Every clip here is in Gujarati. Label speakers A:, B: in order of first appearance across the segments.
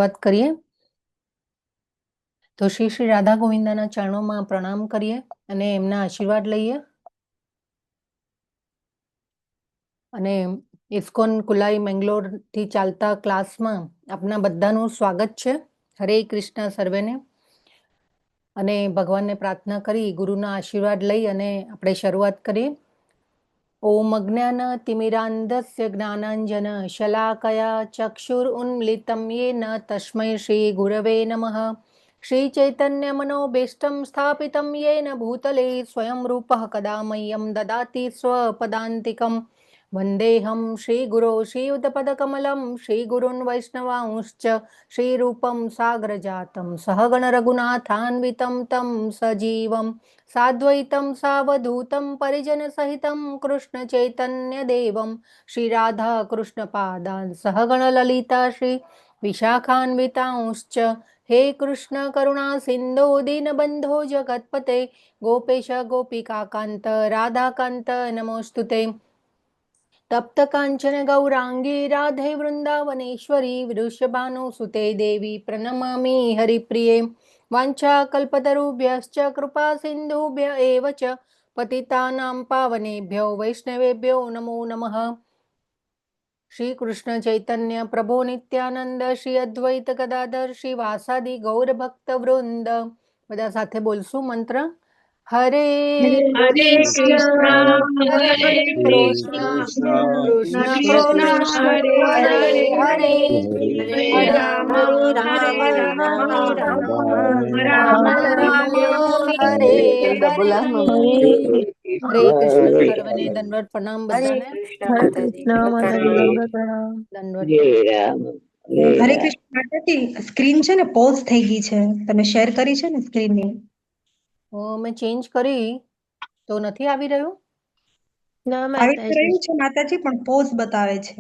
A: વાત કરીએ તો શ્રી શ્રી રાધા ગોવિંદાના ચરણોમાં પ્રણામ કરીએ અને એમના આશીર્વાદ લઈએ અને ઇસ્કોન કુલાઈ મેંગ્લોરથી ચાલતા ક્લાસમાં આપના બધાનું સ્વાગત છે. હરે કૃષ્ણ સર્વેને. અને ભગવાનને પ્રાર્થના કરી ગુરુના આશીર્વાદ લઈ અને આપણે શરૂઆત કરીએ. ઓમ અજ્ઞાનતિમિરાન્ધસ્ય જ્ઞાનાંજન શલાકયા ચક્ષુરુન્મિલિतं येन તસ્મૈ શ્રી ગુરવે નમઃ. શ્રી ચૈતન્ય મનોભીષ્ટં સ્થાપિतं येन ભૂતલે સ્વયં રૂપः કદા મह्यं દદાતિ સ્વપદાન્તિકં. વંદેહં શ્રીગુરો શ્રીયુતપદકમलं શ્રીગુરૂन् વૈષ્ણવાંશ્ચ શ્રીરૂપं સાગ્રજાतं સહગણ રઘુનાથાન્વિतं तं સજીવં સાદ્વૈतं સાવધૂतं પરિજનસહિतं કૃષ્ણ ચૈતન્યદેવં શ્રી રાધા કૃષ્ણપાદાન સહગણ લલિતા શ્રી વિશાખાન્વિતાંશ્ચ. હે કૃષ્ણ કરુણા સિંધો દીનબંધો જગત્પતે ગોપેશ ગોપિકાકાંત રાધાકાંત નમોસ્તુતે. તપ્ત કાંચન ગૌરાંગી રાધે વૃંદાવનેશ્વરી વૃષભાનુસુતે દેવી પ્रणमामि હરિપ્રિયે. વાંછાકલ્પતરુભ્યશ્ચ કૃપા સિંધુભ્ય એવ ચ પતિતાનાં પાવનેભ્યો વૈષ્ણવેભ્યો નમો નમઃ. શ્રી કૃષ્ણ ચૈતન્ય પ્રભુ નિત્યાનંદ શ્રી અદ્વૈત ગદાધર શ્રી વાસાદિ ગૌર ભક્ત વૃંદ. બધા સાથે બોલશું મંત્ર. હરે
B: હરે
A: કૃષ્ણ
B: કૃષ્ણ
A: હરે
B: હરે
A: કૃષ્ણ કૃષ્ણ
B: કૃષ્ણ
A: કૃષ્ણ
B: હરે
A: હરે
B: હરે
A: હરે
B: હરે
A: હરે
B: રામ
A: રામ
B: હરે
A: હરે
B: રામ
A: રામ
B: રામ
A: રામ
B: રામ
A: હરે હરે. હરે કૃષ્ણ
B: હરે
A: સર્વને દંડવત પ્રણામ
B: હરે
A: બધાને.
B: કૃષ્ણ માતાજી
A: દંડવત.
B: હરે રામ
C: હરે કૃષ્ણ માતાજી. સ્ક્રીન છે ને પોઝ થઈ ગઈ છે, તમે શેર કરી છે ને સ્ક્રીન ની?
A: મેં ચેન્જ કરી તો નથી આવી રહ્યું.
D: ના
C: આવી તો
D: માતાજી,
C: રહ્યું છે માતાજી, પણ પોઝ બતાવે છે.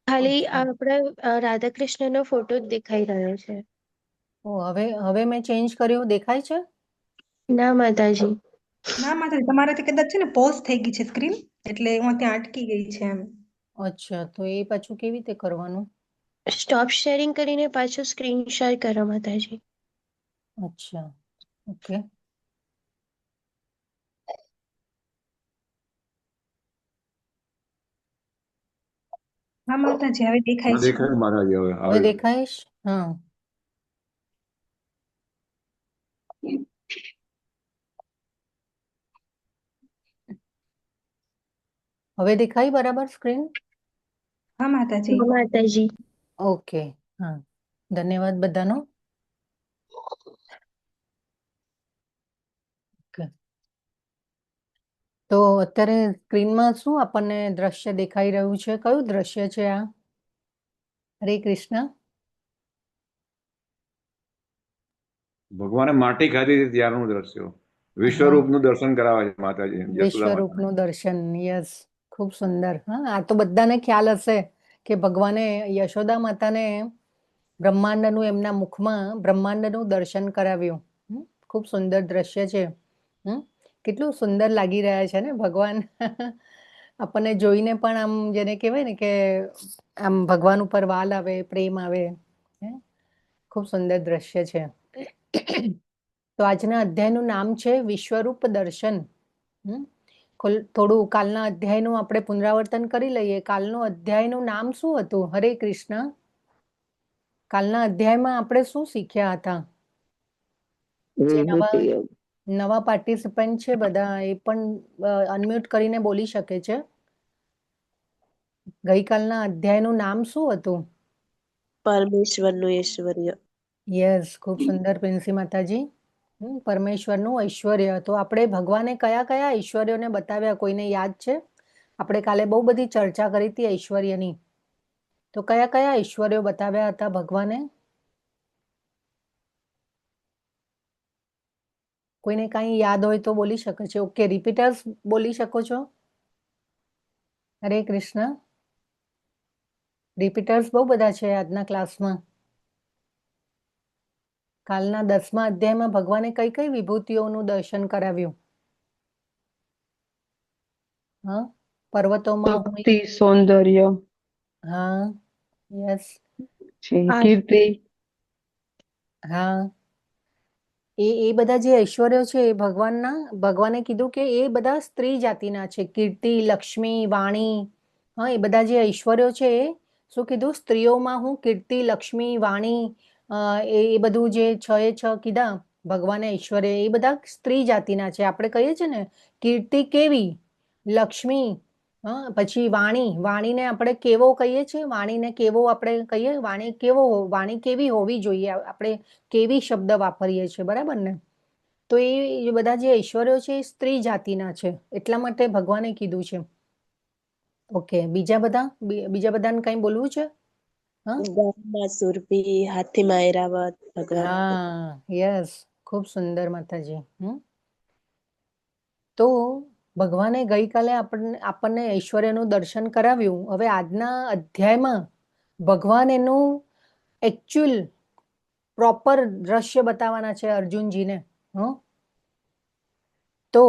D: ખાલી
A: અચ્છા.
D: આપણા રાધાકૃષ્ણનો ફોટો જ દેખાઈ રહ્યો છે.
A: હવે મેં ચેન્જ કર્યું, દેખાય છે.
D: ના માતાજી,
C: ના માતાજી, તમારાથી કદાચ છે ને પોઝ થઈ ગઈ છે સ્ક્રીન, એટલે હું ત્યાં અટકી ગઈ છે એમ.
A: અચ્છા, તો એ પાછું કેવી રીતે કરવાનું?
D: સ્ટોપ શેરિંગ કરીને પાછું સ્ક્રીન શેર કરો માતાજી.
A: અચ્છા, ઓકે.
C: હા માતાજી, હવે દેખાય છે.
E: દેખાય માતાજી હવે
A: હવે દેખાઈશ. હા, હવે દેખાય બરાબર સ્ક્રીન.
C: હા માતાજી.
D: હા માતાજી,
A: ઓકે. હા, ધન્યવાદ બધાનો. ઓકે. તો અત્યારે સ્ક્રીનમાં શું આપણને દ્રશ્ય દેખાઈ રહ્યું છે? કયું દ્રશ્ય છે આ? હરે કૃષ્ણ.
E: ભગવાને માટી ખાધી હતી ત્યારનું દ્રશ્ય,
A: હા,
E: વિશ્વરૂપનું દર્શન કરાવે છે માતાજી યશોદા માતા.
A: વિશ્વરૂપનું દર્શન. યસ, ખૂબ સુંદર. હા, આ તો બધાને ખ્યાલ હશે કે ભગવાને યશોદા માતાને બ્રહ્માંડનું એમના મુખમાં બ્રહ્માંડનું દર્શન કરાવ્યું. ખૂબ સુંદર દ્રશ્ય છે. કેટલું સુંદર લાગી રહ્યા છે ને ભગવાન. આપણને જોઈને પણ આમ જેને કહેવાય ને કે આમ ભગવાન ઉપર વાલ આવે, પ્રેમ આવે. હે? ખૂબ સુંદર દ્રશ્ય છે. તો આજના અધ્યાયનું નામ છે વિશ્વરૂપ દર્શન. થોડું કાલના અધ્યાયનું આપણે પુનરાવર્તન કરી લઈએ. કાલનું અધ્યાયનું નામ શું હતું? હરે કૃષ્ણ. કાલના અધ્યાયમાં આપણે શું શીખ્યા હતા? જે નવા પાર્ટિસિપન્ટ છે બધા, એ પણ અનમ્યુટ કરીને બોલી શકે છે. ગઈકાલના અધ્યાયનું નામ શું હતું?
B: પરમેશ્વરનું ઐશ્વર્ય.
A: યસ, ખૂબ સુંદર પ્રિન્સી માતાજી. પરમેશ્વરનું ઐશ્વર્ય. તો આપણે ભગવાને કયા કયા ઐશ્વર્યોને બતાવ્યા? કોઈને યાદ છે? આપણે કાલે બહુ બધી ચર્ચા કરી હતી ઐશ્વર્યની. તો કયા કયા ઐશ્વર્યો બતાવ્યા હતા ભગવાને? કોઈને કાંઈ યાદ હોય તો બોલી શકે છે. ઓકે, રિપીટર્સ બોલી શકો છો. હરે કૃષ્ણ. રિપીટર્સ બહુ બધા છે આજના ક્લાસમાં. કાલના 10મા અધ્યાયમાં ભગવાને કઈ કઈ વિભૂતિઓનું દર્શન કરાવ્યું? હા, પર્વતોમાં
F: શક્તિ, સૌંદર્ય.
A: હા, યસ.
F: કીર્તિ,
A: હા, એ બધા જે ઐશ્વર્યો છે એ ભગવાને કીધું કે એ બધા સ્ત્રી જાતિના છે. કીર્તિ, લક્ષ્મી, વાણી, હા, એ બધા જે ઐશ્વર્યો છે એ શું કીધું? સ્ત્રીઓમાં હું કીર્તિ, લક્ષ્મી, વાણી, એ બધું જે 6 એ 6 કીધા ભગવાને ઐશ્વર્ય, એ બધા સ્ત્રી જાતિના છે. આપણે કહીએ છીએ ને કીર્તિ કેવી, લક્ષ્મી, હા, પછી વાણીને આપણે કેવો કહીએ છીએ, વાણીને કેવો આપણે કહીએ, વાણી કેવી હોવી જોઈએ, આપણે કેવી શબ્દ વાપરીએ છીએ, બરાબર ને? તો એ બધા જે ઐશ્વર્યો છે એ સ્ત્રી જાતિના છે, એટલા માટે ભગવાને કીધું છે. ઓકે, બીજા બધાને કંઈ બોલવું છે? હા,
B: ગામમાં સુરભી, હાથીમાં એરાવત ભગવાન.
A: હા, યસ, ખૂબ સુંદર માતાજી. તો ભગવાને ગઈકાલે આપણને ઐશ્વર્યનું દર્શન કરાવ્યું. હવે આજના અધ્યાયમાં ભગવાન એનું એકચ્યુઅલ પ્રોપર દ્રશ્ય બતાવવાના છે અર્જુનજીને. તો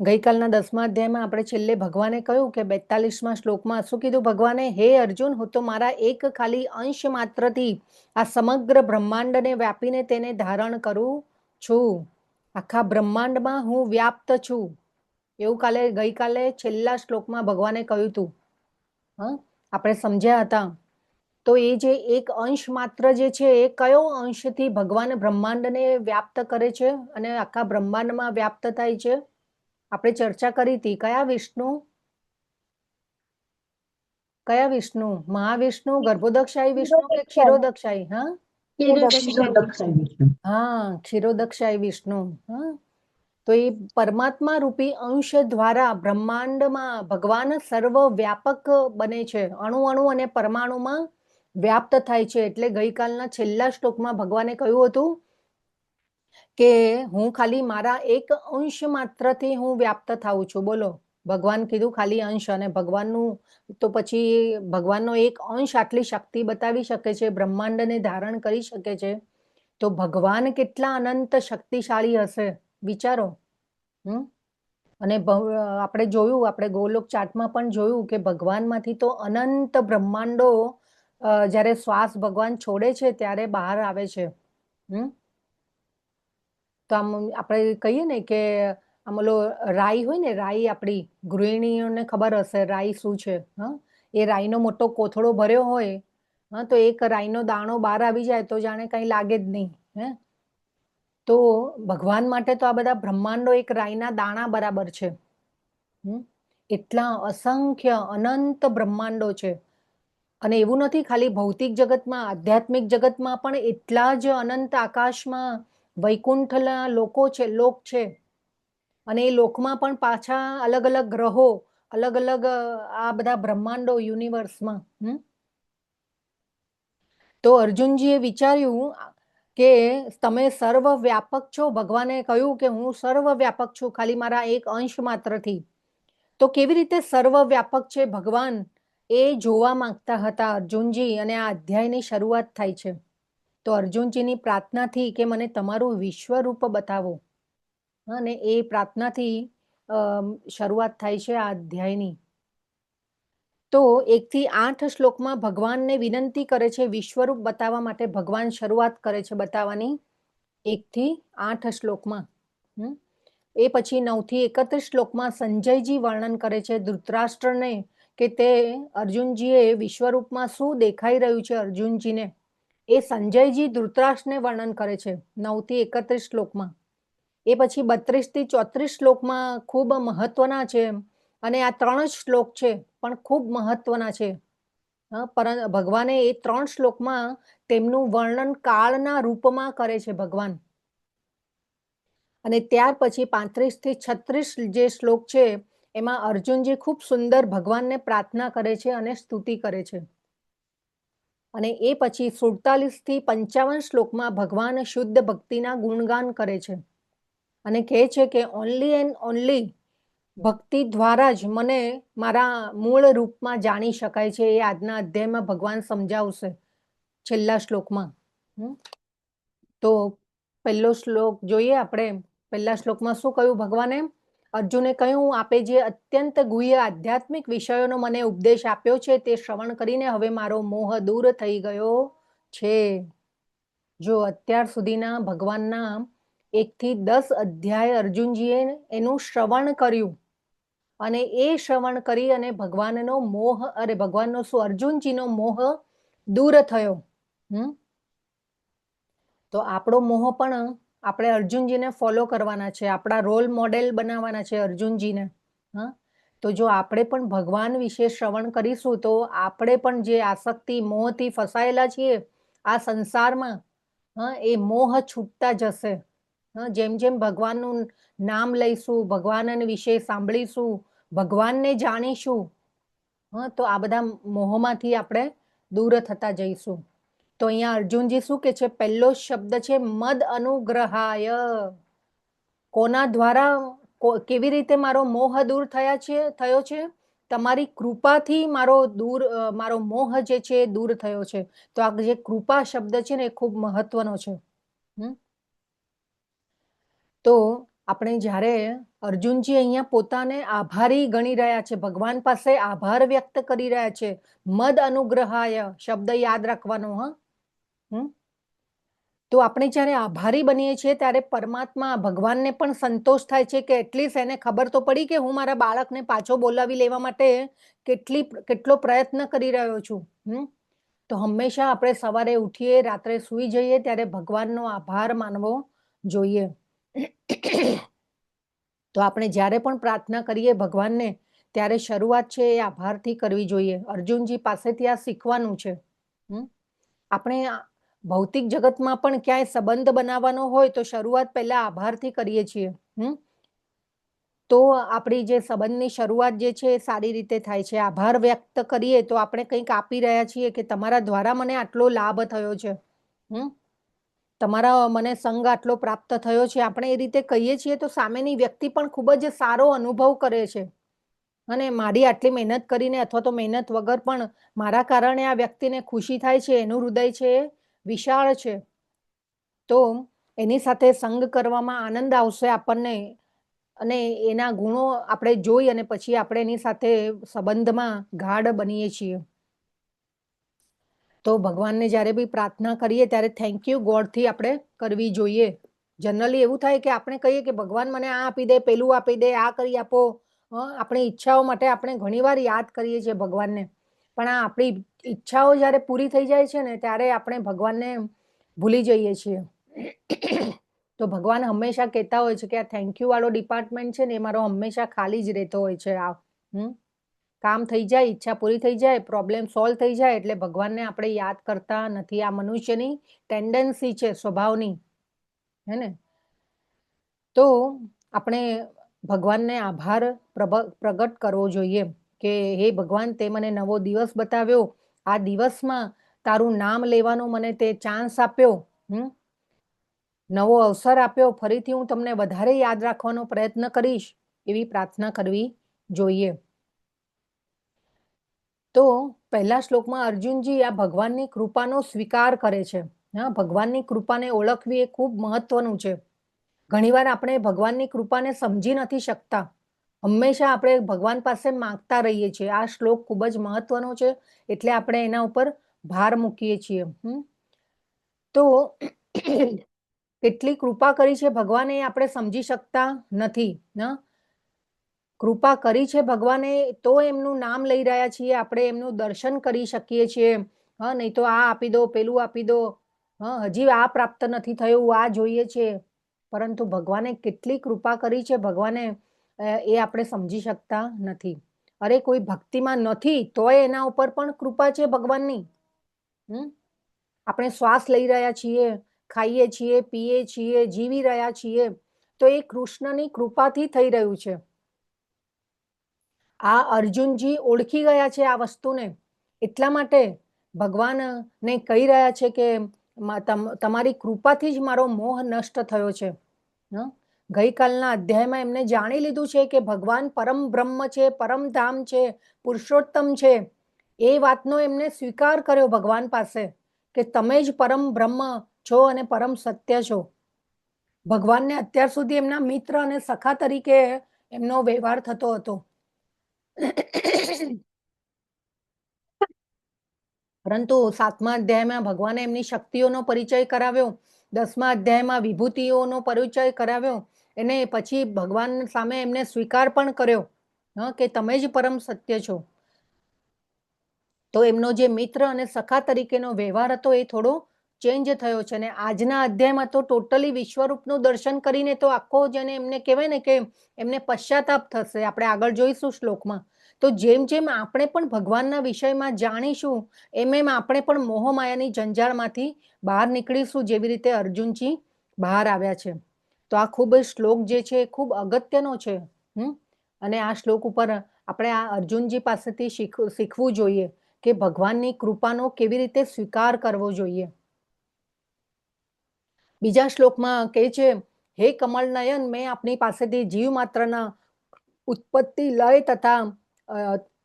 A: ગઈકાલના 10મા અધ્યાયમાં આપણે છેલ્લે ભગવાને કહ્યું કે 42મા શ્લોકમાં શું કીધું ભગવાને? હે અર્જુન, હું તો મારા એક ખાલી અંશ માત્રથી આ સમગ્ર બ્રહ્માંડને વ્યાપીને તેને ધારણ કરું છું. આખા બ્રહ્માંડમાં હું વ્યાપ્ત છું, એવું ગઈકાલે છેલ્લા શ્લોકમાં ભગવાને કહ્યું હતું. આપણે સમજ્યા હતા. તો એ જે એક અંશ માત્ર જે છે એ કયો અંશથી ભગવાન બ્રહ્માંડને વ્યાપ્ત કરે છે અને આખા બ્રહ્માંડમાં વ્યાપ્ત થાય છે? આપણે ચર્ચા કરી હતી. કયા વિષ્ણુ? મહાવિષ્ણુ, ગર્ભોદક્ષાયી વિષ્ણુ કે ક્ષીરોદક્ષાયી? હા, ક્ષીરોદક્ષાયી વિષ્ણુ. હા, તો એ પરમાત્મા રૂપી અંશ દ્વારા બ્રહ્માંડમાં ભગવાન સર્વ વ્યાપક બને છે, અણુ અને પરમાણુમાં વ્યાપ્ત થાય છે. એટલે ગઈકાલના છેલ્લા શ્લોકમાં ભગવાને કહ્યું હતું કે હું ખાલી મારા એક અંશ માત્રથી હું વ્યાપ્ત થાઉં છું. બોલો, ભગવાન કીધું ખાલી અંશ, અને ભગવાનનું તો પછી ભગવાનનો એક અંશ આટલી શક્તિ બતાવી શકે છે, બ્રહ્માંડને ધારણ કરી શકે છે, તો ભગવાન કેટલા અનંત શક્તિશાળી હશે, વિચારો. અને આપણે ગોલોક ચાર્ટમાં પણ જોયું કે ભગવાનમાંથી તો અનંત બ્રહ્માંડો જ્યારે શ્વાસ ભગવાન છોડે છે ત્યારે બહાર આવે છે. તો આમ આપણે કહીએ ને કે આમ ઓલો રાઈ હોય ને, રાઈ આપણી ગૃહિણીઓને ખબર હશે રાઈ શું છે. એ રાઈનો મોટો કોથળો ભર્યો હોય, તો એક રાઈનો દાણો બહાર આવી જાય તો જાણે કંઈ લાગે જ નહીં. તો ભગવાન માટે તો આ બધા બ્રહ્માંડો એક રાઈના દાણા બરાબર છે. એટલા અસંખ્ય અનંત બ્રહ્માંડો છે. અને એવું નથી ખાલી ભૌતિક જગતમાં, આધ્યાત્મિક જગતમાં પણ એટલા જ અનંત આકાશમાં વૈકુંઠના લોક છે. અને એ લોકમાં પણ પાછા અલગ અલગ ગ્રહો, અલગ અલગ આ બધા બ્રહ્માંડો યુનિવર્સમાં. તો અર્જુનજીએ વિચાર્યું કે તમે સર્વ વ્યાપક છો. ભગવાને કહ્યું કે હું સર્વ વ્યાપક છું ખાલી મારા એક અંશ માત્રથી. તો કેવી રીતે સર્વ વ્યાપક છે ભગવાન, એ જોવા માંગતા હતા અર્જુનજી. અને આ અધ્યાયની શરૂઆત થાય છે. તો અર્જુનજીની પ્રાર્થનાથી કે મને તમારું વિશ્વરૂપ બતાવો, અને એ પ્રાર્થનાથી શરૂઆત થાય છે આ અધ્યાયની. તો 1 થી 8 શ્લોકમાં ભગવાનને વિનંતી કરે છે વિશ્વરૂપ બતાવવા માટે. ભગવાન શરૂઆત કરે છે બતાવવાની 1 થી 8 શ્લોકમાં. એ પછી 9 થી 31 શ્લોકમાં સંજયજી વર્ણન કરે છે ધૃતરાષ્ટ્રને કે તે અર્જુનજીએ વિશ્વરૂપમાં શું દેખાઈ રહ્યું છે અર્જુનજીને. એ સંજયજી ધૃતરાષ્ટ્રને વર્ણન કરે છે 9 થી 31 શ્લોકમાં. એ પછી 32 થી 34 શ્લોકમાં ખૂબ મહત્વના છે. અને આ 3 જ શ્લોક છે પણ ખૂબ મહત્વના છે. ભગવાને એ 3 શ્લોકમાં તેમનું વર્ણન કાળના રૂપમાં કરે છે ભગવાન. અને ત્યાર પછી 35 થી 36 જે શ્લોક છે એમાં અર્જુનજી ખૂબ સુંદર ભગવાનને પ્રાર્થના કરે છે અને સ્તુતિ કરે છે. અને એ પછી 47 થી 55 શ્લોકમાં ભગવાન શુદ્ધ ભક્તિના ગુણગાન કરે છે અને કહે છે કે ઓનલી એન્ડ ઓનલી ભક્તિ દ્વારા જ મને મારા મૂળ રૂપમાં જાણી શકાય છે. એ આજના અધ્યાયમાં ભગવાન સમજાવશે છેલ્લા શ્લોકમાં. તો પહેલો શ્લોક જોઈએ આપણે. પહેલા શ્લોકમાં શું કહ્યું ભગવાને? અર્જુને કહ્યું, આપે જે અત્યંત ગુહ્ય આધ્યાત્મિક વિષયોનો મને ઉપદેશ આપ્યો છે તે શ્રવણ કરીને હવે મારો મોહ દૂર થઈ ગયો છે. જો અત્યાર સુધીના ભગવાનના 1 થી 10 અધ્યાય અર્જુનજીએ એનું શ્રવણ કર્યું અને એ શ્રવણ કરી અને ભગવાનનો મોહ ભગવાનનો શું અર્જુનજીનો મોહ દૂર થયો. તો આપણો મોહ પણ આપણે અર્જુનજીને ફોલો કરવાના છે, આપણા રોલ મોડેલ બનાવવાના છે અર્જુનજીને. તો જો આપણે પણ ભગવાન વિશે શ્રવણ કરીશું તો આપણે પણ જે આસક્તિ મોહથી ફસાયેલા છીએ આ સંસારમાં, એ મોહ છૂટતા જશે. જેમ જેમ ભગવાનનું નામ લઈશું, ભગવાન વિશે સાંભળીશું, ભગવાનને જાણીશું, તો આ બધા મોહમાંથી આપણે દૂર થતા જઈશું. તો અહીંયા અર્જુનજી શું કે છે? પહેલો શબ્દ છે મદ અનુગ્રહાય. કોના દ્વારા, કેવી રીતે મારો મોહ દૂર થયો છે? તમારી કૃપાથી મારો મોહ જે છે એ દૂર થયો છે. તો આ જે કૃપા શબ્દ છે ને એ ખૂબ મહત્વનો છે. તો આપણે જ્યારે અર્જુનજી અહીંયા પોતાને આભારી ગણી રહ્યા છે, ભગવાન પાસે આભાર વ્યક્ત કરી રહ્યા છે. મદ અનુગ્રહાય શબ્દ યાદ રાખવાનો. તો આપણે જ્યારે આભારી બનીએ છીએ ત્યારે પરમાત્મા ભગવાનને પણ સંતોષ થાય છે કે એટલીસ્ટ એને ખબર તો પડી કે હું મારા બાળકને પાછો બોલાવી લેવા માટે કેટલો પ્રયત્ન કરી રહ્યો છું. તો હંમેશા આપણે સવારે ઉઠીએ, રાત્રે સૂઈ જઈએ ત્યારે ભગવાનનો આભાર માનવો જોઈએ. તો આપણે જ્યારે પણ પ્રાર્થના કરીએ ભગવાનને ત્યારે શરૂઆત છે એ આભારથી કરવી જોઈએ. અર્જુનજી પાસેથી આ શીખવાનું છે. આપણે ભૌતિક જગતમાં પણ ક્યાંય સંબંધ બનાવવાનો હોય તો શરૂઆત પહેલા આભારથી કરીએ છીએ. તો આપણી જે સંબંધની શરૂઆત જે છે એ સારી રીતે થાય છે. આભાર વ્યક્ત કરીએ તો આપણે કંઈક આપી રહ્યા છીએ કે તમારા દ્વારા મને આટલો લાભ થયો છે, તમારા મને સંગ આટલો પ્રાપ્ત થયો છે. આપણે એ રીતે કહીએ છીએ તો સામેની વ્યક્તિ પણ ખૂબ જ સારો અનુભવ કરે છે. અને મારી આટલી મહેનત કરીને અથવા તો મહેનત વગર પણ મારા કારણે આ વ્યક્તિને ખુશી થાય છે, એનું હૃદય છે વિશાળ છે. તો એની સાથે સંગ કરવામાં આનંદ આવશે આપણને અને એના ગુણો આપણે જોઈ અને પછી આપણે એની સાથે સંબંધમાં ગાઢ બનીએ છીએ. તો ભગવાનને જ્યારે બી પ્રાર્થના કરીએ ત્યારે થેન્ક યુ ગોડથી આપણે કરવી જોઈએ. જનરલી એવું થાય કે આપણે કહીએ કે ભગવાન મને આ આપી દે, પેલું આપી દે, આ કરી આપો. આપણી ઈચ્છાઓ માટે આપણે ઘણીવાર યાદ કરીએ છીએ ભગવાનને, પણ આ આપણી ઈચ્છાઓ જ્યારે પૂરી થઈ જાય છે ને ત્યારે આપણે ભગવાનને ભૂલી જઈએ છીએ. તો ભગવાન હંમેશા કહેતા હોય છે કે આ થેન્ક યુ વાળો ડિપાર્ટમેન્ટ છે ને એ મારો હંમેશા ખાલી જ રહેતો હોય છે. કામ થઈ જાય, ઈચ્છા પૂરી થઈ જાય, પ્રોબ્લેમ સોલ્વ થઈ જાય એટલે ભગવાનને આપણે યાદ કરતા નથી. આ મનુષ્યની ટેન્ડન્સી છે, સ્વભાવની, હે ને? તો આપણે ભગવાનને આભાર પ્રગટ કરવો જોઈએ કે હે ભગવાન, તે મને નવો દિવસ બતાવ્યો, આ દિવસમાં તારું નામ લેવાનો મને તે ચાન્સ આપ્યો, નવો અવસર આપ્યો, ફરીથી હું તમને વધારે યાદ રાખવાનો પ્રયત્ન કરીશ, એવી પ્રાર્થના કરવી જોઈએ. તો પહેલા શ્લોકમાં અર્જુનજી આ ભગવાનની કૃપાનો સ્વીકાર કરે છે. ભગવાનની કૃપાને ઓળખવી એ ખૂબ મહત્વનું છે. ઘણીવાર આપણે ભગવાનની કૃપાને સમજી નથી શકતા. હંમેશા આપણે ભગવાન પાસે માંગતા રહીએ છીએ. આ શ્લોક ખૂબ જ મહત્વનો છે એટલે આપણે એના ઉપર ભાર મૂકીએ છીએ. તો કેટલી કૃપા કરી છે ભગવાને આપણે સમજી શકતા નથી. કૃપા કરી છે ભગવાને તો એમનું નામ લઈ રહ્યા છીએ, આપણે એમનું દર્શન કરી શકીએ છીએ. નહીં તો આ આપી દો, પેલું આપી દો, હજી આ પ્રાપ્ત નથી થયું, આ જોઈએ છે. પરંતુ ભગવાને કેટલી કૃપા કરી છે ભગવાને એ આપણે સમજી શકતા નથી. અરે કોઈ ભક્તિમાં નથી તોય એના ઉપર પણ કૃપા છે ભગવાનની. આપણે શ્વાસ લઈ રહ્યા છીએ, ખાઈએ છીએ, પીએ છીએ, જીવી રહ્યા છીએ, તો એ કૃષ્ણની કૃપાથી થઈ રહ્યું છે. આ અર્જુનજી ઓળખી ગયા છે આ વસ્તુને, એટલા માટે ભગવાનને કહી રહ્યા છે કે તમારી કૃપાથી જ મારો મોહ નષ્ટ થયો છે. ગઈકાલના અધ્યાયમાં એમને જાણી લીધું છે કે ભગવાન પરમ બ્રહ્મ છે, પરમ ધામ છે, પુરુષોત્તમ છે. એ વાતનો એમને સ્વીકાર કર્યો ભગવાન પાસે કે તમે જ પરમ બ્રહ્મ છો અને પરમ સત્ય છો. ભગવાનને અત્યાર સુધી એમના મિત્ર અને સખા તરીકે એમનો વ્યવહાર થતો હતો. પરંતુ 7મા અધ્યાયમાં ભગવાને એમની શક્તિઓનો પરિચય કરાવ્યો, 10મા અધ્યાયમાં વિભૂતિઓનો પરિચય કરાવ્યો, એને પછી ભગવાન સામે એમને સ્વીકાર પણ કર્યો કે તમે જ પરમ સત્ય છો. તો એમનો જે મિત્ર અને સખા તરીકેનો વ્યવહાર હતો એ થોડો ચેન્જ થયો છે. અને આજના અધ્યાયમાં તો ટોટલી વિશ્વરૂપનું દર્શન કરીને તો આખો જેને એમને કહેવાય ને કે એમને પશ્ચાતાપ થશે. આપણે આગળ જોઈશું શ્લોકમાં. તો જેમ જેમ આપણે પણ ભગવાનના વિષયમાં જાણીશું એમ આપણે પણ મોહમાયાની જંજાળમાંથી બહાર નીકળીશું, જેવી રીતે અર્જુનજી બહાર આવ્યા છે. તો આ ખૂબ શ્લોક જે છે એ ખૂબ અગત્યનો છે. અને આ શ્લોક ઉપર આપણે આ અર્જુનજી પાસેથી શીખવું જોઈએ કે ભગવાનની કૃપાનો કેવી રીતે સ્વીકાર કરવો જોઈએ. બીજા શ્લોકમાં કહે છે, હે કમળ નયન, મેં આપની પાસેથી જીવ માત્રના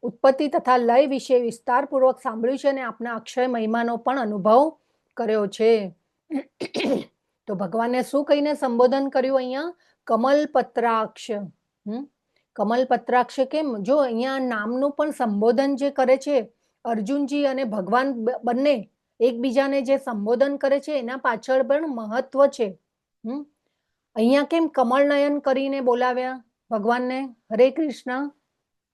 A: ઉત્પત્તિ તથા લય વિશે વિસ્તારપૂર્વક સાંભળ્યું છે અને આપના અક્ષય મહિમાનો પણ અનુભવ કર્યો છે. તો ભગવાને શું કહીને સંબોધન કર્યું અહીંયા? કમલપત્રાક્ષ. કમલપત્રાક્ષ કેમ? જો અહીંયા નામનું પણ સંબોધન જે કરે છે અર્જુનજી અને ભગવાન બંને એકબીજાને જે સંબોધન કરે છે એના પાછળ પણ મહત્વ છે. અહીંયા કેમ કમળનયન કરીને બોલાવ્યા ભગવાનને? હરે કૃષ્ણ.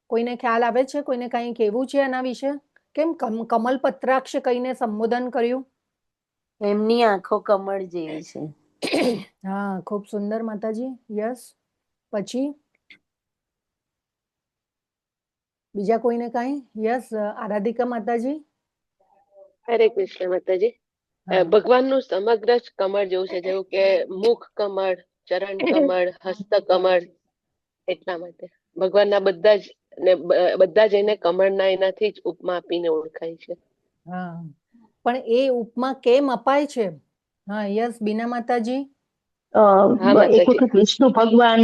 A: કોઈને ખ્યાલ આવે છે? કોઈને કઈ કહેવું છે એના વિશે? કેમ કમલપત્રાક્ષ કહીને સંબોધન કર્યું?
B: એમની આંખો કમળ જેવી છે.
A: હા, ખૂબ સુંદર માતાજી. યસ. પછી બીજા કોઈને કઈ? યસ, આરાધિકા માતાજી.
F: હરે કૃષ્ણ માતાજી. ભગવાનનું સમગ્ર જ કમળ જેવું છે, જેવું કે મુખ કમળ, ચરણ કમળ, હસ્ત કમળ. એટલા માટે ભગવાનના બધા જ એને કમળના એનાથી જ ઉપમા આપીને ઓળખાય છે.
A: હા, પણ એ ઉપમા કેમ અપાય છે? હા, યસ, બીના માતાજી.
G: એક વખત વિષ્ણુ ભગવાન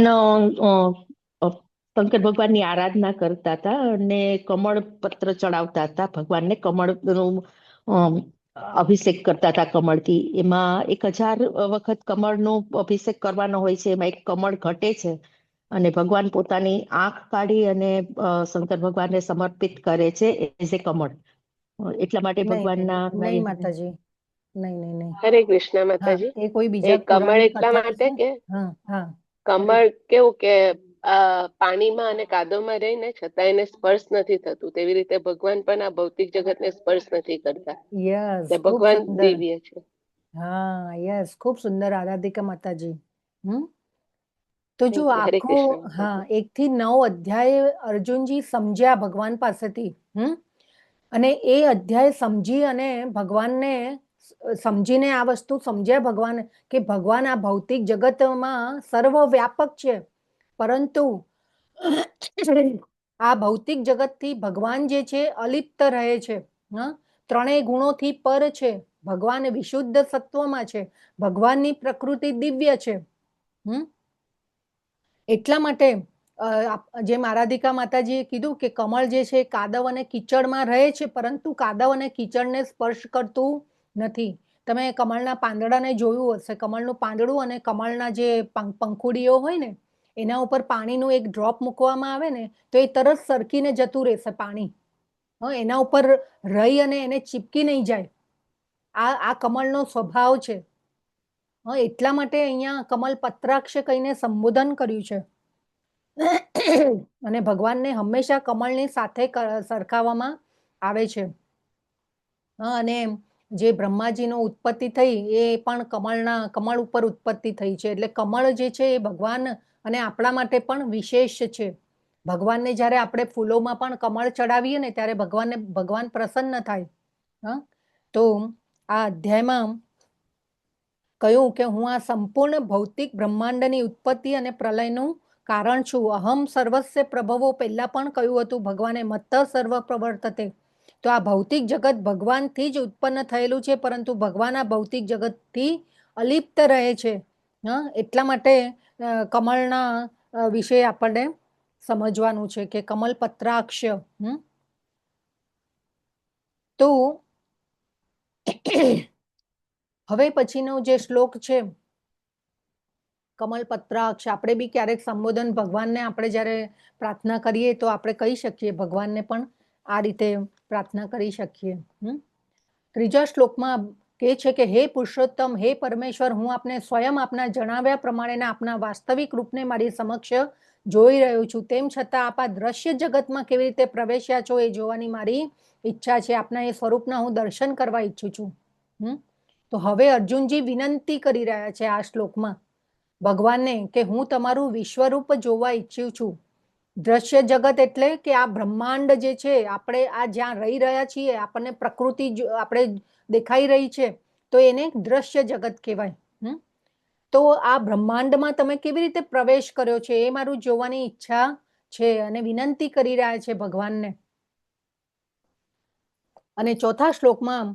G: શંકર ભગવાનની આરાધના કરતા હતા અને કમળ પત્ર ચડાવતા હતા ભગવાનને. કમળનું અભિષેક કરતા હતા કમળથી. એમાં 1000 વખત કમળનો અભિષેક કરવાનો હોય છે. એમાં એક કમળ ઘટે છે અને ભગવાન પોતાની આંખ કાઢી અને શંકર ભગવાનને સમર્પિત કરે છે એઝ એ કમળ. એટલા માટે ભગવાનના
A: નહીં માતાજી, નહીં.
F: હરે કૃષ્ણ માતાજી.
A: એ કોઈ બીજા
F: કમળ એટલા માટે કે કમળ કેવું કે પાણીમાં અને કાદવમાં રહીને છતાં એને સ્પર્શ નથી થતું, તેવી રીતે ભગવાન પણ આ ભૌતિક જગતને સ્પર્શ નથી કરતા.
A: યસ,
F: ભગવાન દિવ્ય છે.
A: હા, યસ, ખૂબ સુંદર આરાધિકા માતાજી. તો જો આખો 1 થી 9 અધ્યાય અર્જુનજી સમજ્યા ભગવાન પાસેથી. અને એ અધ્યાય સમજી અને ભગવાનને સમજીને આ વસ્તુ સમજ્યા ભગવાન કે ભગવાન આ ભૌતિક જગતમાં સર્વવ્યાપક છે, પરંતુ આ ભૌતિક જગતથી ભગવાન જે છે અલિપ્ત રહે છે. ત્રણેય ગુણોથી પર છે. ભગવાન વિશુદ્ધ સત્વમાં છે. ભગવાનની પ્રકૃતિ દિવ્ય છે. એટલા માટે જેમ આરાધિકા માતાજીએ કીધું કે કમળ જે છે કાદવ અને કીચડમાં રહે છે, પરંતુ કાદવ અને કીચડને સ્પર્શ કરતું નથી. તમે કમળના પાંદડાને જોયું હશે. કમળનું પાંદડું અને કમળના જે પંખુડીઓ હોય ને એના ઉપર પાણીનું એક ડ્રોપ મૂકવામાં આવે ને તો એ તરત સરકીને જતું રહેશે પાણી. એના ઉપર રહી અને એને ચીપકી નહીં જાય. આ કમળનો સ્વભાવ છે. એટલા માટે અહીંયા કમલ પત્રાક્ષ કહીને સંબોધન કર્યું છે. અને ભગવાનને હંમેશા કમળની સાથે સરખાવવામાં આવે છે. અને જે બ્રહ્માજીનો ઉત્પત્તિ થઈ એ પણ કમળ ઉપર ઉત્પત્તિ થઈ છે. એટલે કમળ જે છે એ ભગવાન અને આપણા માટે પણ વિશેષ છે. ભગવાનને જ્યારે આપણે ફૂલોમાં પણ કમળ ચડાવીએ ને ત્યારે ભગવાન પ્રસન્ન થાય. તો આ અધ્યાયમાં કહ્યું કે હું આ સંપૂર્ણ ભૌતિક બ્રહ્માંડની ઉત્પત્તિ અને પ્રલયનું કારણ છું. અહમ સર્વસ્ય પ્રભવો પહેલા પણ કહ્યું હતું ભગવાને મત્ત સર્વ પ્રવર્તતે. તો આ ભૌતિક જગત ભગવાનથી જ ઉત્પન્ન થયેલું છે, પરંતુ ભગવાન આ ભૌતિક જગતથી અલિપ્ત રહે છે. એટલા માટે કમળના વિશે આપણને સમજવાનું છે કે કમલ પત્રાક્ષ. તો હવે પછીનો જે શ્લોક છે કમલ પત્રાક્ષ, આપણે બી ક્યારેક સંબોધન ભગવાનને આપણે જ્યારે પ્રાર્થના કરીએ તો આપણે કહી શકીએ ભગવાનને પણ આ રીતે પ્રાર્થના કરી શકીએ. ત્રીજા શ્લોકમાં કહે છે કે હે પુરુષોત્તમ, હે પરમેશ્વર, હું આપને સ્વયં આપના જણાવ્યા પ્રમાણેના આપના વાસ્તવિક રૂપને મારી સમક્ષ જોઈ રહ્યો છું. તેમ છતાં આપ આ દ્રશ્ય જગતમાં કેવી રીતે પ્રવેશ્યા છો એ જોવાની મારી ઈચ્છા છે. આપના એ સ્વરૂપના હું દર્શન કરવા ઈચ્છું છું. તો હવે અર્જુનજી વિનંતી કરી રહ્યા છે આ શ્લોકમાં ભગવાનને કે હું તમારું વિશ્વરૂપ જોવા ઈચ્છું છું. દ્રશ્ય જગત એટલે કે આ બ્રહ્માંડ જે છે, આપણે આ જ્યાં રહી રહ્યા છીએ, આપણને પ્રકૃતિ આપણે દેખાઈ રહી છે, તો એને દ્રશ્ય જગત કહેવાય. તો આ બ્રહ્માંડમાં તમે કેવી રીતે પ્રવેશ કર્યો છે એ મારું જોવાની ઈચ્છા છે, અને વિનંતી કરી રહ્યા છે ભગવાનને. અને ચોથા શ્લોકમાં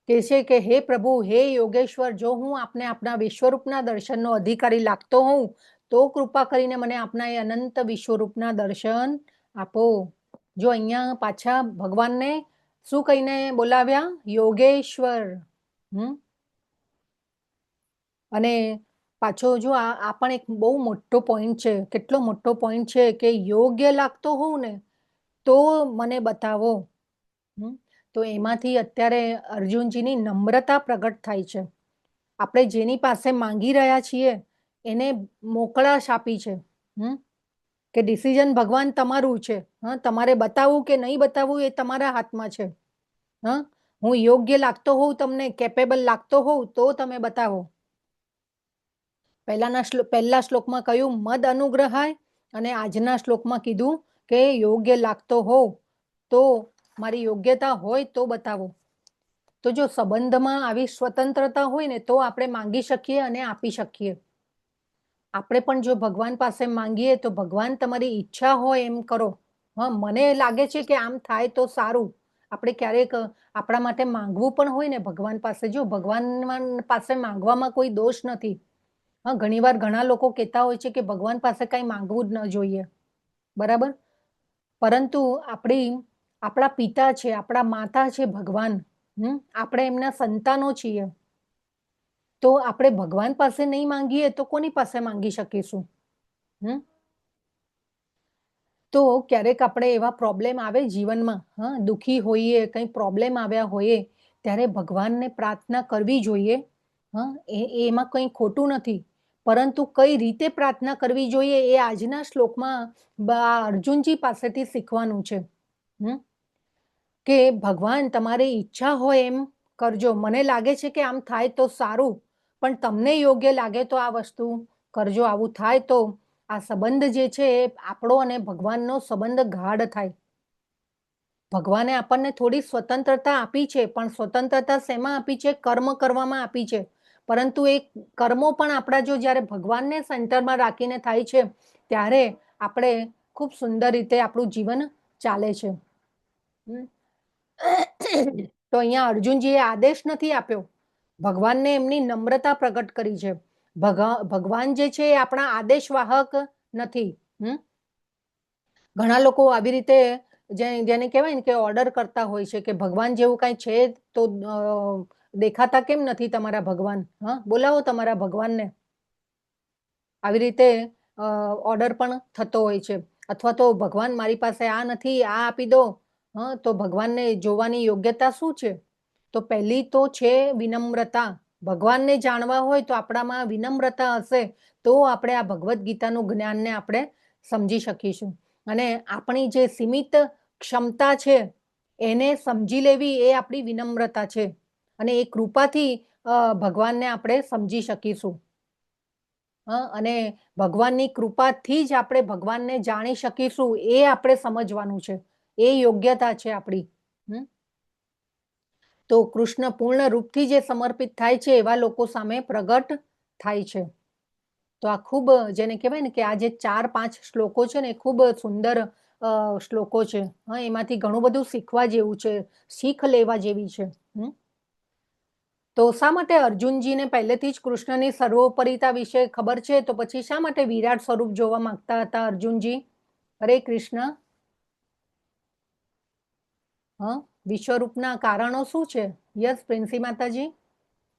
A: કહે છે કે હે પ્રભુ, હે યોગેશ્વર, જો હું આપને આપના વિશ્વરૂપના દર્શનનો અધિકારી લાગતો હોઉં તો કૃપા કરીને મને આપના એ અનંત વિશ્વરૂપના દર્શન આપો. જો અહીંયા પાછા ભગવાનને શું કહીને બોલાવ્યા? યોગેશ્વર. અને પાછો જો આ પણ એક બહુ મોટો પોઈન્ટ છે. કેટલો મોટો પોઈન્ટ છે કે યોગ્ય લાગતો હોઉં ને તો મને બતાવો. તો એમાંથી અત્યારે અર્જુનજીની નમ્રતા પ્રગટ થાય છે. આપણે જેની પાસે માંગી રહ્યા છીએ એને મોકળાશ આપી છે કે ડિસિઝન ભગવાન તમારું છે. તમારે બતાવવું કે નહીં બતાવવું એ તમારા હાથમાં છે. હું યોગ્ય લાગતો હોઉં, તમને કેપેબલ લાગતો હોઉં તો તમે બતાવો. પહેલા શ્લોકમાં કહ્યું મદ અનુગ્રહાય, અને આજના શ્લોકમાં કીધું કે યોગ્ય લાગતો હોવ તો મારી યોગ્યતા હોય તો બતાવો. તો જો સંબંધમાં આવી સ્વતંત્રતા હોય ને તો આપણે માંગી શકીએ અને આપી શકીએ. આપણે પણ જો ભગવાન પાસે માંગીએ તો ભગવાન તમારી ઈચ્છા હોય એમ કરો. મને લાગે છે કે આમ થાય તો સારું. આપણે ક્યારેક આપણા માટે માંગવું પણ હોય ને ભગવાન પાસે. જો ભગવાન પાસે માંગવામાં કોઈ દોષ નથી. ઘણીવાર ઘણા લોકો કહેતા હોય છે કે ભગવાન પાસે કઈ માંગવું જ ન જોઈએ, બરાબર? પરંતુ આપણા પિતા છે, આપણા માતા છે ભગવાન. આપણે એમના સંતાનો છીએ. તો આપણે ભગવાન પાસે નહીં માંગીએ તો કોની પાસે માંગી શકીશું? તો ક્યારેક આપણે એવા પ્રોબ્લેમ આવે જીવનમાં, દુઃખી હોઈએ, કંઈ પ્રોબ્લેમ આવ્યા હોઈએ, ત્યારે ભગવાનને પ્રાર્થના કરવી જોઈએ. એમાં કંઈ ખોટું નથી. પરંતુ કઈ રીતે પ્રાર્થના કરવી જોઈએ એ આજના શ્લોકમાં અર્જુનજી પાસેથી શીખવાનું છે. કે ભગવાન તમારી ઈચ્છા હોય એમ કરજો. મને લાગે છે કે આમ થાય તો સારું, પણ તમને યોગ્ય લાગે તો આ વસ્તુ કરજો. આવું થાય તો આ સંબંધ જે છે એ આપણો અને ભગવાનનો સંબંધ ગાઢ થાય. ભગવાને આપણને થોડી સ્વતંત્રતા આપી છે, પણ સ્વતંત્રતા શેમાં આપી છે? કર્મ કરવામાં આપી છે. પરંતુ એ કર્મો પણ આપણા જો જ્યારે ભગવાનને સેન્ટરમાં રાખીને થાય છે ત્યારે આપણે ખૂબ સુંદર રીતે આપણું જીવન ચાલે છે. તો અહીંયા અર્જુનજીએ આદેશ નથી આપ્યો, ભગવાનને એમની નમ્રતા પ્રગટ કરી છે. ભગવાન જે છે એ આપણા આદેશવાહક નથી. ઘણા લોકો આવી રીતે જેને કહેવાય ને કે ઓર્ડર કરતા હોય છે કે ભગવાન જેવું કઈ છે તો દેખાતા કેમ નથી તમારા ભગવાન? બોલાવો તમારા ભગવાનને. આવી રીતે ઓર્ડર પણ થતો હોય છે. અથવા તો ભગવાન મારી પાસે આ નથી, આ આપી દો. તો ભગવાનને જોવાની યોગ્યતા શું છે? તો પહેલી તો છે વિનમ્રતા. ભગવાનને જાણવા હોય તો આપણામાં વિનમ્રતા હશે તો આપણે આ ભગવદ્ ગીતાનું જ્ઞાનને આપણે સમજી શકીશું. અને આપણી જે સીમિત ક્ષમતા છે એને સમજી લેવી એ આપણી વિનમ્રતા છે. અને એ કૃપાથી ભગવાનને આપણે સમજી શકીશું. અને ભગવાનની કૃપાથી જ આપણે ભગવાનને જાણી શકીશું એ આપણે સમજવાનું છે. એ યોગ્યતા છે આપણી. તો કૃષ્ણ પૂર્ણ રૂપથી જે સમર્પિત થાય છે એવા લોકો સામે પ્રગટ થાય છે. તો આ ખૂબ જેને કહેવાય ને કે આ જે 4-5 શ્લોકો છે ને એ ખૂબ સુંદર શ્લોકો છે. એમાંથી ઘણું બધું શીખવા જેવું છે, શીખ લેવા જેવી છે. તો શા માટે અર્જુનજીને પહેલેથી જ કૃષ્ણની સર્વોપરિતા વિશે ખબર છે, તો પછી શા માટે વિરાટ સ્વરૂપ જોવા માંગતા હતા અર્જુનજી? હરે કૃષ્ણ. વિશ્વરૂપના કારણો શું છે? યસ પ્રિન્સી માતાજી.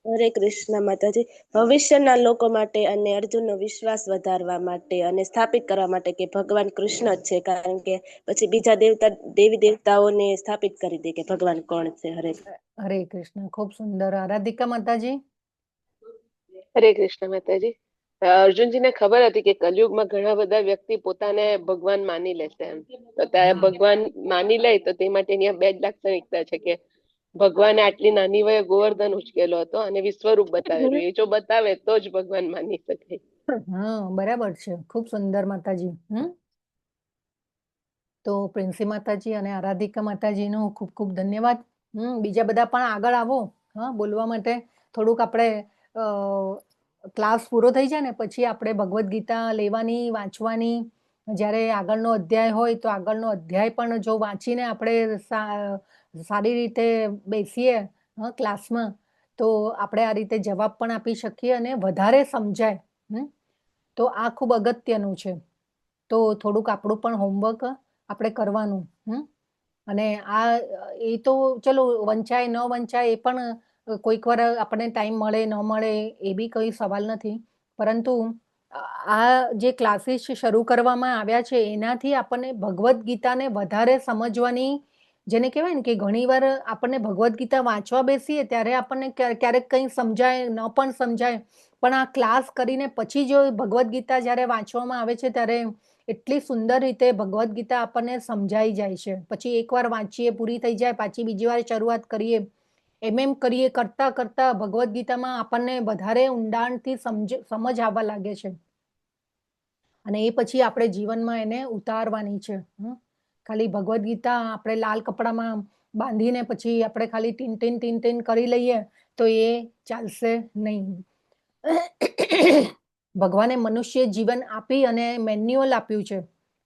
B: હરે કૃષ્ણ માતાજી. ભવિષ્યના લોકો માટે અને અર્જુનનો વિશ્વાસ વધારવા માટે અને સ્થાપિત કરવા માટે કે ભગવાન કૃષ્ણ જ છે, કારણ કે પછી બીજા દેવી દેવતાઓને સ્થાપિત કરી દે કે ભગવાન કોણ છે.
A: હરે કૃષ્ણ, ખૂબ સુંદર. આરાધિકા માતાજી.
F: હરે કૃષ્ણ માતાજી. અર્જુનજીને ખબર હતી કે કલયુગમાં ઘણા બધા વ્યક્તિ પોતાને ભગવાન માની લેશે એમ, તો ત્યારે ભગવાન માની લે તો તે માટેની આ 2 જ લાક્ષણિકતા છે કે ભગવાને આટલી નાની વયે ગોવર્ધન ઉચકેલો હતો અને વિશ્વરૂપ બતાવેલું. એ જો બતાવે તો જ ભગવાન માની શકાય.
A: હા, બરાબર છે. ખૂબ સુંદર માતાજી. તો પ્રિન્સી માતાજી અને આરાધિકા માતાજીનો ખૂબ ખૂબ ધન્યવાદ. બીજા બધા પણ આગળ આવો બોલવા માટે. થોડુંક આપણે ક્લાસ પૂરો થઈ જાય ને પછી આપણે ભગવદ્ ગીતા લેવાની, વાંચવાની. જ્યારે આગળનો અધ્યાય હોય તો આગળનો અધ્યાય પણ જો વાંચીને આપણે સારી રીતે બેસીએ ક્લાસમાં, તો આપણે આ રીતે જવાબ પણ આપી શકીએ અને વધારે સમજાય. તો આ ખૂબ અગત્યનું છે. તો થોડુંક આપણું પણ હોમવર્ક આપણે કરવાનું. અને એ તો ચલો વંચાય ન વંચાય એ પણ કોઈક વાર આપણને ટાઈમ મળે ન મળે એ બી કોઈ સવાલ નથી, પરંતુ આ જે ક્લાસીસ શરૂ કરવામાં આવ્યા છે એનાથી આપણને ભગવદ્ ગીતાને વધારે સમજવાની, જેને કહેવાય ને કે ઘણીવાર આપણને ભગવદ્ ગીતા વાંચવા બેસીએ ત્યારે આપણને ક્યારેક કંઈ સમજાય ન પણ સમજાય, પણ આ ક્લાસ કરીને પછી જો ભગવદ્ ગીતા જ્યારે વાંચવામાં આવે છે ત્યારે એટલી સુંદર રીતે ભગવદ્ ગીતા આપણને સમજાઈ જાય છે. પછી એકવાર વાંચીએ પૂરી થઈ જાય, પાછી બીજી વાર શરૂઆત કરીએ, એમ કરીએ કરતા કરતા ભગવદ્ ગીતામાં આપણને વધારે ઊંડાણથી સમજ આવવા લાગે છે. અને એ પછી આપણે જીવનમાં એને ઉતારવાની છે. ખાલી ભગવદ્ ગીતા આપણે લાલ કપડામાં બાંધીને પછી આપણે ખાલી ટીન ટીન કરી લઈએ તો એ ચાલશે નહીં. ભગવાને મનુષ્ય જીવન આપી અને મેન્યુઅલ આપ્યું છે.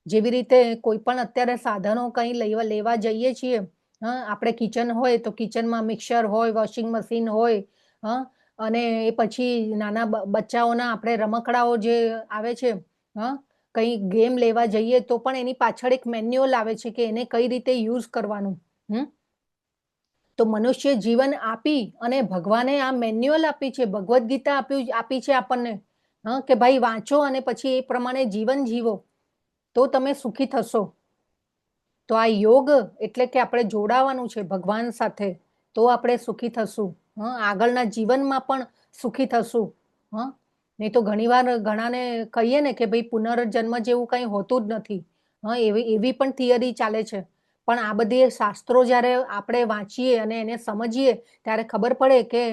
A: જેવી રીતે કોઈ પણ અત્યારે સાધનો કંઈ લેવા જઈએ છીએ, આપણે કિચન હોય તો કિચનમાં મિક્સર હોય, વોશિંગ મશીન હોય, અને એ પછી નાના બચ્ચાઓના આપણે રમકડાઓ જે આવે છે, કંઈ ગેમ લેવા જઈએ તો પણ એની પાછળ એક મેન્યુઅલ આવે છે કે એને કઈ રીતે યુઝ કરવાનું. તો મનુષ્ય જીવન આપી અને ભગવાને આ મેન્યુઅલ આપી છે, ભગવદ્ ગીતા આપી છે આપણને, કે ભાઈ વાંચો અને પછી એ પ્રમાણે જીવન જીવો તો તમે સુખી થશો. તો આ યોગ એટલે કે આપણે જોડાવાનું છે ભગવાન સાથે, તો આપણે સુખી થશું. આગળના જીવનમાં પણ સુખી થશું. નહીં તો ઘણીવાર ઘણાને કહીએ ને કે ભાઈ પુનર્જન્મ જેવું કંઈ હોતું જ નથી. એવી પણ થિયરી ચાલે છે. પણ આ બધી શાસ્ત્રો જ્યારે આપણે વાંચીએ અને એને સમજીએ ત્યારે ખબર પડે કે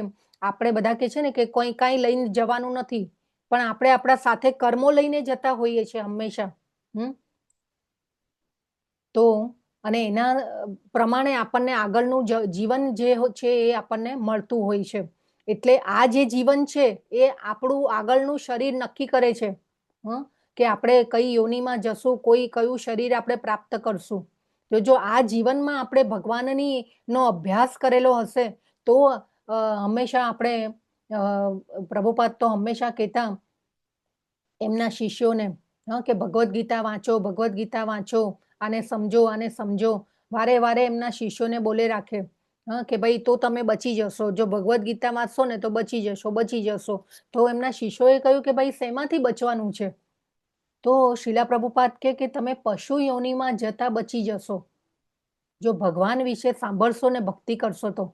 A: આપણે બધા કે છે ને કે કોઈ કાંઈ લઈને જવાનું નથી, પણ આપણે આપણા સાથે કર્મો લઈને જતા હોઈએ છીએ હંમેશા. તો અને એના પ્રમાણે આપણને આગળનું જીવન જે છે એ આપણને મળતું હોય છે. એટલે આ જે જીવન છે એ આપણું આગળનું શરીર નક્કી કરે છે કે આપણે કઈ યોનિમાં જશું, કયું શરીર આપણે પ્રાપ્ત કરશું. તો જો આ જીવનમાં આપણે ભગવાનની નો અભ્યાસ કરેલો હશે તો હંમેશા આપણે પ્રભુપાદ તો હંમેશા કહેતા એમના શિષ્યોને કે ભગવદ્ ગીતા વાંચો, ભગવદ્ ગીતા વાંચો, આને સમજો. વારે વારે એમના શિષ્યોને બોલે રાખે કે ભાઈ તો તમે બચી જશો, જો ભગવદ્ ગીતા વાંચશો ને તો બચી જશો. તો એમના શિષ્યોએ કહ્યું કે ભાઈ શેમાંથી બચવાનું છે? તો શીલા પ્રભુપાદ કે તમે પશુ યોનિમાં જતા બચી જશો. જો ભગવાન વિશે સાંભળશો ને ભક્તિ કરશો તો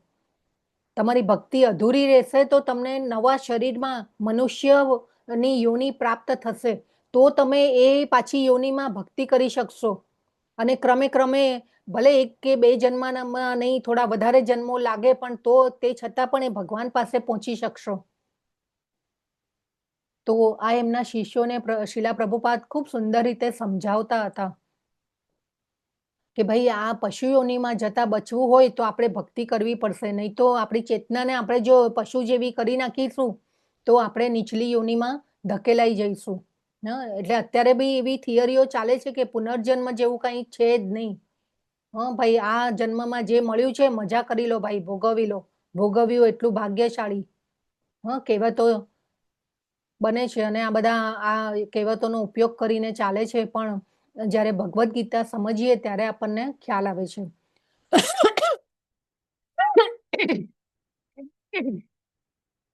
A: તમારી ભક્તિ અધૂરી રહેશે તો તમને નવા શરીરમાં મનુષ્યની યોનિ પ્રાપ્ત થશે, તો તમે એ પાછી યોનિમાં ભક્તિ કરી શકશો. અને ક્રમે ભલે 1 કે 2 જન્મમાં નહીં, થોડા વધારે જન્મો લાગે, પણ તો તે છતાં પણ એ ભગવાન પાસે પહોંચી શકશો. તો આ એમના શિષ્યોને શીલા પ્રભુપાદ ખૂબ સુંદર રીતે સમજાવતા હતા કે ભાઈ આ પશુ યોનિમાં જતા બચવું હોય તો આપણે ભક્તિ કરવી પડશે, નહીં તો આપણી ચેતનાને આપણે જો પશુ જેવી કરી નાખીશું તો આપણે નીચલી યોનિમાં ધકેલાઈ જઈશું. એટલે અત્યારે બી એવી થિયરીઓ ચાલે છે કે પુનર્જન્મ જેવું કંઈ છે જ નહીં. ભાઈ આ જન્મમાં જે મળ્યું છે મજા કરી લો ભાઈ, ભોગવી લો. ભોગવ્યું એટલું ભાગ્યશાળી. કહેવતો બને છે અને આ બધા આ કહેવતોનો ઉપયોગ કરીને ચાલે છે, પણ જ્યારે ભગવદ્ ગીતા સમજીએ ત્યારે આપણને ખ્યાલ આવે છે.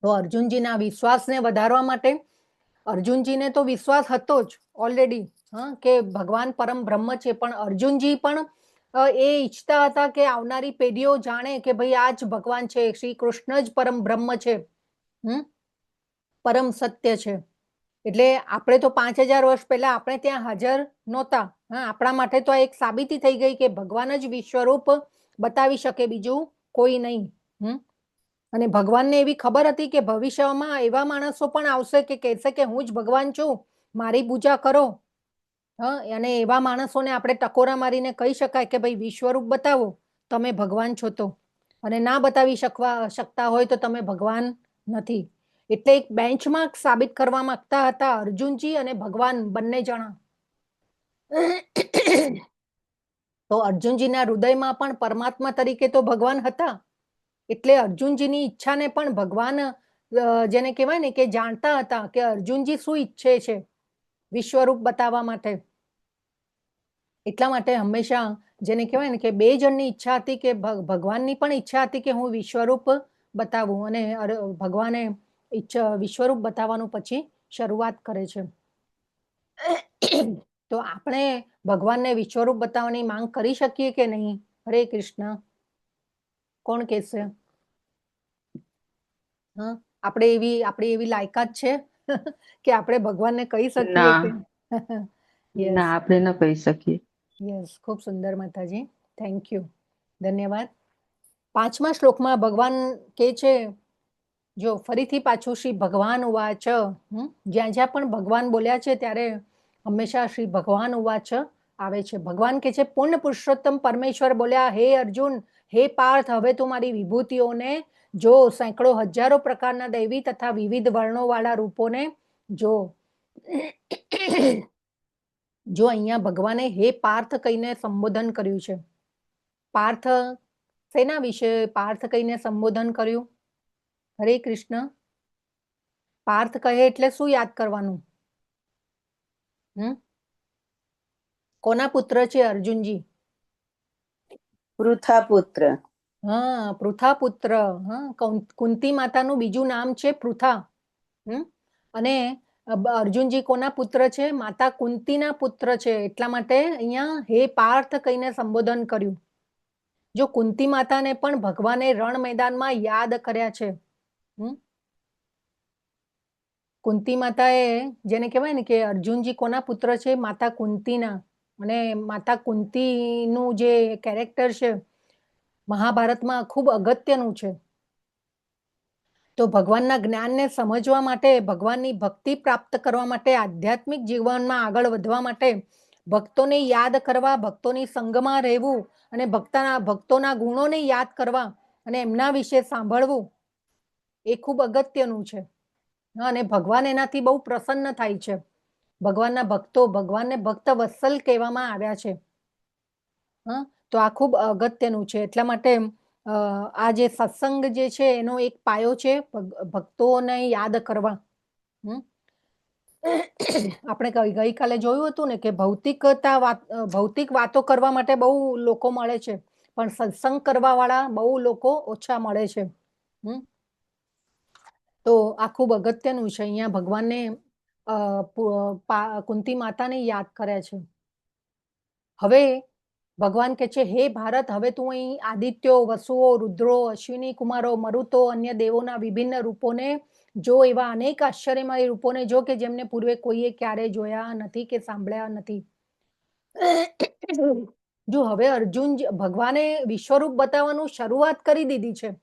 A: તો અર્જુનજીના વિશ્વાસને વધારવા માટે, અર્જુનજીને તો વિશ્વાસ હતો જ ઓલરેડી, કે ભગવાન પરમ બ્રહ્મ છે, પણ અર્જુનજી પણ એ ઈચ્છતા હતા કે આવનારી પેઢીઓ જાણે કે ભાઈ આ જ ભગવાન છે, શ્રી કૃષ્ણ જ પરમ બ્રહ્મ છે, પરમ સત્ય છે. એટલે આપણે તો 5000 વર્ષ પહેલા આપણે ત્યાં હાજર નહોતા. આપણા માટે તો એક સાબિતી થઈ ગઈ કે ભગવાન જ વિશ્વરૂપ બતાવી શકે, બીજું કોઈ નહીં. અને ભગવાનને એવી ખબર હતી કે ભવિષ્યમાં એવા માણસો પણ આવશે કે કહેશે કે હું જ ભગવાન છું, મારી પૂજા કરો. અને એવા માણસોને આપણે ટકોરા મારીને કહી શકાય કે ભાઈ વિશ્વરૂપ બતાવો, તમે ભગવાન છો તો, અને ના બતાવી શકતા હોય તો તમે ભગવાન નથી. એટલે એક બેન્ચમાર્ક સાબિત કરવા માંગતા હતા અર્જુનજી અને ભગવાન બંને જણા. તો અર્જુનજીના હૃદયમાં પણ પરમાત્મા તરીકે તો ભગવાન હતા, એટલે અર્જુનજીની ઈચ્છાને પણ ભગવાન જેને કહેવાય ને કે જાણતા હતા કે અર્જુનજી શું ઈચ્છે છે વિશ્વરૂપ બતાવવા માટે. એટલા માટે હંમેશા જેને કહેવાય ને કે બે જણની ઈચ્છા હતી કે ભગવાનની પણ ઈચ્છા હતી કે હું વિશ્વરૂપ બતાવું, અને ભગવાને વિશ્વરૂપ બતાવવાનું પછી શરૂઆત કરે છે. તો આપણે ભગવાનને વિશ્વરૂપ બતાવવાની માંગ કરી શકીએ કે નહીં? હરે કૃષ્ણ. કોણ કહેશે? આપણી એવી લાયકાત છે કે આપણે ભગવાનને કહી શકીએ કે?
H: ના, આપણે ન કહી શકીએ.
A: યસ, ખૂબ સુંદર માતાજી, થેન્ક યુ, ધન્યવાદ. 5મા શ્લોકમાં ભગવાન કે છે, જો ફરીથી પાછું શ્રી ભગવાન ઉવાચ, જ્યાં જ્યાં પણ ભગવાન બોલ્યા છે ત્યારે હંમેશા શ્રી ભગવાન ઉવાચ આવે છે. ભગવાન કે છે, પૂર્ણ પુરુષોત્તમ પરમેશ્વર બોલ્યા, હે અર્જુન, હે પાર્થ, હવે તું મારી વિભૂતિઓને જો, સેંકડો હજારો પ્રકારના દૈવી તથા વિવિધ વર્ણોવાળા રૂપોને જો. જો અહીંયા ભગવાને હે પાર્થ કહીને સંબોધન કર્યું છે. પાર્થ શેના વિશે પાર્થ કહીને સંબોધન કર્યું? હરે કૃષ્ણ. પાર્થ કહે એટલે શું યાદ કરવાનું? કોના પુત્ર છે અર્જુનજી?
H: પૃથા પુત્ર.
A: પૃથા પુત્ર. કુંતી માતાનું બીજું નામ છે પૃથા. અને અર્જુનજી કોના પુત્ર છે? માતા કુંતીના પુત્ર છે. એટલા માટે અહીંયા હે પાર્થ કહીને સંબોધન કર્યું. જો કુંતી માતાને પણ ભગવાને રણ મેદાનમાં યાદ કર્યા છે. કુંતી માતાએ, જેને કહેવાય ને કે અર્જુનજી કોના પુત્ર છે? માતા કુંતીના. અને માતા કુંતીનું જે કેરેક્ટર છે મહાભારતમાં ખૂબ અગત્યનું છે. તો ભગવાનના જ્ઞાનને સમજવા માટે, ભગવાનની ભક્તિ પ્રાપ્ત કરવા માટે, આધ્યાત્મિક જીવનમાં આગળ વધવા માટે, ભક્તોને યાદ કરવા, ભક્તોની સંગમાં રહેવું, અને ભક્તોના ગુણોને યાદ કરવા અને એમના વિશે સાંભળવું, એ ખૂબ અગત્યનું છે. અને ભગવાન એનાથી બહુ પ્રસન્ન થાય છે. ભગવાનના ભક્તો, ભગવાનને ભક્ત વત્સલ કહેવામાં આવ્યા છે. તો આ ખૂબ અગત્યનું છે. એટલા માટે આ જે સત્સંગ જે છે એનો એક પાયો છે ભક્તોને યાદ કરવા. આપણે ગઈકાલે જોયું હતું ને કે ભૌતિક વાતો કરવા માટે બહુ લોકો મળે છે, પણ સત્સંગ કરવા વાળા બહુ લોકો ઓછા મળે છે. તો આ ખૂબ અગત્યનું છે. અહીંયા ભગવાનને કુંતી માતાને યાદ કર્યા છે. હવે ભગવાન કે છે, હે ભારત, હવે તું અહીં આદિત્યો, વસુઓ, રુદ્રો, અશ્વિની કુમારો, મરુતો, અન્ય દેવોના વિભિન્ન રૂપોને જો, એવા અનેક આશ્ચર્યમય રૂપોને જો કે જેમને પૂર્વે કોઈએ ક્યારે જોયા નથી કે સાંભળ્યા નથી. જો હવે અર્જુન ભગવાને વિશ્વરૂપ બતાવવાનું શરૂઆત કરી દીધી છે,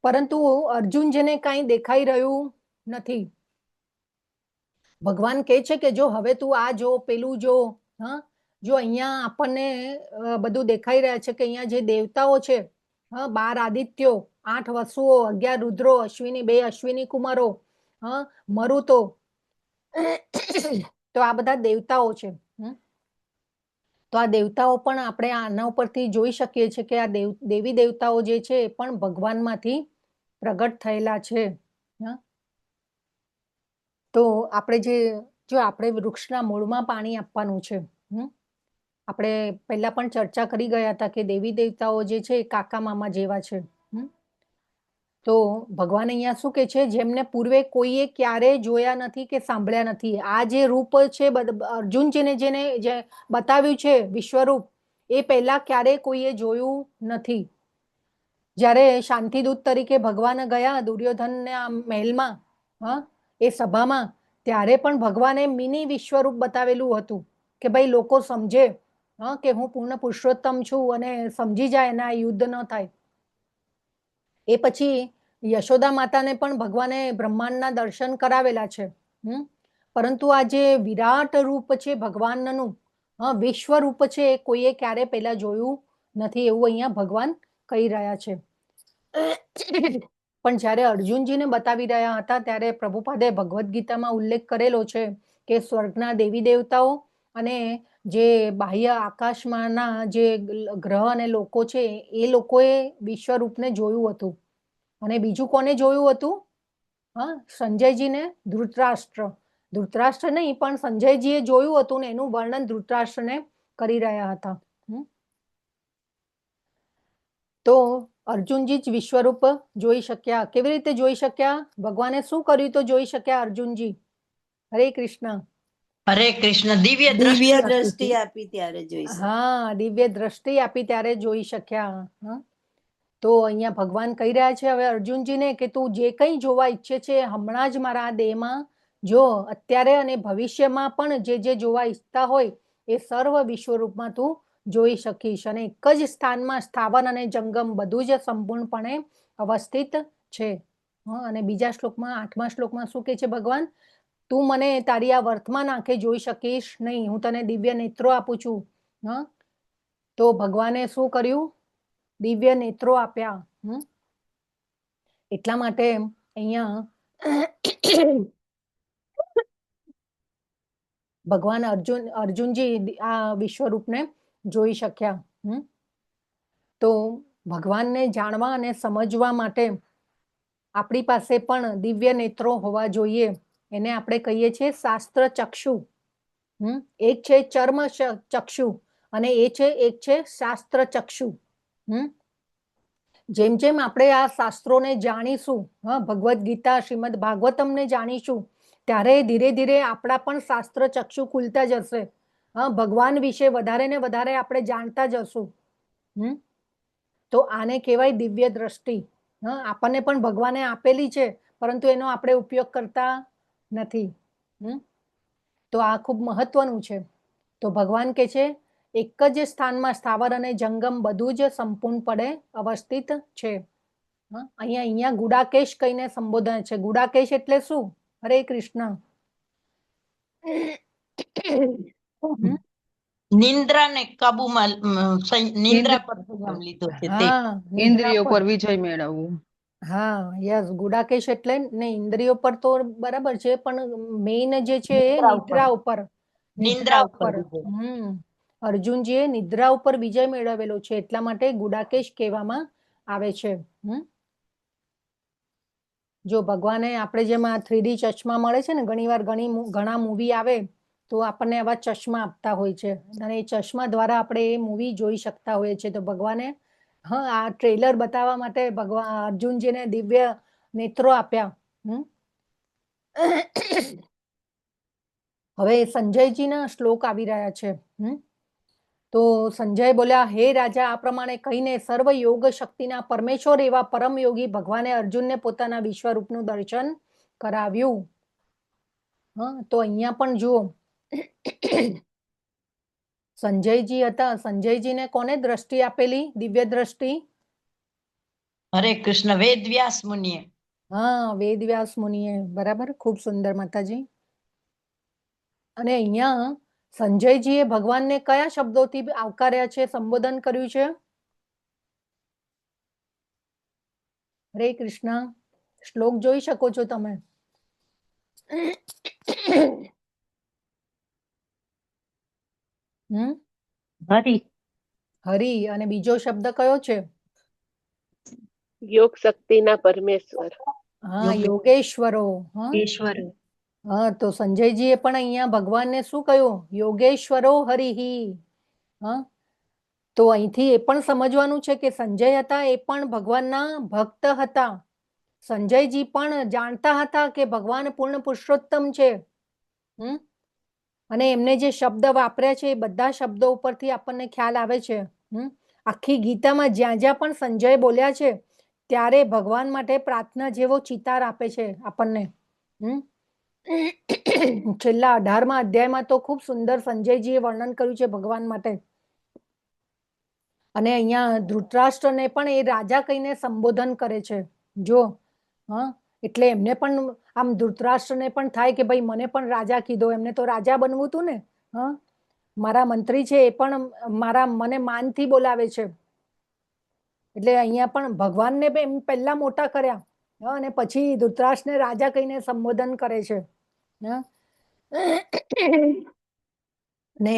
A: પરંતુ અર્જુન જેને કાંઈ દેખાઈ રહ્યું નથી. ભગવાન કહે છે કે જો હવે તું આ જો, પેલું જો. જો અહીંયા આપણને બધું દેખાઈ રહ્યા છે કે અહીંયા જે દેવતાઓ છે, 12 આદિત્યો, 8 વસુઓ, 11 રુદ્રો, 2 અશ્વિની કુમારો, મરુતો, તો આ બધા દેવતાઓ છે. તો આ દેવતાઓ પણ આપણે આના ઉપરથી જોઈ શકીએ છીએ કે આ દેવી દેવતાઓ જે છે એ પણ ભગવાનમાંથી પ્રગટ થયેલા છે. તો આપણે આપણે વૃક્ષના મૂળમાં પાણી આપવાનું છે. આપણે પહેલા પણ ચર્ચા કરી ગયા હતા કે દેવી દેવતાઓ જે છે એ કાકા મામા જેવા છે. તો ભગવાન અહીંયા શું કે છે, જેમને પૂર્વે કોઈએ ક્યારેય જોયા નથી કે સાંભળ્યા નથી. આ જે રૂપ છે અર્જુનજીને જેને જે બતાવ્યું છે વિશ્વરૂપ, એ પહેલા ક્યારેય કોઈએ જોયું નથી. જ્યારે શાંતિદૂત તરીકે ભગવાન ગયા દુર્યોધનના મહેલમાં, એ સભામાં, ત્યારે પણ ભગવાને મિની વિશ્વરૂપ બતાવેલું હતું કે ભાઈ લોકો સમજે કે હું પૂર્ણ પુરુષોત્તમ છું અને સમજી જાય અને આ યુદ્ધ ન થાય. એ પછી યશોદા માતાને પણ ભગવાને બ્રહ્માંડના દર્શન કરાવેલા છે. પરંતુ આ જે વિરાટ રૂપ છે ભગવાનનું, વિશ્વ રૂપ છે, એ કોઈએ ક્યારે પહેલા જોયું નથી એવું અહીંયા ભગવાન કહી રહ્યા છે. પણ જ્યારે અર્જુનજીને બતાવી રહ્યા હતા ત્યારે પ્રભુપાદે ભગવદ્ ગીતામાં ઉલ્લેખ કરેલો છે કે સ્વર્ગના દેવી દેવતાઓ અને જે બાહ્ય આકાશમાંના જે ગ્રહ અને લોકો છે એ લોકોએ વિશ્વરૂપને જોયું હતું. અને બીજું કોને જોયું હતું? સંજયજીને ધૃતરાષ્ટ્ર નહીં પણ સંજયજીએ જોયું હતું ને એનું વર્ણન ધૃતરાષ્ટ્રને કરી રહ્યા હતા. તો અર્જુનજી જ વિશ્વરૂપ જોઈ શક્યા. કેવી રીતે જોઈ શક્યા? ભગવાને શું કર્યું તો જોઈ શક્યા અર્જુનજી? હરે કૃષ્ણ.
I: હરે કૃષ્ણ. દિવ્ય દ્રષ્ટિ આપી ત્યારે જોઈ શક્યા.
A: દિવ્ય દ્રષ્ટિ આપી ત્યારે જોઈ શક્યા. તો અહીંયા ભગવાન કહી રહ્યા છે હવે અર્જુનજીને કે તું જે કંઈ જોવા ઈચ્છે છે હમણાં જ મારા દેહમાં જો, અત્યારે અને ભવિષ્યમાં પણ જે જોવા ઈચ્છતા હોય એ સર્વ વિશ્વરૂપમાં તું જોઈ શકીશ. અને એક જ સ્થાનમાં સ્થાવર અને જંગમ બધું જ સંપૂર્ણપણે અવસ્થિત છે. અને બીજા શ્લોકમાં 8મા શ્લોકમાં શું કહે છે ભગવાન? તું મને તારી આ વર્તમાન આંખે જોઈ શકીશ નહીં, હું તને દિવ્ય નેત્રો આપું છું. તો ભગવાને શું કર્યું? દિવ્ય નેત્રો આપ્યા. એટલા માટે અહીંયા ભગવાન અર્જુનજી આ વિશ્વરૂપને જોઈ શક્યા. તો ભગવાનને જાણવા અને સમજવા માટે આપણી પાસે પણ દિવ્ય નેત્રો હોવા જોઈએ. એને આપણે કહીએ છીએ શાસ્ત્ર ચક્ષુ. એક છે ચર્મ ચક્ષુ અને એક છે શાસ્ત્ર ચક્ષુ. જેમ જેમ આપણે આ શાસ્ત્રોને જાણીશું, ભગવદ્ ગીતા શ્રીમદ ભાગવતમને જાણીશું, ત્યારે ધીરે ધીરે આપણા પણ શાસ્ત્ર ચક્ષુ ખુલતા જશે. ભગવાન વિશે વધારે ને વધારે આપણે જાણતા જશું. તો આને કહેવાય દિવ્ય દ્રષ્ટિ. આપણને પણ ભગવાને આપેલી છે પરંતુ એનો આપણે ઉપયોગ કરતા નથી. તો આ ખૂબ મહત્વનું છે. તો ભગવાન કે છે એક જ સ્થાનમાં સ્થાવર અને જંગમ બધું જ સંપૂર્ણપણે અવસ્થિત છે. અહીંયા ગુડાકેશ કહીને સંબોધન છે. ગુડાકેશ એટલે શું? હરે કૃષ્ણ.
I: નિંદ્રાને કાબુમાં નિંદ્રા પર લીધો છે તે.
H: ઇન્દ્રિયો પર વિજય મેળવવું.
A: યસ, ગુડાકેશ એટલે ને ઇન્દ્રિયો પર તો બરાબર છે પણ મેઇન જે છે નિદ્રા ઉપર. નિદ્રા ઉપર. અર્જુનજીએ નિદ્રા ઉપર વિજય મેળવેલો છે એટલા માટે ગુડાકેશ કહેવામાં આવે છે. જો ભગવાને આપણે જેમ આ 3D ચશ્મા મળે છે ને, ઘણીવાર ઘણા મૂવી આવે તો આપણને આવા ચશ્મા આપતા હોય છે અને એ ચશ્મા દ્વારા આપણે એ મૂવી જોઈ શકતા હોઈએ છીએ. તો ભગવાને આ ટ્રેલર બતાવવા માટે અર્જુનજીને દિવ્ય નેત્રો આપ્યા. હવે સંજયજીના શ્લોક આવી રહ્યા છે. તો સંજય બોલ્યા, હે રાજા, આ પ્રમાણે કહીને સર્વ યોગ શક્તિના પરમેશ્વર એવા પરમ યોગી ભગવાને અર્જુનને પોતાના વિશ્વરૂપનું દર્શન કરાવ્યું. તો અહીંયા પણ જુઓ સંજયજી હતા. સંજયજીને કોને દ્રષ્ટિ આપેલી? દિવ્ય દ્રષ્ટિ?
I: હરે કૃષ્ણ. વેદવ્યાસ મુનિએ.
A: વેદવ્યાસ મુનિએ. બરાબર, ખૂબ સુંદર માતાજી. અને અહીંયા સંજયજીએ ભગવાનને કયા શબ્દોથી આવકાર્યા છે, સંબોધન કર્યું છે? હરે કૃષ્ણ. શ્લોક જોઈ શકો છો તમે. હરી. અને બીજો શબ્દ કયો છે?
F: યોગ શક્તિના પરમેશ્વર.
A: યોગેશ્વરો. તો સંજયજીએ પણ અહીંયા ભગવાનને શું કહ્યું? યોગેશ્વરો હરિહી. તો અહીંથી એ પણ સમજવાનું છે કે સંજય હતા એ પણ ભગવાનના ભક્ત હતા. સંજયજી પણ જાણતા હતા કે ભગવાન પૂર્ણ પુરુષોત્તમ છે. અને એમને જે શબ્દ વાપર્યા છે એ બધા શબ્દો ઉપરથી આપણને ખ્યાલ આવે છે. આખી ગીતામાં જ્યાં જ્યાં પણ સંજય બોલ્યા છે ત્યારે ભગવાન માટે પ્રાર્થના જેવો ચિતાર આપે છે આપણને. છેલ્લા 18મા અધ્યાયમાં તો ખૂબ સુંદર સંજયજીએ વર્ણન કર્યું છે ભગવાન માટે. અને અહીંયા ધૃતરાષ્ટ્રને પણ એ રાજા કહીને સંબોધન કરે છે. જો એટલે એમને પણ આમ ધૃતરાષ્ટ્રને પણ થાય કે ભાઈ મને પણ રાજા કીધો, એમને તો રાજા બનવું હતું ને. મારા મંત્રી છે એ પણ મને માનથી બોલાવે છે. એટલે અહીંયા પણ ભગવાનને એમ પહેલા મોટા કર્યા અને પછી ધૃતરાષ્ટ્રને રાજા કહીને સંબોધન કરે છે. ને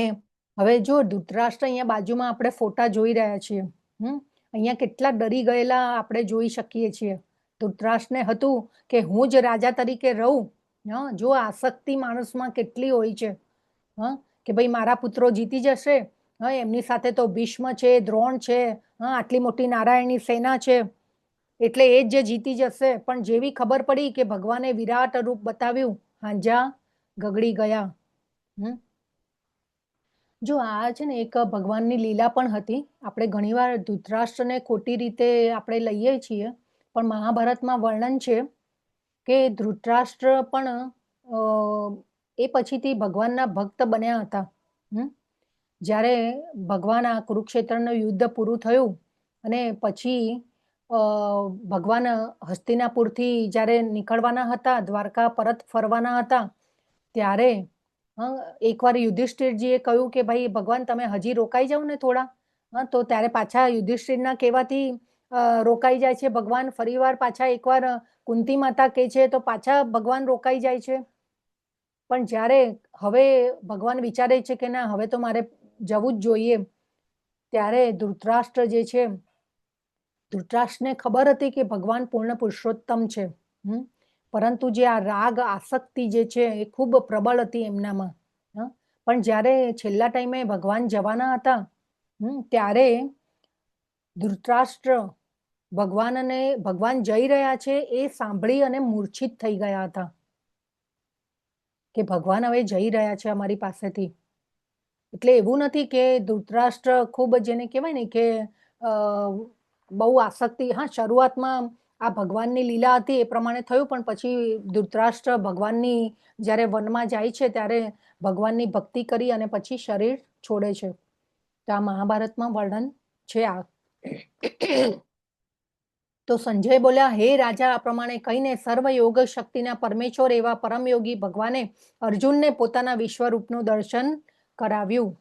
A: હવે જો ધૃતરાષ્ટ્ર અહીંયા બાજુમાં આપણે ફોટા જોઈ રહ્યા છીએ. અહીંયા કેટલા ડરી ગયેલા આપણે જોઈ શકીએ છીએ. ધૃતરાષ્ટ્રને હતું કે હું જ રાજા તરીકે રહું. જો આસક્તિ માણસમાં કેટલી હોય છે કે ભાઈ મારા પુત્રો જીતી જશે. એમની સાથે તો ભીષ્મ છે, દ્રોણ છે, આટલી મોટી નારાયણની સેના છે, એટલે એ જ જીતી જશે. પણ જેવી ખબર પડી કે ભગવાને વિરાટ રૂપ બતાવ્યું, હાંજા ગગડી ગયા. જો આ છે ને એક ભગવાનની લીલા પણ હતી. આપણે ઘણીવાર ધૃતરાષ્ટ્રને ખોટી રીતે આપણે લઈએ છીએ, પણ મહાભારતમાં વર્ણન છે કે ધૃતરાષ્ટ્ર પણ એ પછીથી ભગવાનના ભક્ત બન્યા હતા. જ્યારે ભગવાન આ કુરુક્ષેત્રનું યુદ્ધ પૂરું થયું અને પછી ભગવાન હસ્તિનાપુરથી જ્યારે નીકળવાના હતા, દ્વારકા પરત ફરવાના હતા, ત્યારે એકવાર યુધિષ્ઠિરજીએ કહ્યું કે ભાઈ ભગવાન તમે હજી રોકાઈ જાઓ ને થોડા. તો ત્યારે પાછા યુધિષ્ઠિરના કહેવાથી રોકાઈ જાય છે ભગવાન. ફરીવાર પાછા એકવાર કુંતી માતા કહે છે તો પાછા ભગવાન રોકાઈ જાય છે. પણ જ્યારે હવે ભગવાન વિચારે છે કે ના હવે તો મારે જવું જ જોઈએ, ત્યારે ધૃતરાષ્ટ્ર જે છે, ધૃતરાષ્ટ્રને ખબર હતી કે ભગવાન પૂર્ણ પુરુષોત્તમ છે. પરંતુ જે આ રાગ આસક્તિ જે છે એ ખૂબ પ્રબળ હતી એમનામાં. પણ જ્યારે છેલ્લા ટાઈમે ભગવાન જવાના હતા ત્યારે ધૃતરાષ્ટ્ર ભગવાન જઈ રહ્યા છે એ સાંભળી અને મૂર્છિત થઈ ગયા હતા કે ભગવાન હવે જઈ રહ્યા છે અમારી પાસેથી. એટલે એવું નથી કે ધૃતરાષ્ટ્ર ખૂબ જેને કહેવાય ને કે બહુ આસક્તિ, શરૂઆતમાં આ ભગવાનની લીલા હતી એ પ્રમાણે થયું, પણ પછી ધૃતરાષ્ટ્ર ભગવાનની જ્યારે વનમાં જાય છે ત્યારે ભગવાનની ભક્તિ કરી અને પછી શરીર છોડે છે. તો આ મહાભારતમાં વર્ણન છે આ. તો સંજય બોલ્યા, હે રાજા, આ પ્રમાણે કહીને સર્વ યોગ શક્તિના પરમેશ્વર એવા પરમયોગી ભગવાને અર્જુનને પોતાના વિશ્વરૂપનું દર્શન કરાવ્યું.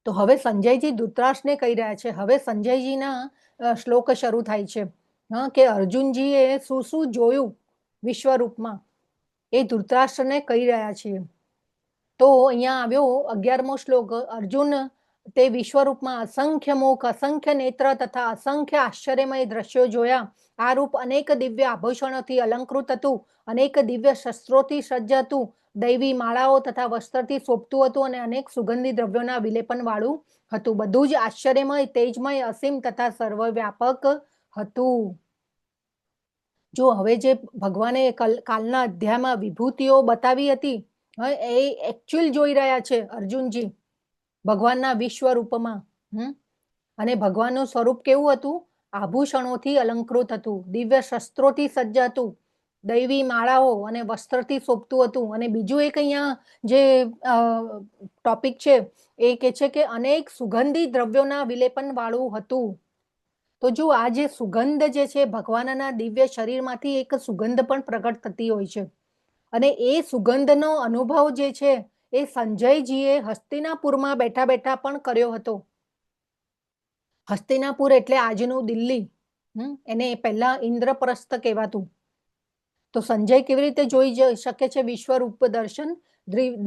A: તો હવે સંજયજી ધૃતરાષ્ટ્રને કહી રહ્યા છે. હવે સંજયજીના શ્લોક શરૂ થાય છે કે અર્જુનજીએ શું શું જોયું વિશ્વરૂપમાં એ ધૃતરાષ્ટ્રને કહી રહ્યા છીએ. તો અહીંયા આવ્યો 11મો શ્લોક. અર્જુન તે વિશ્વરૂપમાં અસંખ્ય મુખ, અસંખ્ય નેત્ર તથા અસંખ્ય આશ્ચર્યમય દ્રશ્યો જોયા. આ રૂપ અનેક દિવ્ય આભૂષણોથી અલંકૃત હતું, અનેક દિવ્ય શસ્ત્રોથી સજ્જ હતું, દૈવી માળાઓ તથા વસ્ત્રથી શોભતું હતું અને અનેક સુગંધી દ્રવ્યોના વિલેપન વાળું હતું. બધું જ આશ્ચર્યમય, તેજમય, અસીમ તથા સર્વવ્યાપક હતું. જો હવે જે ભગવાને કાલના અધ્યાયમાં વિભૂતિઓ બતાવી હતી એ એકચ્યુઅલ જોઈ રહ્યા છે અર્જુનજી ભગવાનના વિશ્વરૂપમાં. અને ભગવાનનું સ્વરૂપ કેવું હતું? આભૂષણોથી અલંકૃત હતું, દિવ્ય શસ્ત્રોથી સજ્જ હતું, દૈવી માળાઓ અને વસ્ત્રથી શોભતું હતું. અને બીજું એક અહીંયા જે ટોપિક છે એ કે છે કે અનેક સુગંધી દ્રવ્યોના વિલેપન વાળું હતું. તો જો આ જે સુગંધ જે છે ભગવાનના દિવ્ય શરીરમાંથી એક સુગંધ પણ પ્રગટ થતી હોય છે. અને એ સુગંધનો અનુભવ જે છે એ સંજયજીએ હસ્તિનાપુરમાં બેઠા બેઠા પણ કર્યો હતો. હસ્તિનાપુર એટલે આજનું દિલ્હી, એને પહેલા ઇન્દ્રપ્રસ્થ કહેવાતું. તો સંજય કેવી રીતે જોઈ શકે છે વિશ્વરૂપ દર્શન?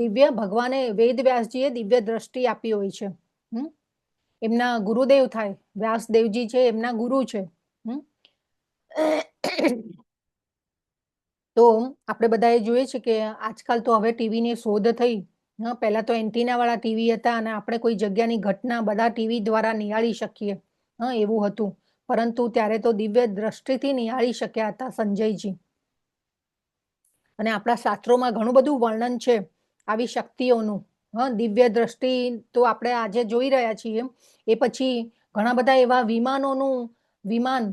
A: દિવ્ય ભગવાને વેદવ્યાસજીએ દિવ્ય દ્રષ્ટિ આપી હોય છે. એમના ગુરુદેવ થાય, વ્યાસદેવજી છે એમના ગુરુ છે. તો આપણે બધાએ જોઈએ છે કે આજકાલ તો હવે ટીવીની શોધ થઈ. પહેલા તો એન્ટીના વાળા ટીવી હતા અને આપણે કોઈ જગ્યાની ઘટના બધા ટીવી દ્વારા નિહાળી શકીએ એવું હતું. પરંતુ ત્યારે તો દિવ્ય દ્રષ્ટિથી નિહાળી શક્યા હતા સંજયજી. અને આપણા શાસ્ત્રોમાં ઘણું બધું વર્ણન છે આવી શક્તિઓનું. દિવ્ય દ્રષ્ટિ તો આપણે આજે જોઈ રહ્યા છીએ. એ પછી ઘણા બધા એવા વિમાનોનું વિમાન,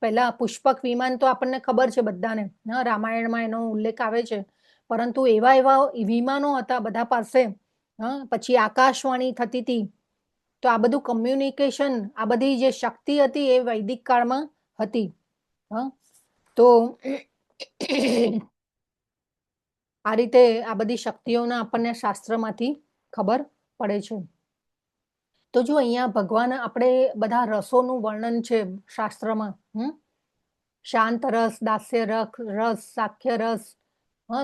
A: પહેલા પુષ્પક વિમાન તો આપણને ખબર છે બધાને, રામાયણમાં એનો ઉલ્લેખ આવે છે. પરંતુ એવા એવા વિમાનો હતા બધા પાસે. પછી આકાશવાણી થતી હતી. તો આ બધું કમ્યુનિકેશન, આ બધી જે શક્તિ હતી એ વૈદિક કાળમાં હતી. તો આ રીતે આ બધી શક્તિઓના આપણને શાસ્ત્રમાંથી ખબર પડે છે. તો જો અહીંયા ભગવાન આપણે બધા રસોનું વર્ણન છે શાસ્ત્રમાં. શાંત રસ, દાસ્ય રસ, સાખ્ય રસ.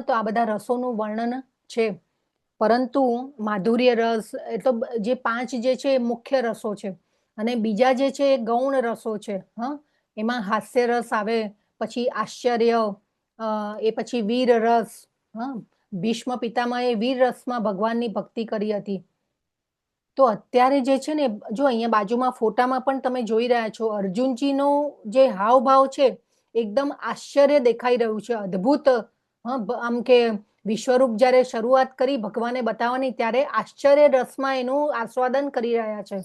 A: તો આ બધા રસોનું વર્ણન છે. પરંતુ માધુર્ય રસ એ તો જે 5 જે છે એ મુખ્ય રસો છે. અને બીજા જે છે એ ગૌણ રસો છે. એમાં હાસ્ય રસ આવે, પછી આશ્ચર્ય, એ પછી વીર રસ. ભીષ્મ પિતામહે વીર રસમાં ભગવાનની ભક્તિ કરી હતી. તો અત્યારે જે છે ને, જો અહીંયા બાજુમાં ફોટામાં પણ તમે જોઈ રહ્યા છો, અર્જુનજીનો જે હાવભાવ છે એકદમ આશ્ચર્ય દેખાઈ રહ્યું છે, અદ્ભુત. આમ કે વિશ્વરૂપ જ્યારે શરૂઆત કરી ભગવાને બતાવવાની, ત્યારે આશ્ચર્ય રસમાં એનું આસ્વાદન કરી રહ્યા છે.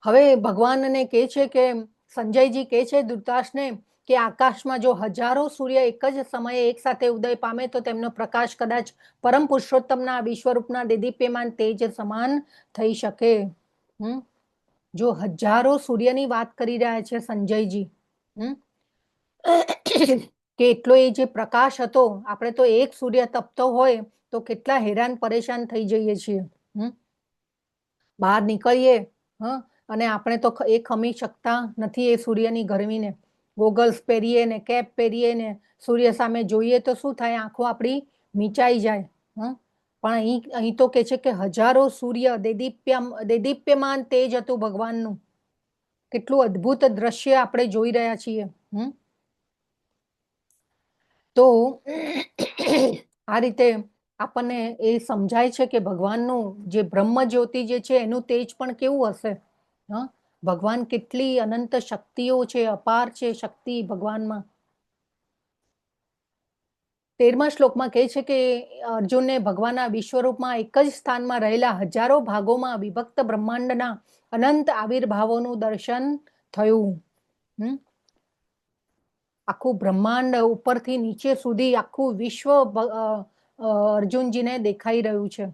A: હવે ભગવાનને કહે છે કે, સંજયજી કહે છે ધૃતરાષ્ટ્રને કે આકાશમાં જો હજારો સૂર્ય એક જ સમયે એક સાથે ઉદય પામે તો તેમનો પ્રકાશ કદાચ પરમ પુરુષોત્તમના વિશ્વરૂપના દેદીપ્યમાન તેજ સમાન થઈ શકે. જો હજારો સૂર્યની વાત કરી રહ્યા છે સંજયજી, કે એટલો એ જે પ્રકાશ હતો, આપણે તો એક સૂર્ય તપતો હોય તો કેટલા હેરાન પરેશાન થઈ જઈએ છીએ. બહાર નીકળીએ અને આપણે તો એ ખમી શકતા નથી એ સૂર્યની ગરમીને. ગોગલ્સ પહેરીએ ને, કેપ પહેરીએ ને, સૂર્ય સામે જોઈએ તો શું થાય, આંખો આપણી મીચાઈ જાય. પણ અહીં તો કે છે કે હજારો સૂર્ય, દેદીપ્યમાન તેજ હતું ભગવાનનું. કેટલું અદ્ભુત દ્રશ્ય આપણે જોઈ રહ્યા છીએ. તો આ રીતે આપણને એ સમજાય છે કે ભગવાનનું જે બ્રહ્મ જ્યોતિ જે છે એનું તેજ પણ કેવું હશે. ભગવાન કેટલી અનંત શક્તિઓ છે, અપાર છે શક્તિ ભગવાનમાં. 13મા શ્લોકમાં કહે છે કે અર્જુનને ભગવાનના વિશ્વરૂપમાં એક જ સ્થાનમાં રહેલા હજારો ભાગોમાં વિભક્ત બ્રહ્માંડના અનંત આવિર્ભાવોનું દર્શન થયું. આખું બ્રહ્માંડ ઉપરથી નીચે સુધી આખું વિશ્વ અર્જુનજીને દેખાઈ રહ્યું છે.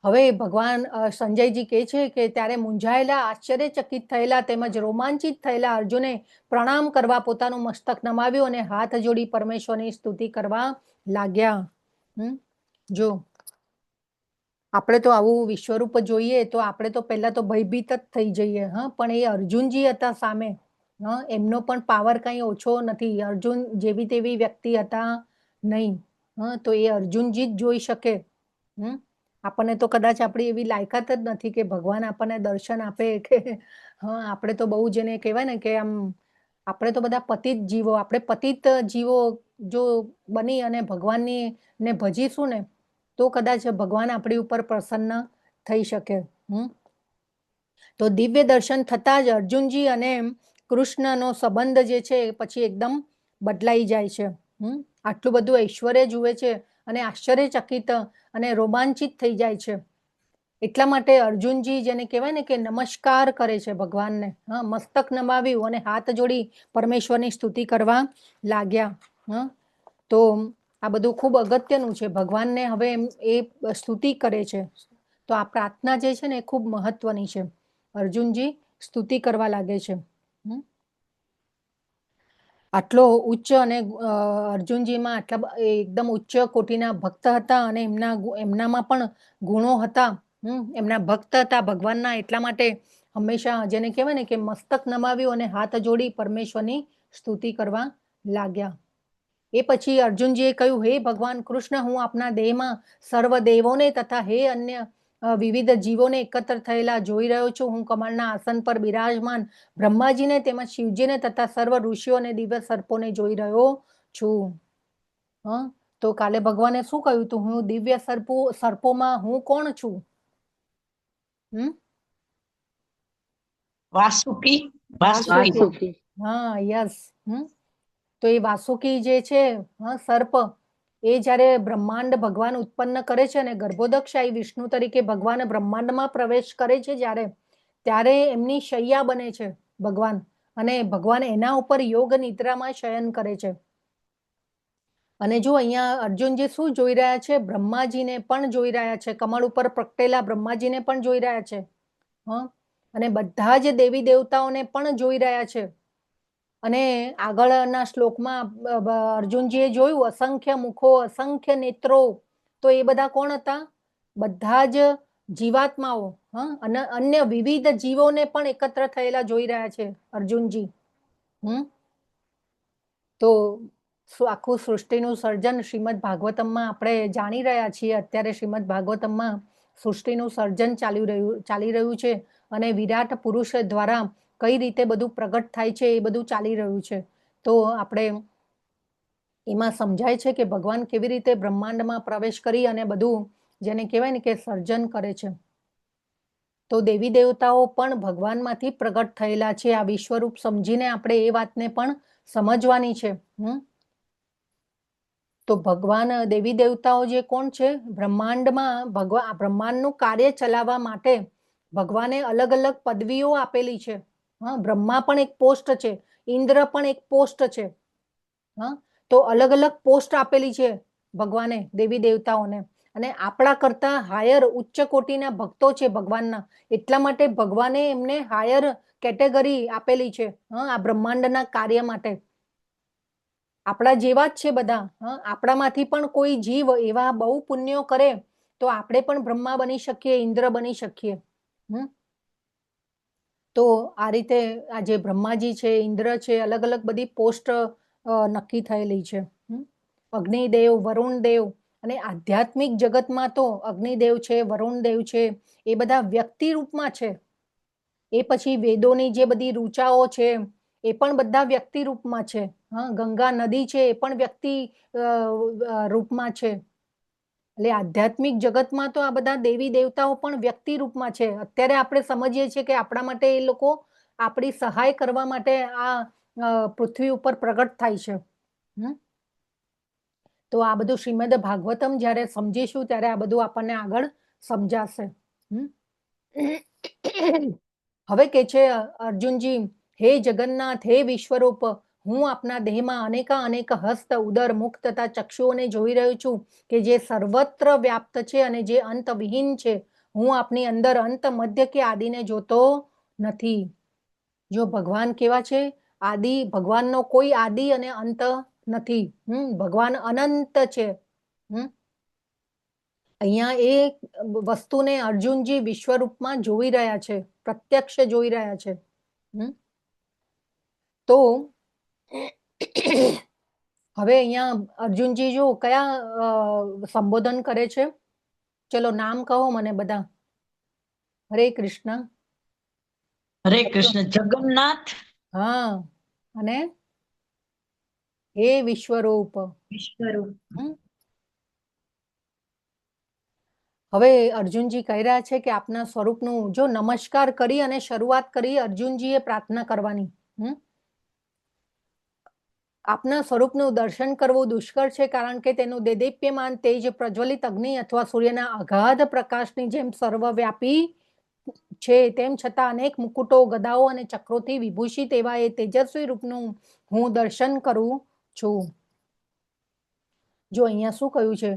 A: હવે ભગવાન સંજયજી કહે છે કે ત્યારે મૂંઝાયેલા, આશ્ચર્યચકિત થયેલા તેમજ રોમાંચિત થયેલા અર્જુને પ્રણામ કરવા પોતાનું મસ્તક નમાવ્યું અને હાથ જોડી પરમેશ્વરની સ્તુતિ કરવા લાગ્યા. જો આપણે તો આવું વિશ્વરૂપ જોઈએ તો આપણે તો પહેલા તો ભયભીત જ થઈ જઈએ. પણ એ અર્જુનજી હતા સામે. એમનો પણ પાવર કઈ ઓછો નથી. અર્જુન જેવી તેવી વ્યક્તિ હતા નહીં. તો એ અર્જુનજી જ જોઈ શકે. આપણને તો કદાચ આપણી એવી લાયકાત જ નથી કે ભગવાન આપણને દર્શન આપે કે આપણે તો બહુ જેને કહેવાય ને કે આમ આપણે તો બધા પતિત જીવો. આપણે પતિત જીવો જો બની અને ભગવાનની ને ભજીશું ને તો કદાચ ભગવાન આપણી ઉપર પ્રસન્ન થઈ શકે. તો દિવ્ય દર્શન થતા જ અર્જુનજી અને કૃષ્ણનો સંબંધ જે છે પછી એકદમ બદલાઈ જાય છે. આટલું બધું ઐશ્વર્ય જુએ છે અને આશ્ચર્યચકિત અને રોમાંચિત થઈ જાય છે. એટલા માટે અર્જુનજી જેને કહેવાય ને કે નમસ્કાર કરે છે ભગવાનને. મસ્તક નમાવ્યું અને હાથ જોડી પરમેશ્વરની સ્તુતિ કરવા લાગ્યા. તો આ બધું ખૂબ અગત્યનું છે. ભગવાનને હવે એ સ્તુતિ કરે છે. તો આ પ્રાર્થના જે છે ને એ ખૂબ મહત્વની છે. અર્જુનજી સ્તુતિ કરવા લાગે છે. આટલો ઉચ્ચ અને અર્જુનજીમાં આટલા એકદમ ઉચ્ચ કોટીના ભક્ત હતા અને એમનામાં પણ ગુણો હતા. એમના ભક્ત હતા ભગવાનના. એટલા માટે હંમેશા જેને કહેવાય ને કે મસ્તક નમાવ્યું અને હાથ જોડી પરમેશ્વરની સ્તુતિ કરવા લાગ્યા. એ પછી અર્જુનજીએ કહ્યું, હે ભગવાન કૃષ્ણ, હું આપના દેહમાં સર્વ દેવોને તથા હે અન્ય વિવિધ જીવોને એકત્ર થયેલા જોઈ રહ્યો છું. હું કમળના આસન પર બિરાજમાન બ્રહ્માજીને તેમજ શિવજીને તથા સર્વ ઋષિઓ અને દિવ્ય સર્પોને જોઈ રહ્યો છું. તો કાલે ભગવાને શું કહ્યું હતું? હું દિવ્ય સર્પોમાં હું કોણ છું?
I: વાસુકી વાસુકી
F: વાસુકી.
A: હા, યસ. તો એ વાસુકી જે છે, સર્પ, એ જ્યારે બ્રહ્માંડ ભગવાન ઉત્પન્ન કરે છે અને ગર્ભોદકશાહી વિષ્ણુ તરીકે ભગવાન બ્રહ્માંડમાં પ્રવેશ કરે છે ત્યારે એમની શૈયા બને છે ભગવાન, અને ભગવાન એના ઉપર યોગ નિદ્રામાં શયન કરે છે. અને જો અહીંયા અર્જુનજી શું જોઈ રહ્યા છે? બ્રહ્માજીને પણ જોઈ રહ્યા છે, કમળ ઉપર પ્રગટેલા બ્રહ્માજીને પણ જોઈ રહ્યા છે. અને બધા જ દેવી દેવતાઓને પણ જોઈ રહ્યા છે. અને આગળના શ્લોકમાં અર્જુનજીએ જોયું અસંખ્ય મુખો, અસંખ્ય નેત્રો. તો એ બધા કોણ હતા? બધા જ જીવાત્માઓ, અને અન્ય વિવિધ જીવોને પણ એકત્ર થયેલા જોઈ રહ્યા છે અર્જુનજી. તો આખું સૃષ્ટિનું સર્જન શ્રીમદ ભાગવતમમાં આપણે જાણી રહ્યા છીએ. અત્યારે શ્રીમદ ભાગવતમમાં સૃષ્ટિનું સર્જન ચાલી રહ્યું છે, અને વિરાટ પુરુષ દ્વારા કઈ રીતે બધું પ્રગટ થાય છે એ બધું ચાલી રહ્યું છે. તો આપણે એમાં સમજાય છે કે ભગવાન કેવી રીતે બ્રહ્માંડમાં પ્રવેશ કરી અને બધું જેને કહેવાય ને કે સર્જન કરે છે. તો દેવી દેવતાઓ પણ ભગવાનમાંથી પ્રગટ થયેલા છે. આ વિશ્વરૂપ સમજીને આપણે એ વાતને પણ સમજવાની છે. તો ભગવાન દેવી દેવતાઓ જે કોણ છે? બ્રહ્માંડમાં બ્રહ્માંડનું કાર્ય ચલાવવા માટે ભગવાને અલગ અલગ પદવીઓ આપેલી છે. બ્રહ્મા પણ એક પોસ્ટ છે, ઇન્દ્ર પણ એક પોસ્ટ છે. તો અલગ અલગ પોસ્ટ આપેલી છે ભગવાને દેવી દેવતાઓને. અને આપણા કરતા હાયર ઉચ્ચ કોટીના ભક્તો છે ભગવાનના, એટલા માટે ભગવાને એમને હાયર કેટેગરી આપેલી છે આ બ્રહ્માંડના કાર્ય માટે. આપણા જેવા જ છે બધા. આપણામાંથી પણ કોઈ જીવ એવા બહુ પુણ્યો કરે તો આપણે પણ બ્રહ્મા બની શકીએ, ઇન્દ્ર બની શકીએ. તો આ રીતે આ જે બ્રહ્માજી છે, ઇન્દ્ર છે, અલગ અલગ બધી પોસ્ટ નક્કી થયેલી છે. અગ્નિદેવ, વરુણદેવ, અને આધ્યાત્મિક જગતમાં તો અગ્નિદેવ છે, વરુણદેવ છે, એ બધા વ્યક્તિ રૂપમાં છે. એ પછી વેદોની જે બધી ઋચાઓ છે એ પણ બધા વ્યક્તિ રૂપમાં છે. ગંગા નદી છે એ પણ વ્યક્તિ રૂપમાં છે. એટલે આધ્યાત્મિક જગતમાં તો આ બધા દેવી દેવતાઓ પણ વ્યક્તિ રૂપમાં છે. અત્યારે આપણે સમજીએ છીએ કે આપણા માટે એ લોકો આપણી સહાય કરવા માટે આ પૃથ્વી ઉપર પ્રગટ થાય છે. તો આ બધું શ્રીમદ ભાગવતમ જ્યારે સમજીશું ત્યારે આ બધું આપણને આગળ સમજાશે. હવે કે છે અર્જુનજી, હે જગન્નાથ, હે વિશ્વરૂપ, હું આપના દેહમાં અનેક હસ્ત, ઉદર, મુખ તથા ચક્ષુઓને જોઈ રહ્યો છું કે જે સર્વત્ર વ્યાપ્ત છે અને જે અંતવિહીન છે. હું આપની અંદર અંત, મધ્ય કે આદિને જોતો નથી. જો ભગવાન કેવા છે? આદિ. ભગવાનનો કોઈ આદિ અને અંત નથી. ભગવાન અનંત છે. અહીંયા એ વસ્તુને અર્જુનજી વિશ્વરૂપમાં જોઈ રહ્યા છે, પ્રત્યક્ષ જોઈ રહ્યા છે. તો હવે અહીંયા અર્જુનજી જો કયા સંબોધન કરે છે? ચલો નામ કહો મને બધા. હરે કૃષ્ણ.
I: હરે કૃષ્ણ. જગન્નાથ.
A: હા. અને હે વિશ્વરૂપ. હવે અર્જુનજી કહી રહ્યા છે કે આપના સ્વરૂપનું જો નમસ્કાર કરી અને શરૂઆત કરી અર્જુનજીએ પ્રાર્થના કરવાની. આપના સ્વરૂપનું દર્શન કરવું દુષ્કર છે, કારણ કે તેનું દેદીપ્યમાન તેજ પ્રજ્વલિત અગ્નિ અથવા સૂર્યના અગાધ પ્રકાશની જેમ સર્વવ્યાપી છે. તેમ છતાં અનેક મુકુટો, ગદાઓ અને ચક્રોથી વિભૂષિત એવા એ તેજસ્વી રૂપનું હું દર્શન કરું છું. જો અહીંયા શું કહ્યું છે?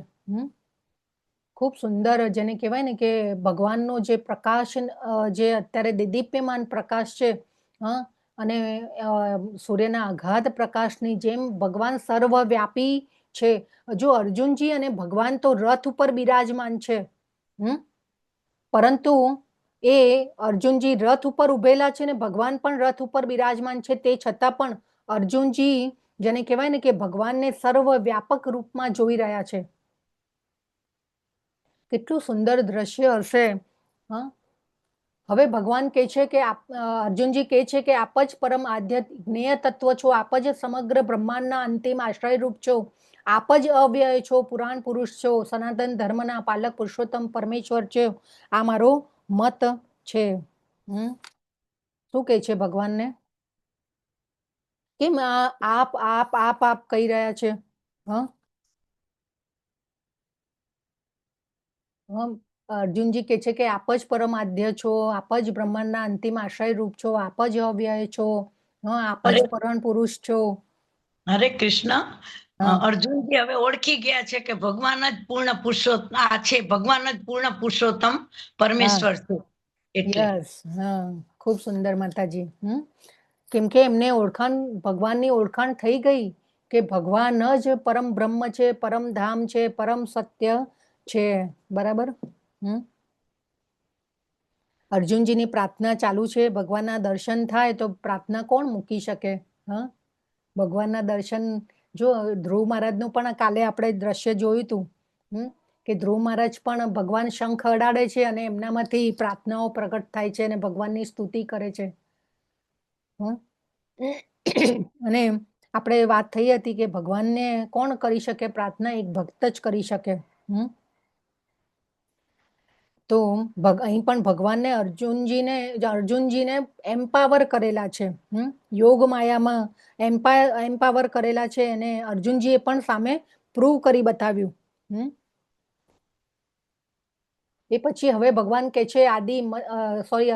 A: ખૂબ સુંદર, જેને કહેવાય ને કે ભગવાનનો જે પ્રકાશ, જે અત્યારે દેદીપ્યમાન પ્રકાશ છે, અને સૂર્યના અગાધ પ્રકાશની જેમ ભગવાન સર્વવ્યાપી છે. જો અર્જુનજી અને ભગવાન તો રથ ઉપર બિરાજમાન છે, પરંતુ એ અર્જુનજી રથ ઉપર ઉભેલા છે ને ભગવાન પણ રથ ઉપર બિરાજમાન છે. તે છતાં પણ અર્જુનજી, જેને કહેવાય ને કે ભગવાનને સર્વવ્યાપક રૂપમાં જોઈ રહ્યા છે. કેટલું સુંદર દ્રશ્ય હશે. હવે ભગવાન કહે છે કે અર્જુનજી કહે છે કે આપ જ પરમ આદ્ય જ્ઞેય તત્વ છો, આપ જ સમગ્ર બ્રહ્માંડના અંતિમ આશ્રય રૂપ છો, આપ જ અવ્યય છો, પુરાણ પુરુષ છો, સનાતન ધર્મના પાલક પુરુષોત્તમ પરમેશ્વર છો. આ મારો મત છે. શું કહે છે ભગવાનને? કેમ આપ કહી રહ્યા છે? હા હમ, અર્જુનજી કહે છે કે આપ જ પરમાદ્ય છો, આપ જ બ્રહ્માંડના અંતિમ આશ્રય રૂપ છો, આપ જ અવ્યય છો, હા આપ જ
I: હરે
A: પરમ પુરુષ છો.
I: હરે કૃષ્ણ.
A: હા
I: અર્જુનજી હવે ઓળખી ગયા છે કે ભગવાન જ પૂર્ણ પુરુષોત્તમ આ છે, ભગવાન જ પૂર્ણ પુરુષોત્તમ પરમેશ્વર છે. એટલે
A: યસ, હા ખૂબ સુંદર માતાજી. કેમ કે એમને ભગવાનની ઓળખાણ થઈ ગઈ કે ભગવાન જ પરમ બ્રહ્મ છે, પરમ ધામ છે, પરમ સત્ય છે. બરાબર. અર્જુનજીની પ્રાર્થના ચાલુ છે. ભગવાનના દર્શન થાય તો પ્રાર્થના કોણ મૂકી શકે? હા ભગવાનના દર્શન જો ધ્રુવ મહારાજનું પણ કાલે આપણે દ્રશ્ય જોયું હતું કે ધ્રુવ મહારાજ પણ ભગવાન શંખ અડાડે છે અને એમનામાંથી પ્રાર્થનાઓ પ્રગટ થાય છે અને ભગવાનની સ્તુતિ કરે છે. અને આપણે વાત થઈ હતી કે ભગવાનને કોણ કરી શકે પ્રાર્થના? એક ભક્ત જ કરી શકે. તો અહીં પણ ભગવાનને અર્જુનજીને એમ્પાવર કરેલા છે. યોગ માયામાં એમ્પાવર કરેલા છે અને અર્જુનજીએ પણ સામે પ્રૂવ કરી બતાવ્યું. એ પછી હવે ભગવાન કે છે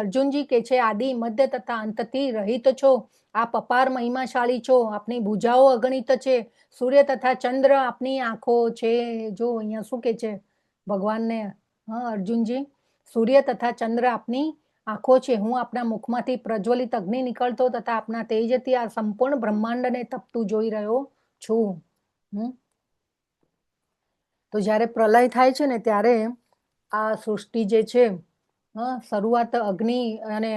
A: અર્જુનજી કે છે આદિ મધ્ય તથા અંતથી રહિત છો, આપ અપાર મહિમાશાળી છો, આપની ભુજાઓ અગણિત છે, સૂર્ય તથા ચંદ્ર આપની આંખો છે. જો અહીંયા શું કે છે ભગવાનને? અર્જુનજી, સૂર્ય તથા ચંદ્ર આપની આંખો છે, હું આપના મુખમાંથી પ્રજ્વલિત અગ્નિ નીકળતો તથા આપના તેજથી આ સંપૂર્ણ બ્રહ્માંડને તપતું જોઈ રહ્યો છું. તો જ્યારે પ્રલય થાય છે ને ત્યારે આ સૃષ્ટિ જે છે શરૂઆત અગ્નિ અને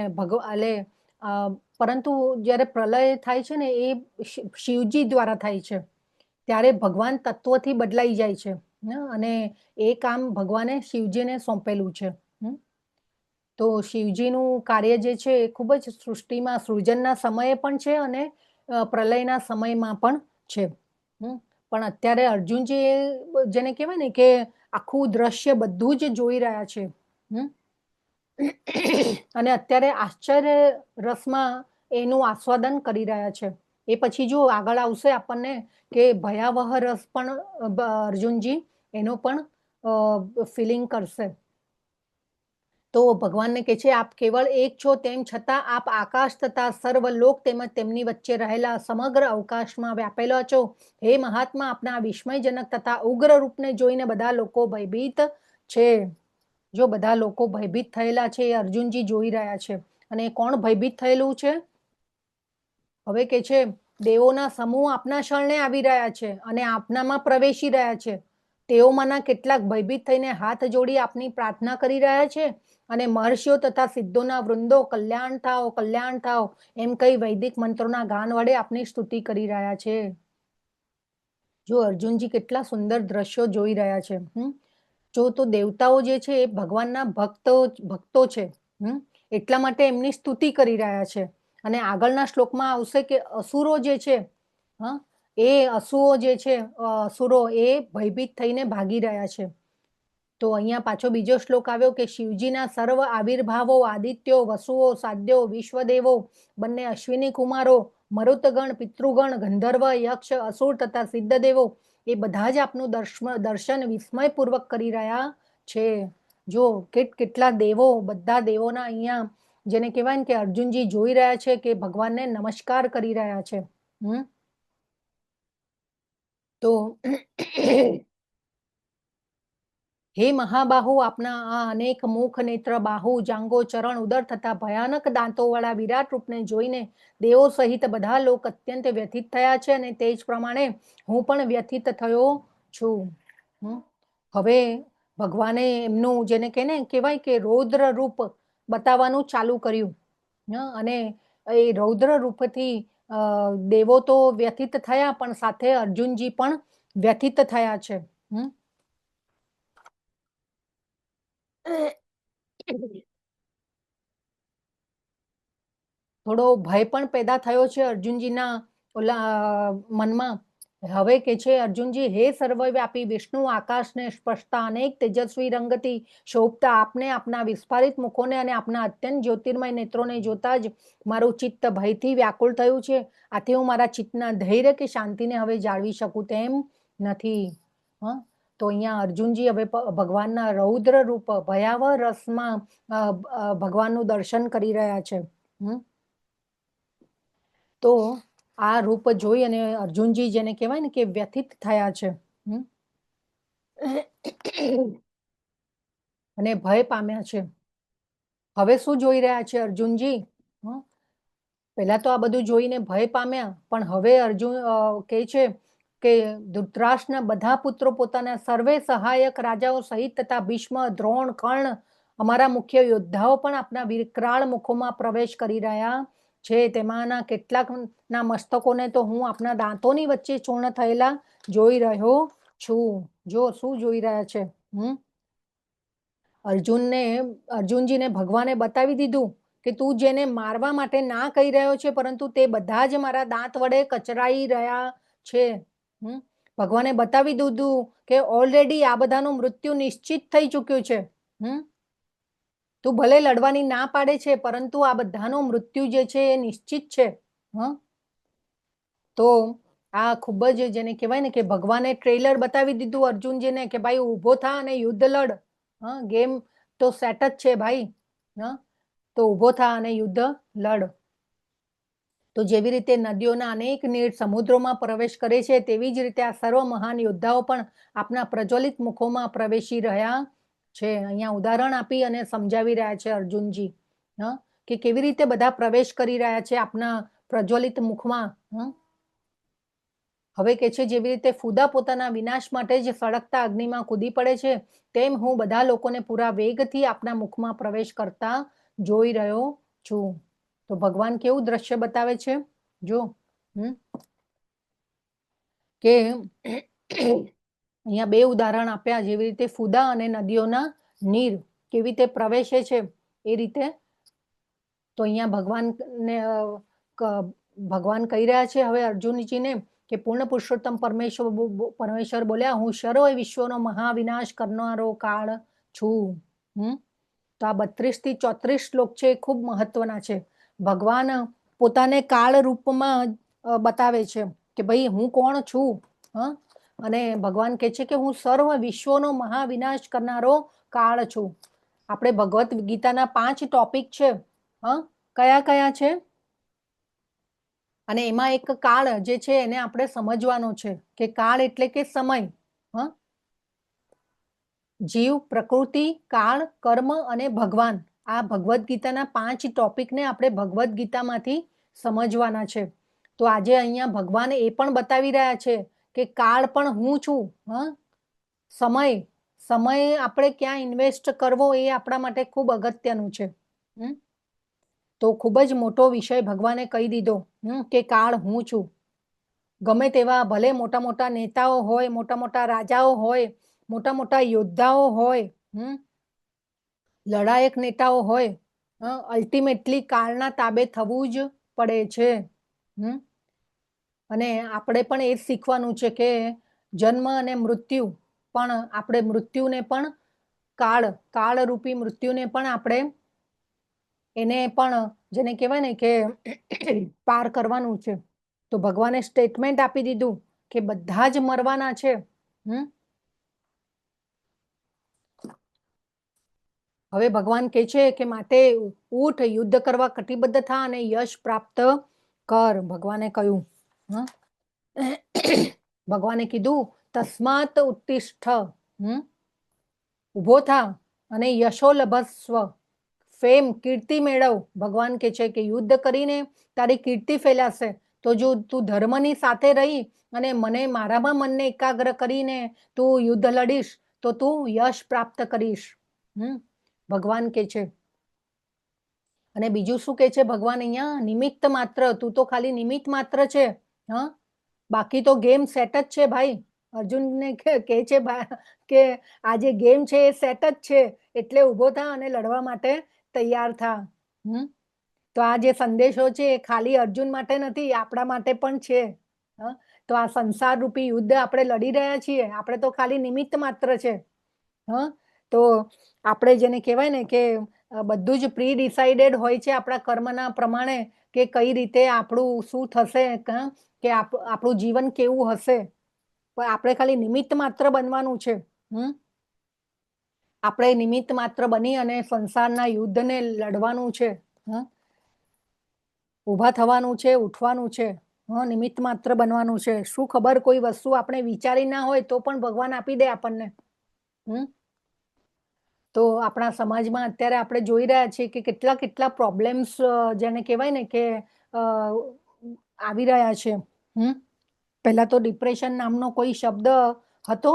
A: પરંતુ જ્યારે પ્રલય થાય છે ને એ શિવજી દ્વારા થાય છે. ત્યારે ભગવાન તત્વથી બદલાઈ જાય છે અને એ કામ ભગવાને શિવજીને સોંપેલું છે. તો શિવજીનું કાર્ય જે છે એ ખૂબ જ સૃષ્ટિમાં સૃજનના સમયે પણ છે અને પ્રલયના સમયમાં પણ છે. પણ અત્યારે અર્જુનજી જેને કહેવાય ને કે આખું દ્રશ્ય બધું જ જોઈ રહ્યા છે અને અત્યારે આશ્ચર્ય રસમાં એનું આસ્વાદન કરી રહ્યા છે. એ પછી જો આગળ આવશે આપણને કે ભયાવહ રસ પણ અર્જુનજી એનો પણ ફિલિંગ કરશે. તો ભગવાનને કહે છે આપ કેવળ એક છો, તેમ છતાં આપ આકાશ તથા સર્વલોક તેમજ તેમની વચ્ચે રહેલા સમગ્ર અવકાશમાં વ્યાપેલા છો. હે મહાત્મા, આપના વિસ્મયજનક તથા ઉગ્ર રૂપને જોઈને બધા લોકો ભયભીત છે. જો બધા લોકો ભયભીત થયેલા છે એ અર્જુનજી જોઈ રહ્યા છે. અને કોણ ભયભીત થયેલું છે? હવે કે છે દેવોના સમૂહ આપના શરણે આવી રહ્યા છે અને આપનામાં પ્રવેશી રહ્યા છે. તેઓમાંના કેટલાક ભયભીત થઈને હાથ જોડી આપની પ્રાર્થના કરી રહ્યા છે અને મહર્ષિઓ તથા સિદ્ધોના વૃંદો કલ્યાણ થાઓ, કલ્યાણ થાઓ એમ કઈ વૈદિક મંત્રોના ગાન વડે આપની સ્તુતિ કરી રહ્યા છે. જો અર્જુનજી કેટલા સુંદર દ્રશ્યો જોઈ રહ્યા છે. જો તો દેવતાઓ જે છે એ ભગવાનના ભક્તો છે. એટલા માટે એમની સ્તુતિ કરી રહ્યા છે. અને આગળના શ્લોકમાં આવશે કે અસુરો જે છે અસુરો એ ભયભીત થઈને ભાગી રહ્યા છે. તો અહીંયા પાછો બીજો શ્લોક આવ્યો કે શિવજીના સર્વ આવિર્ભાવો આદિત્યો, વસુઓ, સાધ્યો, વિશ્વદેવો, બંને અશ્વિની કુમારો, મરુતગણ, પિતૃગણ, ગંધર્વ, યક્ષ, અસુર તથા સિદ્ધદેવો એ બધા જ આપનું દર્શન વિસ્મયપૂર્વક કરી રહ્યા છે. જો કેટલા દેવો, બધા દેવોના અહીંયા જેને કહેવાય ને કે અર્જુનજી જોઈ રહ્યા છે કે ભગવાનને નમસ્કાર કરી રહ્યા છે. તો હે મહાબાહુ, આપના આ અનેક મુખ, નેત્ર, બાહુ, જાંગો, ચરણ, ઉદર તથા ભયાનક દાંતોવાળા વિરાટ રૂપને જોઈને દેવો સહિત બધા લોક અત્યંત વ્યથિત થયા છે અને તે જ પ્રમાણે હું પણ વ્યથિત થયો છું. હવે ભગવાને એમનું જેને કે ને કહેવાય કે રૌદ્ર રૂપ બતાવવાનું ચાલુ કર્યું અને એ રૌદ્ર રૂપથી દેવો તો વ્યથિત થયા પણ સાથે અર્જુનજી પણ વ્યથિત થયા છે. થોડો ભય પણ પેદા થયો છે અર્જુનજીના ઓલા મનમાં હવે કે છે અર્જુનજી, હે સર્વવ્યાપી વિષ્ણુ આકાશને સ્પષ્ટતા અનેક તેજસ્વી રંગથી શોભતા આપને આપના વિસ્ફારિત મુખોને અને આપના અત્યંત જ્યોતિર્મય નેત્રોને જોતા જ મારું ચિત્ત ભયથી વ્યાકુળ થયું છે. આથી હું મારા ચિત્તના ધૈર્ય કે શાંતિને હવે જાળવી શકું તેમ નથી. તો અહીંયા અર્જુનજી હવે ભગવાનના રૌદ્ર રૂપ ભયાવહ રસમાં ભગવાનનું દર્શન કરી રહ્યા છે. તો આ રૂપ જોઈ અને અર્જુનજી જેને કહેવાય ને કે વ્યથિત થયા છે અને ભય પામ્યા છે. હવે શું જોઈ રહ્યા છે અર્જુનજી? પહેલા તો આ બધું જોઈને ભય પામ્યા, પણ હવે અર્જુન કહે છે કે ધૃતરાષ્ટ્રના બધા પુત્રો પોતાના સર્વે સહાયક રાજાઓ સહિત તથા ભીષ્મ, દ્રોણ, કર્ણ અમારા મુખ્ય યોદ્ધાઓ પણ આપના વિકરાળ મુખોમાં પ્રવેશ કરી રહ્યા છે. તેમાંના કેટલાકના મસ્તકોને તો હું આપના દાંતોની વચ્ચે ચૂર્ણ થયેલા જોઈ રહ્યો છું. જો શું જોઈ રહ્યા છે? અર્જુનજીને ભગવાને બતાવી દીધું કે તું જેને મારવા માટે ના કહી રહ્યો છે, પરંતુ તે બધા જ મારા દાંત વડે કચરાઈ રહ્યા છે. ભગવાને બતાવી દીધું કે ઓલરેડી આ બધાનું મૃત્યુ નિશ્ચિત થઈ ચૂક્યું છે. તું ભલે લડવાની ના પાડે છે, પરંતુ આ બધાનું મૃત્યુ જે છે એ નિશ્ચિત છે. તો આ ખૂબ જ જેને કહેવાય ને કે ભગવાને ટ્રેલર બતાવી દીધું અર્જુનજીને કે ભાઈ ઊભો થા અને યુદ્ધ લડ. ગેમ તો સેટ જ છે ભાઈ. તો ઊભો થા અને યુદ્ધ લડ. તો જેવી રીતે નદીઓના અનેક નીર સમુદ્રોમાં પ્રવેશ કરે છે, તેવી જ રીતે આ સર્વ મહાન યોદ્ધાઓ પણ આપના પ્રજ્વલિત મુખોમાં પ્રવેશી રહ્યા છે. અહીંયા ઉદાહરણ આપી અને સમજાવી રહ્યા છે અર્જુનજી કે કેવી રીતે બધા પ્રવેશ કરી રહ્યા છે આપના પ્રજ્વલિત મુખમાં. હવે કે છે જેવી રીતે ફૂદા પોતાના વિનાશ માટે જ સળગતા અગ્નિમાં કૂદી પડે છે, તેમ હું બધા લોકોને પૂરા વેગથી આપના મુખમાં પ્રવેશ કરતા જોઈ રહ્યો છું. તો ભગવાન કેવું દ્રશ્ય બતાવે છે જો કે અહીંયા બે ઉદાહરણ આપ્યા, જેવી રીતે ફૂદા અને નદીઓના નીર કેવી રીતે પ્રવેશે છે એ રીતે. તો અહીંયા ભગવાન કહી રહ્યા છે હવે અર્જુનજીને કે પૂર્ણ પુરુષોત્તમ પરમેશ્વર બોલ્યા, હું સર્વ વિશ્વનો મહાવિનાશ કરનારો કાળ છું. તો આ 32 થી 34 શ્લોક છે એ ખૂબ મહત્વના છે. ભગવાન પોતાને કાળ રૂપમાં બતાવે છે કે ભાઈ હું કોણ છું. અને ભગવાન કહે છે કે હું સર્વ વિશ્વનો મહાવિનાશ કરનારો કાળ છું. આપણે ભગવત ગીતાના 5 ટોપિક છે. કયા કયા છે? અને એમાં એક કાળ જે છે એને આપણે સમજવાનો છે કે કાળ એટલે કે સમય. જીવ, પ્રકૃતિ, કાળ, કર્મ અને ભગવાન. આ ભગવદ્ ગીતાના 5 ટોપિકને આપણે ભગવદ્ ગીતામાંથી સમજવાના છે. તો આજે અહીંયા ભગવાન એ પણ બતાવી રહ્યા છે કે કાળ પણ હું છું. સમય આપણે ક્યાં ઇન્વેસ્ટ કરવો એ આપણા માટે ખૂબ અગત્યનું છે. તો ખૂબ જ મોટો વિષય ભગવાને કહી દીધો કે કાળ હું છું. ગમે તેવા ભલે મોટા મોટા નેતાઓ હોય, મોટા મોટા રાજાઓ હોય, મોટા મોટા યોદ્ધાઓ હોય, લડાયક નેતાઓ હોય, અલ્ટિમેટલી કાળના તાબે થવું જ પડે છે. અને આપણે પણ એ જ શીખવાનું છે કે જન્મ અને મૃત્યુ પણ આપણે મૃત્યુને પણ કાળરૂપી મૃત્યુને પણ આપણે એને પણ જેને કહેવાય ને કે પાર કરવાનું છે. તો ભગવાને સ્ટેટમેન્ટ આપી દીધું કે બધા જ મરવાના છે. હવે ભગવાન કહે છે કે માટે ઉઠ, યુદ્ધ કરવા કટિબદ્ધ થા અને યશ પ્રાપ્ત કર. ભગવાને કહ્યું ભગવાને કીધું તસ્માત ઉત્તિષ્ઠ, ઉભો થા અને યશો લભસ્વ, ફેમ, કીર્તિ મેળવ. ભગવાન કહે છે કે યુદ્ધ કરીને તારી કીર્તિ ફેલાશે. તો જો તું ધર્મની સાથે રહી અને મારામાં મનને એકાગ્ર કરીને તું યુદ્ધ લડીશ તો તું યશ પ્રાપ્ત કરીશ. ભગવાન કહે છે. અને બીજું શું કહે છે ભગવાન અહીંયા? નિમિત્ત માત્ર, તું તો ખાલી નિમિત્ત માત્ર છે. બાકી તો ગેમ સેટ જ છે ભાઈ. અર્જુનને કહે છે કે આ જે ગેમ છે એ સેટ જ છે, એટલે ઊભો થા અને લડવા માટે તૈયાર થા. તો આ જે સંદેશો છે એ ખાલી અર્જુન માટે નથી, આપણા માટે પણ છે તો આ સંસાર રૂપી યુદ્ધ આપણે લડી રહ્યા છીએ, આપણે તો ખાલી નિમિત્ત માત્ર છે. તો આપણે જેને કહેવાય ને કે બધું જ પ્રી ડિસાઇડેડ હોય છે આપણા કર્મના પ્રમાણે કે કઈ રીતે આપણું શું થશે, કે આપણું જીવન કેવું હશે, પણ આપણે ખાલી નિમિત્ત માત્ર બનવાનું છે. આપણે નિમિત્ત માત્ર બની અને સંસારના યુદ્ધને લડવાનું છે. ઊભા થવાનું છે, ઉઠવાનું છે, નિમિત્ત માત્ર બનવાનું છે. શું ખબર કોઈ વસ્તુ આપણે વિચારી ના હોય તો પણ ભગવાન આપી દે આપણને. તો આપણા સમાજમાં અત્યારે આપણે જોઈ રહ્યા છીએ કે કેટલા કેટલા પ્રોબ્લેમ્સ જેને કહેવાય ને કે આવી રહ્યા છે. પહેલા તો ડિપ્રેશન નામનો કોઈ શબ્દ હતો,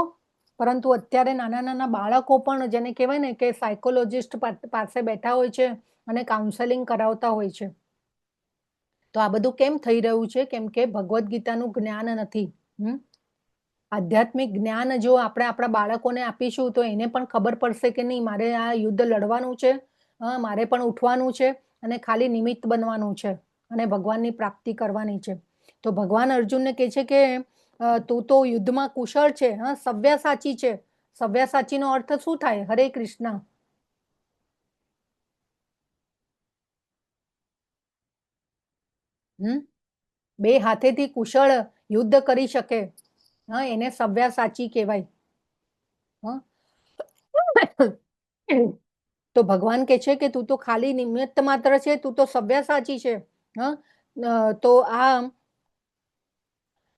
A: પરંતુ અત્યારે નાના નાના બાળકો પણ જેને કહેવાય ને કે સાયકોલોજિસ્ટ પાસે બેઠા હોય છે અને કાઉન્સેલિંગ કરાવતા હોય છે. તો આ બધું કેમ થઈ રહ્યું છે? કેમ કે ભગવદ્ ગીતાનું જ્ઞાન નથી. આધ્યાત્મિક જ્ઞાન જો આપણે આપણા બાળકોને આપીશું તો એને પણ ખબર પડશે કે નહીં, મારે આ યુદ્ધ લડવાનું છે, મારે પણ ઉઠવાનું છે અને ખાલી નિમિત્ત બનવાનું છે અને ભગવાનની પ્રાપ્તિ કરવાની છે. તો ભગવાન અર્જુનને કહે છે કે તું તો યુદ્ધમાં કુશળ છે, સવ્યાસાચી છે. સવ્યાસાચીનો અર્થ શું થાય? હરે કૃષ્ણ. બે હાથેથી કુશળ યુદ્ધ કરી શકે, એને સવ્યાસાચી કહેવાય. તો ભગવાન કહે છે કે તું તો ખાલી નિમિત્ત માત્ર છે, તું તો સવ્યાસાચી છે. તો આ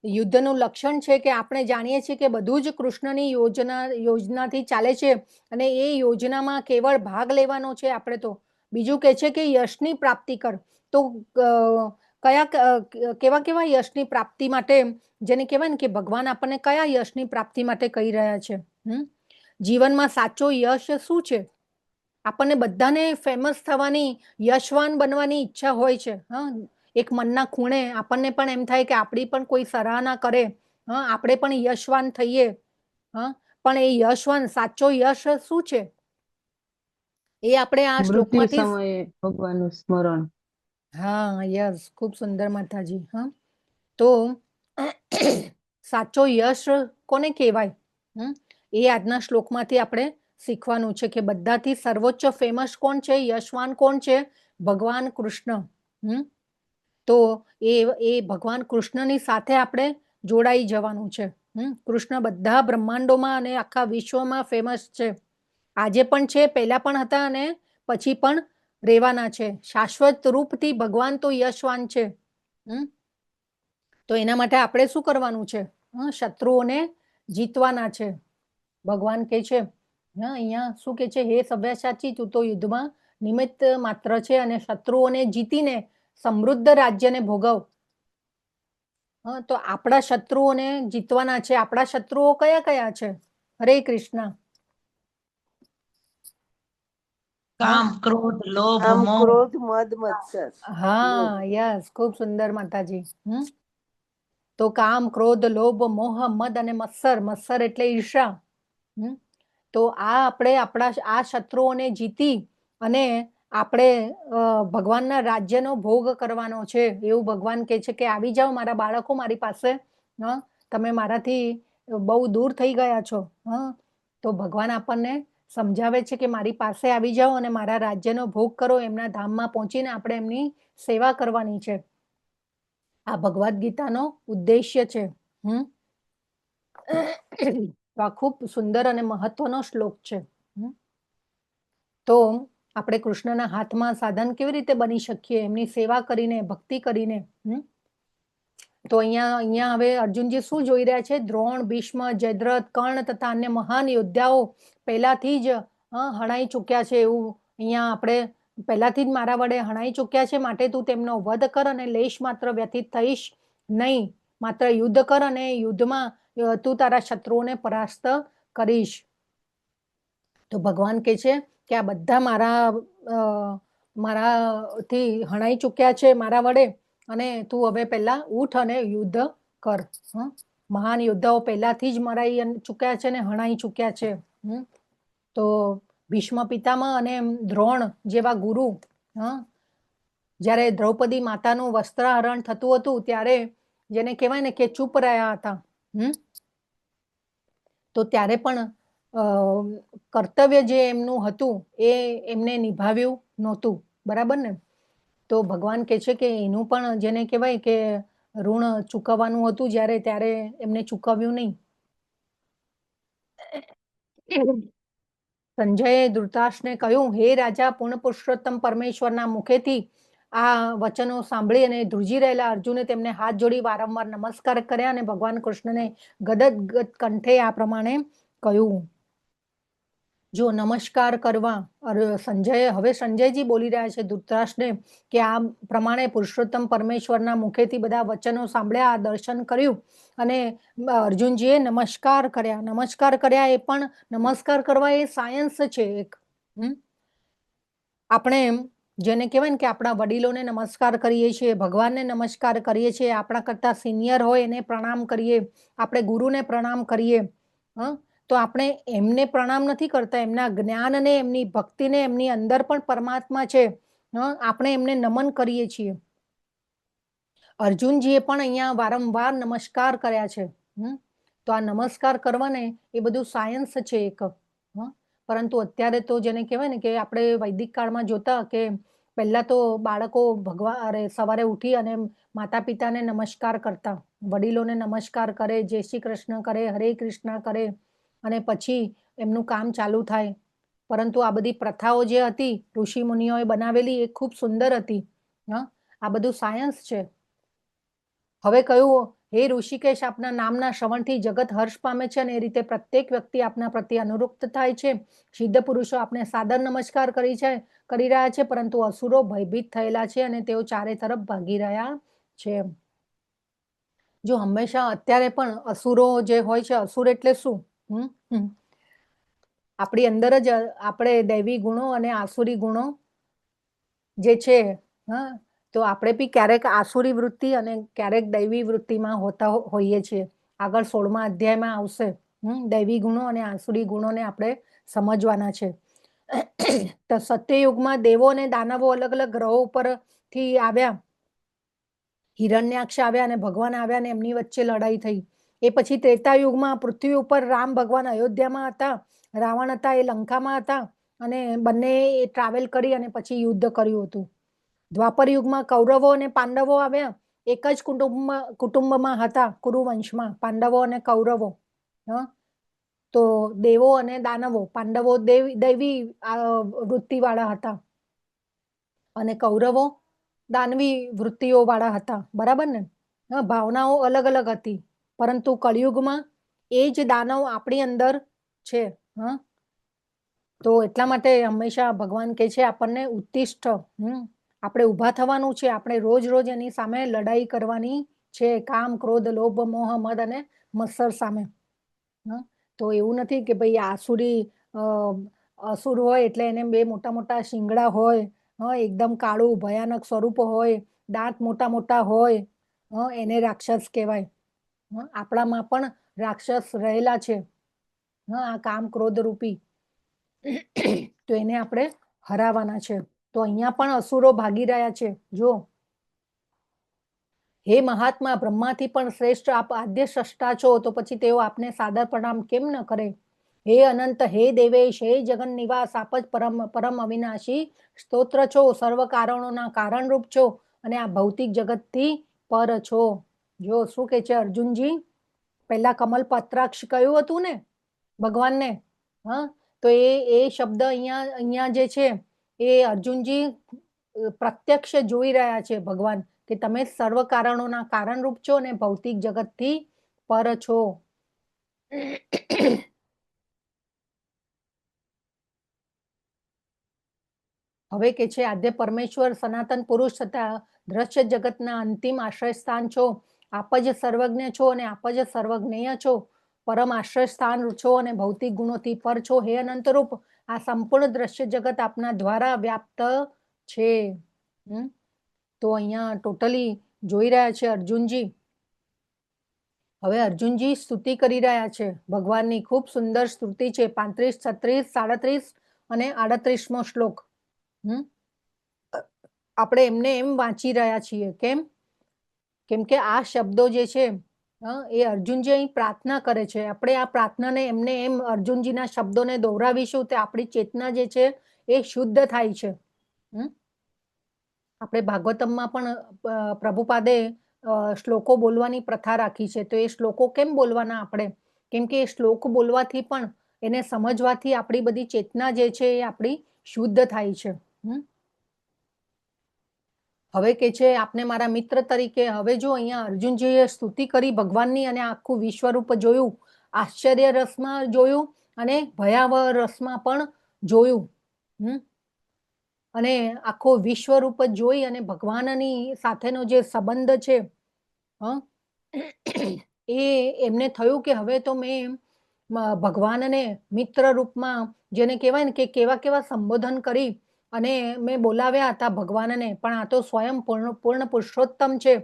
A: યુદ્ધનું લક્ષણ છે કે આપણે જાણીએ છીએ કે બધું જ કૃષ્ણની યોજનાથી ચાલે છે અને એ યોજનામાં કેવળ ભાગ લેવાનો છે આપણે. તો બીજું કહે છે કે યશની પ્રાપ્તિ કર. તો કેવા કેવા યશની પ્રાપ્તિ માટે, જેને કહેવાય ને કે ભગવાન આપણને કયા યશની પ્રાપ્તિ માટે કહી રહ્યા છે? જીવનમાં સાચો યશ શું છે? આપણને બધાને ફેમસ થવાની, યશવાન બનવાની ઈચ્છા હોય છે. એક મનના ખૂણે આપણને પણ એમ થાય કે આપણી પણ કોઈ સરાહના કરે, આપણે પણ યશવાન થઈએ. પણ એ યશવાન સાચો યશ શું છે? એ આપણે આ શ્લોકમાંથી
H: સમયે ભગવાનનું સ્મરણ.
A: યસ, ખૂબ સુંદર માતાજી. તો સાચો યશ કોને કહેવાય? એ આજના શ્લોકમાંથી આપણે શીખવાનું છે કે બધાથી સર્વોચ્ચ ફેમસ કોણ છે, યશવાન કોણ છે? ભગવાન કૃષ્ણ. તો એ ભગવાન કૃષ્ણની સાથે આપણે જોડાઈ જવાનું છે. કૃષ્ણ બધા બ્રહ્માંડોમાં અને આખા વિશ્વમાં ફેમસ છે. આજે પણ છે, પહેલા પણ હતા અને પછી પણ રહેવાના છે. શાશ્વત રૂપથી ભગવાન તો યશવાન છે. તો એના માટે આપણે શું કરવાનું છે? શત્રુઓને જીતવાના છે. ભગવાન કહે છે અહીંયા શું કહે છે? હે સવ્યાસાચી, તું તો યુદ્ધમાં નિમિત્ત માત્ર છે અને શત્રુઓને જીતીને સમૃદ્ધ રાજ્યને ભોગવ. તો આપણા શત્રુઓને જીતવાના છે. આપણા શત્રુઓ કયા કયા છે? હરે કૃષ્ણ.
I: કામ, ક્રોધ, લોભ, મોહ.
B: ક્રોધ, મદ, મત્સર.
A: યસ, ખૂબ સુંદર માતાજી. તો કામ, ક્રોધ, લોભ, મોહ, મદ અને મત્સર. મત્સર એટલે ઈર્ષા. તો આ આપણે આપણા આ શત્રુઓને જીતી અને આપણે ભગવાનના રાજ્યનો ભોગ કરવાનો છે. એવું ભગવાન કહે છે કે આવી જાઓ મારા બાળકો મારી પાસે. તમે મારાથી બહુ દૂર થઈ ગયા છો. તો ભગવાન આપણને સમજાવે છે કે મારી પાસે આવી જાઓ અને મારા રાજ્યનો ભોગ કરો. એમના ધામમાં પહોંચીને આપણે એમની સેવા કરવાની છે. આ ભગવદ્ ગીતાનો ઉદ્દેશ્ય છે. તો આ ખૂબ સુંદર અને મહત્વનો શ્લોક છે. તો આપણે કૃષ્ણના હાથમાં સાધન કેવી રીતે બની શકીએ? એમની સેવા કરીને, ભક્તિ કરીને. તો અહીંયા હવે અર્જુનજી શું જોઈ રહ્યા છે? દ્રોણ, ભીષ્મ, જયદ્રથ, કર્ણ તથા અન્ય મહાન યોદ્ધાઓ પહેલાથી જ હણાઈ ચૂક્યા છે. એવું અહીંયા આપણે પહેલાથી જ મારા વડે હણાઈ ચૂક્યા છે, માટે તું તેમનો વધ કર અને લેશ માત્ર વ્યથિત થઈશ નહીં. માત્ર યુદ્ધ કર અને યુદ્ધમાં તું તારા શત્રુઓને પરાસ્ત કરીશ. તો ભગવાન કહે છે કે આ બધા મારાથી હણાઈ ચૂક્યા છે મારા વડે, અને તું હવે પહેલા ઉઠ અને યુદ્ધ કર. મહાન યોદ્ધાઓ પહેલાથી જ મરાઈ ચૂક્યા છે ને હણાઈ ચૂક્યા છે. તો ભીષ્મ પિતામહ અને દ્રોણ જેવા ગુરુ, જ્યારે દ્રૌપદી માતાનું વસ્ત્રાહરણ થતું હતું ત્યારે જેને કહેવાય ને કે ચૂપ રહ્યા હતા. તો ત્યારે પણ કર્તવ્ય જે એમનું હતું એ એમને નિભાવ્યું નહોતું. બરાબર ને? તો ભગવાન કહે છે કે એનું પણ જેને કહેવાય કે ઋણ ચૂકવવાનું હતું જ્યારે, ત્યારે એમને ચૂકવ્યું નહીં. સંજયે ધૃતરાષ્ટ્રને કહ્યું, હે રાજા, પૂર્ણ પુરુષોત્તમ પરમેશ્વરના મુખેથી આ વચનો સાંભળી અને ધ્રુજી રહેલા અર્જુને તેમને હાથ જોડી વારંવાર નમસ્કાર કર્યા અને ભગવાન કૃષ્ણને ગદગદ કંઠે આ પ્રમાણે કહ્યું. જો નમસ્કાર કરવા હવે સંજયજી બોલી રહ્યા છે ધૃતરાષ્ટ્રને કે આ પ્રમાણે પુરુષોત્તમ પરમેશ્વરના મુખેથી બધા વચનો સાંભળ્યા, દર્શન કર્યું અને અર્જુનજીએ નમસ્કાર કર્યા. એ પણ નમસ્કાર કરવા એ સાયન્સ છે એક. આપણે જેને કહેવાય ને કે આપણા વડીલોને નમસ્કાર કરીએ છીએ, ભગવાનને નમસ્કાર કરીએ છીએ, આપણા કરતા સિનિયર હોય એને પ્રણામ કરીએ, આપણે ગુરુને પ્રણામ કરીએ. તો આપણે એમને પ્રણામ નથી કરતા, એમના જ્ઞાનને, એમની ભક્તિને, એમની અંદર પણ પરમાત્મા છે, આપણે એમને નમન કરીએ છીએ. અર્જુનજીએ પણ અહીંયા વારંવાર નમસ્કાર કર્યા છે. તો આ નમસ્કાર કરવાને એ બધું સાયન્સ છે એક. પરંતુ અત્યારે તો જેને કહેવાય ને કે આપણે વૈદિક કાળમાં જોતા કે પહેલા તો બાળકો સવારે ઉઠી અને માતા પિતાને નમસ્કાર કરતા, વડીલોને નમસ્કાર કરે, જય શ્રી કૃષ્ણ કરે, હરે કૃષ્ણ કરે અને પછી એમનું કામ ચાલુ થાય. પરંતુ આ બધી પ્રથાઓ જે હતી ઋષિ મુનિઓએ બનાવેલી એ ખૂબ સુંદર હતી. આ બધું સાયન્સ છે. હવે કહ્યું, હે ઋષિકેશ, આપના નામના શ્રવણથી જગત હર્ષ પામે છે અને એ રીતે પ્રત્યેક વ્યક્તિ આપના પ્રત્યે અનુરુક્ત થાય છે. સિદ્ધ પુરુષો આપને સાદર નમસ્કાર કરી રહ્યા છે, પરંતુ અસુરો ભયભીત થયેલા છે અને તેઓ ચારે તરફ ભાગી રહ્યા છે. જો હંમેશા અત્યારે પણ અસુરો જે હોય છે, અસુર એટલે શું? આપણી અંદર જ આપણે દૈવી ગુણો અને આસુરી ગુણો જે છે, તો આપણે બી ક્યારેક આસુરી વૃત્તિ અને ક્યારેક દૈવી વૃત્તિમાં હોતા હોઈએ છીએ. આગળ 16મા અધ્યાયમાં આવશે. દૈવી ગુણો અને આસુરી ગુણોને આપણે સમજવાના છે. તો સત્યયુગમાં દેવો અને દાનવો અલગ અલગ ગ્રહો ઉપરથી આવ્યા. હિરણ્યાક્ષ આવ્યા અને ભગવાન આવ્યા અને એમની વચ્ચે લડાઈ થઈ. એ પછી ત્રેતાયુગમાં પૃથ્વી ઉપર રામ ભગવાન અયોધ્યામાં હતા, રાવણ હતા એ લંકામાં હતા અને બંને ટ્રાવેલ કરી અને પછી યુદ્ધ કર્યું હતું. દ્વાપર યુગમાં કૌરવો અને પાંડવો આવ્યા, એક જ કુટુંબમાં હતા, કુરુવંશમાં પાંડવો અને કૌરવો. તો દેવો અને દાનવો, પાંડવો દૈવી વૃત્તિવાળા હતા અને કૌરવો દાનવી વૃત્તિઓ વાળા હતા. બરાબર ને? ભાવનાઓ અલગ અલગ હતી, પરંતુ કળિયુગમાં એ જ દાનવ આપણી અંદર છે. તો એટલા માટે હંમેશા ભગવાન કહે છે આપણને ઉત્તિષ્ઠ, આપણે ઊભા થવાનું છે, આપણે રોજ રોજ એની સામે લડાઈ કરવાની છે, કામ, ક્રોધ, લોભ, મોહ, મદ અને મત્સર સામે. તો એવું નથી કે ભાઈ અસુર હોય એટલે એને બે મોટા મોટા શિંગડા હોય, એકદમ કાળું ભયાનક સ્વરૂપ હોય, દાંત મોટા મોટા હોય, એને રાક્ષસ કહેવાય. આપણામાં પણ રાક્ષસ રહેલા છે, આ કામ ક્રોધ રૂપી. તો એને આપણે હરાવવાના છે. તો અહીંયા પણ અસુરો ભાગી રહ્યા છે. જો, હે મહાત્મા, બ્રહ્માથી પણ શ્રેષ્ઠ આપ આદ્ય સૃષ્ટા છો, તો પછી તેઓ આપને સાદર પ્રણામ કેમ ન કરે? હે અનંત, હે દેવેશ, હે જગન નિવાસ, આપ જ પરમ અવિનાશી સ્તોત્ર છો, સર્વ કારણોના કારણરૂપ છો અને આ ભૌતિક જગતથી પર છો. જો શું કે છે અર્જુનજી, પહેલા કમલ પત્રાક્ષ કયું હતું ને ભગવાનને, તો એ શબ્દ અહીંયા જે છે એ અર્જુનજી પ્રત્યક્ષ જોઈ રહ્યા છે ભગવાન, કે તમે સર્વ કારણોના કારણરૂપ છો અને ભૌતિક જગતથી પર છો. હવે કે છે આદ્ય પરમેશ્વર, સનાતન પુરુષ તથા દ્રશ્ય જગતના અંતિમ આશ્રય સ્થાન છો. આપ જ સર્વજ્ઞ છો અને આપ જ સર્વજ્ઞેય છો, પરમ આશ્રય સ્થાન છો અને ભૌતિક ગુણોથી પર છો. હે અનંતરૂપ, આ સંપૂર્ણ દ્રશ્ય જગત આપના દ્વારા વ્યાપ્ત છે. તો અહીંયા ટોટલી જોઈ રહ્યા છે અર્જુનજી. હવે અર્જુનજી સ્તુતિ કરી રહ્યા છે ભગવાનની. ખૂબ સુંદર સ્તુતિ છે. 35, 36, 37 અને 38મો શ્લોક. આપણે એમને એમ વાંચી રહ્યા છીએ. કેમ? કેમ કે આ શબ્દો જે છે એ અર્જુનજી અહીં પ્રાર્થના કરે છે. આપણે આ પ્રાર્થનાને એમને એમ અર્જુનજીના શબ્દોને દોહરાવીશું તો આપણી ચેતના જે છે એ શુદ્ધ થાય છે. આપણે ભાગવતમમાં પણ પ્રભુપાદે શ્લોકો બોલવાની પ્રથા રાખી છે. તો એ શ્લોકો કેમ બોલવાના આપણે? કેમ કે એ શ્લોક બોલવાથી પણ એને સમજવાથી આપણી બધી ચેતના જે છે એ આપણી શુદ્ધ થાય છે. હવે કે છે આપને મારા મિત્ર તરીકે, હવે જો અહીંયા અર્જુનજીએ સ્તુતિ કરી ભગવાનની અને આખું વિશ્વરૂપ જોયું, આશ્ચર્ય રસમાં જોયું અને ભયાવહ રસમાં પણ જોયું. અને આખો વિશ્વરૂપ જોઈ અને ભગવાનની સાથેનો જે સંબંધ છે એ એમને થયું કે હવે તો મેં ભગવાનને મિત્ર રૂપમાં, જેને કહેવાય ને કે કેવા કેવા સંબોધન કરી અને મેં બોલાવ્યા હતા ભગવાનને, પણ આ તો સ્વયં પૂર્ણ પુરુષોત્તમ છે.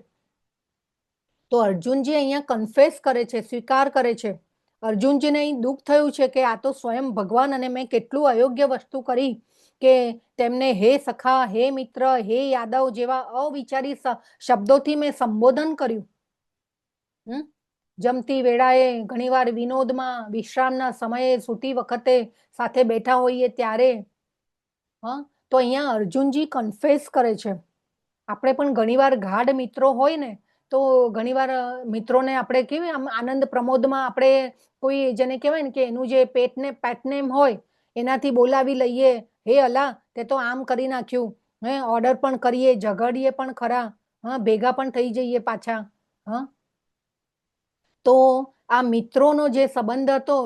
A: તો અર્જુનજી અહીંયા કન્ફેસ કરે છે, સ્વીકાર કરે છે. અર્જુનજીને અહીં દુઃખ થયું છે કે આ તો સ્વયં ભગવાન અને મેં કેટલું અયોગ્ય વસ્તુ કરી કે તેમને હે સખા, હે મિત્ર, હે યાદવ જેવા અવિચારી શબ્દોથી મેં સંબોધન કર્યું. જમતી વેળાએ, ઘણીવાર વિનોદમાં, વિશ્રામના સમયે, સૂતી વખતે, સાથે બેઠા હોઈએ ત્યારે. તો અહીંયા અર્જુનજી કન્ફેસ કરે છે. આપણે પણ ઘણીવાર ગાઢ મિત્રો હોય ને તો ઘણીવાર મિત્રોને આપણે કેવી આમ આનંદ પ્રમોદમાં આપણે કોઈ જેને કહેવાય ને કે એનું જે પેટનેમ હોય એનાથી બોલાવી લઈએ, હે અલા તે તો આમ કરી નાખ્યું, ઓર્ડર પણ કરીએ, ઝઘડીએ પણ ખરા, ભેગા પણ થઈ જઈએ પાછા. તો આ મિત્રોનો જે સંબંધ હતો,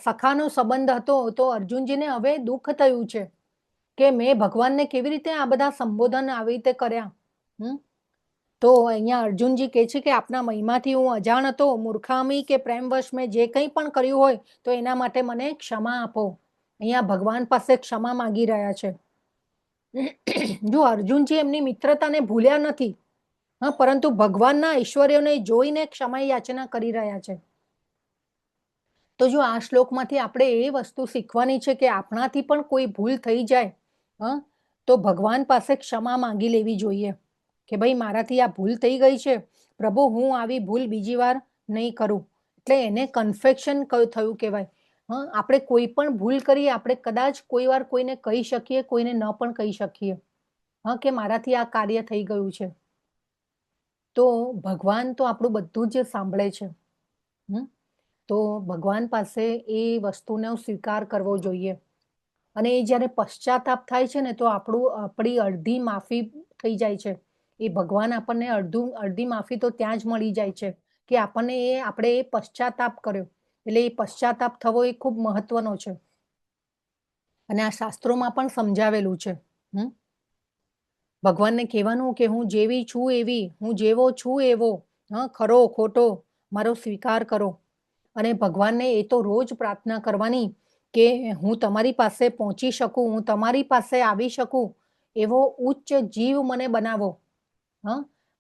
A: સખાનો સંબંધ હતો, તો અર્જુનજીને હવે દુઃખ થયું છે કે મેં ભગવાનને કેવી રીતે આ બધા સંબોધન આવી રીતે કર્યા. તો અહીંયા અર્જુનજી કહે છે કે આપના મહિમાથી હું અજાણ હતો, મૂર્ખામી કે પ્રેમવશ મેં જે કંઈ પણ કર્યું હોય તો એના માટે મને ક્ષમા આપો. અહીંયા ભગવાન પાસે ક્ષમા માંગી રહ્યા છે. જો અર્જુનજી એમની મિત્રતાને ભૂલ્યા નથી, પરંતુ ભગવાનના ઐશ્વર્યોને જોઈને ક્ષમા યાચના કરી રહ્યા છે. તો જો આ શ્લોકમાંથી આપણે એ વસ્તુ શીખવાની છે કે આપણાથી પણ કોઈ ભૂલ થઈ જાય તો ભગવાન પાસે ક્ષમા માંગી લેવી જોઈએ કે ભાઈ મારાથી આ ભૂલ થઈ ગઈ છે પ્રભુ, હું આવી ભૂલ બીજી વાર નહીં કરું. એટલે એને કન્ફેક્શન થયું કહેવાય. આપણે કોઈ પણ ભૂલ કરીએ, આપણે કદાચ કોઈ વાર કોઈને કહી શકીએ, કોઈને ન પણ કહી શકીએ કે મારાથી આ કાર્ય થઈ ગયું છે. તો ભગવાન તો આપણું બધું જ સાંભળે છે. તો ભગવાન પાસે એ વસ્તુનો સ્વીકાર કરવો જોઈએ. અને એ જ્યારે પશ્ચાતાપ થાય છે ને તો આપણી અડધી માફી થઈ જાય છે. એ ભગવાન આપણને અડધી માફી તો ત્યાં જ મળી જાય છે કે આપણે એ પશ્ચાતાપ કર્યો. એટલે એ પશ્ચાતાપ થવો એ ખૂબ મહત્વનો છે. અને આ શાસ્ત્રોમાં પણ સમજાવેલું છે. ભગવાનને કહેવાનું કે હું જેવી છું એવી, હું જેવો છું એવો, ખરો ખોટો મારો સ્વીકાર કરો. અને ભગવાનને એ તો રોજ પ્રાર્થના કરવાની કે હું તમારી પાસે પહોંચી શકું, હું તમારી પાસે આવી શકું, એવો ઉચ્ચ જીવ મને બનાવો.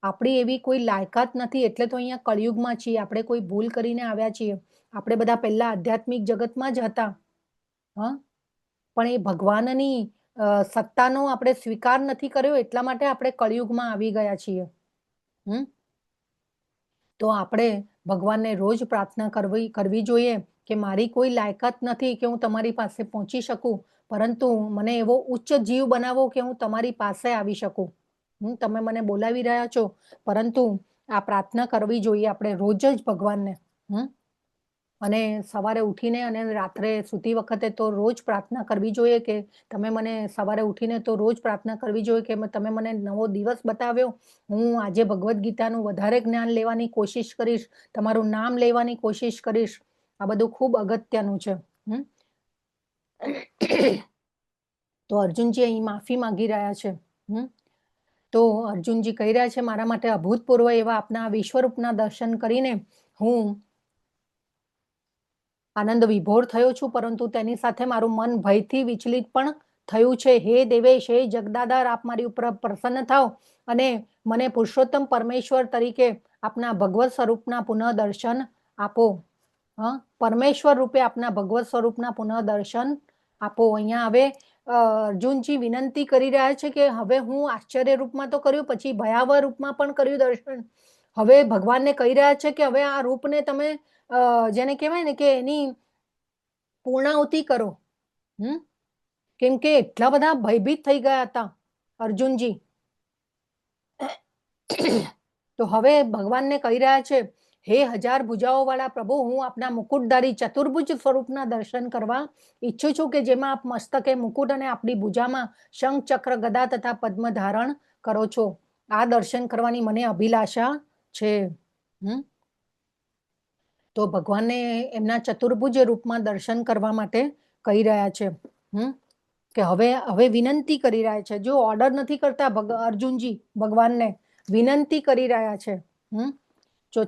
A: આપણી એવી કોઈ લાયકાત નથી, એટલે તો અહીંયા કળિયુગમાં છીએ, આપણે કોઈ ભૂલ કરીને આવ્યા છીએ. આપણે બધા પહેલા આધ્યાત્મિક જગતમાં જ હતા. પણ એ ભગવાનની સત્તાનો આપણે સ્વીકાર નથી કર્યો, એટલા માટે આપણે કળિયુગમાં આવી ગયા છીએ. તો આપણે ભગવાનને રોજ પ્રાર્થના કરવી જોઈએ કે મારી કોઈ લાયકાત નથી કે હું તમારી પાસે પહોંચી શકું, પરંતુ મને એવો ઉચ્ચ જીવ બનાવો કે હું તમારી પાસે આવી શકું. તમે મને બોલાવી રહ્યા છો, પરંતુ આ પ્રાર્થના કરવી જોઈએ આપણે રોજ જ ભગવાનને. અને સવારે ઉઠીને અને રાત્રે સૂતી વખતે તો રોજ પ્રાર્થના કરવી જોઈએ કે તમે મને સવારે ઉઠીને તો રોજ પ્રાર્થના કરવી જોઈએ કે તમે મને નવો દિવસ બતાવ્યો, હું આજે ભગવદ્ ગીતાનું વધારે જ્ઞાન લેવાની કોશિશ કરીશ, તમારું નામ લેવાની કોશિશ કરીશ. આ બધું ખૂબ અગત્યનું છે. તો અર્જુનજી અહીં માફી માંગી રહ્યા છે. તો અર્જુનજી કહી રહ્યા છે મારા માટે અભૂતપૂર્વ એવા આપના વિશ્વરૂપના દર્શન કરીને હું આનંદ વિભોર થયો છું, પરંતુ તેની સાથે મારું મન ભયથી વિચલિત પણ થયું છે. હે દેવેશ, હે જગદાદાર, આપ મારી ઉપર પ્રસન્ન થાઓ અને મને પુરુષોત્તમ પરમેશ્વર તરીકે આપના ભગવત સ્વરૂપના પુનઃ દર્શન આપો. પરમેશ્વર રૂપે આપના ભગવત સ્વરૂપના પુનઃ દર્શન આપો. અહીંયા હવે અર્જુનજી વિનંતી કરી રહ્યા છે કે હવે હું આશ્ચર્ય રૂપમાં તો કર્યું, પછી ભયાવહ રૂપમાં પણ કર્યું દર્શન, હવે ભગવાનને કહી રહ્યા છે કે હવે આ રૂપને તમે જેને કહેવાય ને કે એની પૂર્ણાહુતિ કરો. કેમ કે એટલા બધા ભયભીત થઈ ગયા હતા અર્જુનજી. તો હવે ભગવાનને કહી રહ્યા છે, હે 1000 ભુજાઓ વાળા પ્રભુ, હું આપના મુકુટધારી ચતુર્ભુજ સ્વરૂપના દર્શન કરવા ઈચ્છું છું, કે જેમાં આપ મસ્તકે મુકુટ અને આપણી ભુજામાં શંખ, ચક્ર, ગદા તથા પદ્મ ધારણ કરો છો. આ દર્શન કરવાની મને અભિલાષા છે. તો ભગવાનને એમના ચતુર્ભુજ રૂપમાં દર્શન કરવા માટે કહી રહ્યા છે. કે હવે વિનંતી કરી રહ્યા છે. જો ઓર્ડર નથી કરતા અર્જુનજી, ભગવાનને વિનંતી કરી રહ્યા છે. જો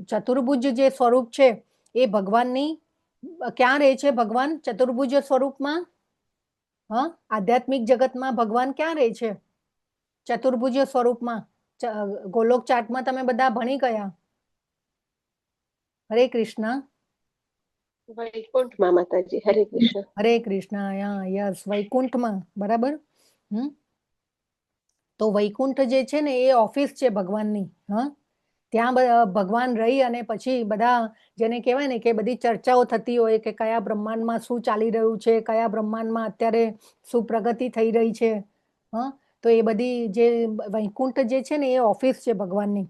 A: ચતુર્ભુજ જે સ્વરૂપ છે એ ભગવાનની ક્યાં રહે છે? ભગવાન ચતુર્ભુજ સ્વરૂપમાં આધ્યાત્મિક જગતમાં ભગવાન ક્યાં રહે છે? ચતુર્ભુજ સ્વરૂપમાં ગોલોક ચાટમાં તમે બધા ભણી ગયા. હરે કૃષ્ણ.
F: વૈકુંઠમાં માતાજી. હરે કૃષ્ણ.
A: હરે કૃષ્ણ. યસ, વૈકુંઠમાં. બરાબર. તો વૈકુંઠ જે છે ને એ ઓફિસ છે ભગવાનની. ત્યાં ભગવાન રહી અને પછી બધા જેને કહેવાય ને કે બધી ચર્ચાઓ થતી હોય કે કયા બ્રહ્માંડમાં શું ચાલી રહ્યું છે, કયા બ્રહ્માંડમાં અત્યારે શું પ્રગતિ થઈ રહી છે. તો એ બધી જે વૈકુંઠ જે છે ને એ ઓફિસ છે ભગવાનની.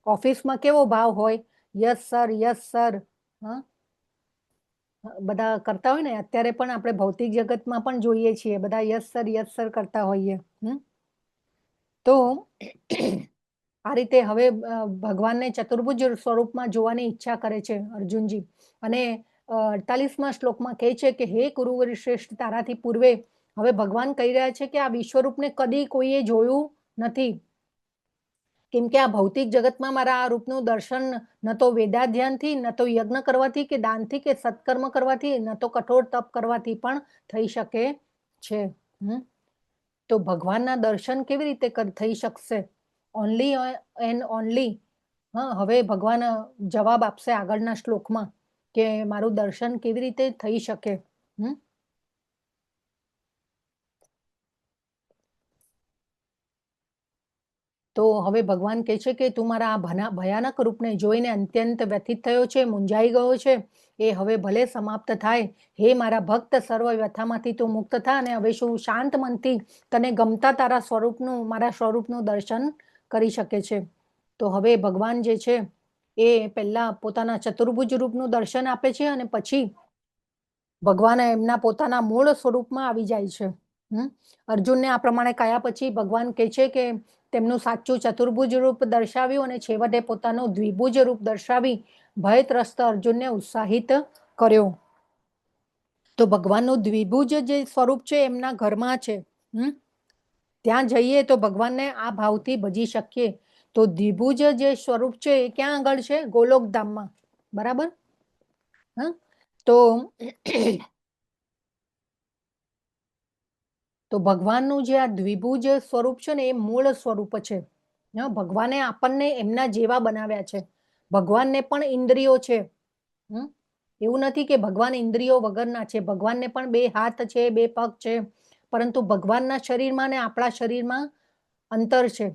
A: ઓફિસમાં કેવો ભાવ હોય? Yes sir, yes sir. બધા કરતા હોય ને, અત્યારે પણ આપણે ભૌતિક જગતમાં પણ જોઈએ છીએ, બધા યસ સર કરતા હોઈએ. તો આ રીતે હવે ભગવાનને ચતુર્ભુજ સ્વરૂપમાં જોવાની ઈચ્છા કરે છે અર્જુનજી. અને 48મા શ્લોકમાં કહે છે કે હે કુરુવર શ્રેષ્ઠ, તારાથી પૂર્વે હવે ભગવાન કહી રહ્યા છે કે આ વિશ્વરૂપને કદી કોઈએ જોયું નથી. કેમ કે આ ભૌતિક જગતમાં મારા આ રૂપનું દર્શન ન તો વેદાધ્યાનથી, ન તો યજ્ઞ કરવાથી કે દાનથી કે સત્કર્મ કરવાથી, ન તો કઠોર તપ કરવાથી પણ થઈ શકે છે. તો ભગવાનના દર્શન કેવી રીતે થઈ શકશે? Only and only. હવે ભગવાન જવાબ આપશે આગળના શ્લોકમાં કે મારું દર્શન કેવી રીતે થઈ શકે. તો હવે ભગવાન કહે છે કે તું મારા આ ભયાનક રૂપને જોઈને અત્યંત વ્યથિત થયો છે, મૂંઝાઈ ગયો છે. એ હવે ભલે સમાપ્ત થાય. હે મારા ભક્ત, સર્વ વ્યથામાંથી તું મુક્ત થા અને હવે શું શાંત મનથી તને ગમતા તારા સ્વરૂપનું, મારા સ્વરૂપનું દર્શન કરી શકે છે. તો હવે ભગવાન જે છે એ પહેલા પોતાના ચતુર્ભુજ રૂપનું દર્શન આપે છે અને પછી ભગવાન એમના પોતાના મૂળ સ્વરૂપમાં આવી જાય છે. અર્જુનને આ પ્રમાણે કયા પછી ભગવાન કહે છે કે તેમનું સાચું ચતુર્ભુજ રૂપ દર્શાવ્યું અને છેવટે પોતાનું દ્વિભુજ રૂપ દર્શાવી ભયત્રસ્ત અર્જુનને ઉત્સાહિત કર્યો. તો ભગવાનનું દ્વિભુજ જે સ્વરૂપ છે એમના ઘરમાં છે. ત્યાં જઈએ તો ભગવાનને આ ભાવથી ભજી શકીએ. તો દ્વિભુજ જે સ્વરૂપ છે એ ક્યાં આગળ છે? ગોલોકધામમાં. બરાબર. તો ભગવાનનું જે આ દ્વિભુજ સ્વરૂપ છે ને એ મૂળ સ્વરૂપ છે. ભગવાને આપણને એમના જેવા બનાવ્યા છે. ભગવાનને પણ ઇન્દ્રિયો છે. એવું નથી કે ભગવાન ઇન્દ્રિયો વગરના છે. ભગવાનને પણ 2 હાથ છે, 2 પગ છે. પરંતુ ભગવાનના શરીરમાં ને આપણા શરીરમાં અંતર છે.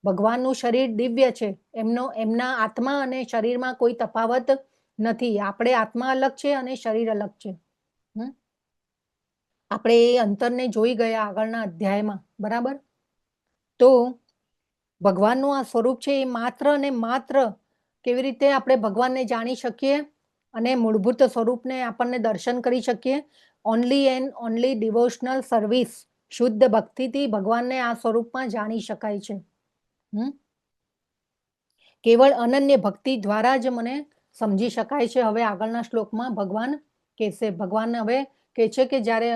A: ભગવાનનું શરીર દિવ્ય છે. એમના આત્મા અને શરીરમાં કોઈ તફાવત નથી. આપણે આત્મા અલગ છે અને શરીર અલગ છે. આપણે એ અંતરને જોઈ ગયા આગળના અધ્યાયમાં. બરાબર. તો ભગવાનનું આ સ્વરૂપ છે એ માત્ર ને માત્ર કેવી રીતે આપણે ભગવાનને જાણી શકીએ અને મૂળભૂત સ્વરૂપને આપણને દર્શન કરી શકીએ? Only and only devotional service. શુદ્ધ ભક્તિથી ભગવાનને આ સ્વરૂપમાં જાણી શકાય છે. કેવળ અનન્ય ભક્તિ દ્વારા જ મને સમજી શકાય છે. હવે આગળના શ્લોકમાં ભગવાન કહેશે. ભગવાન હવે કહે છે કે જ્યારે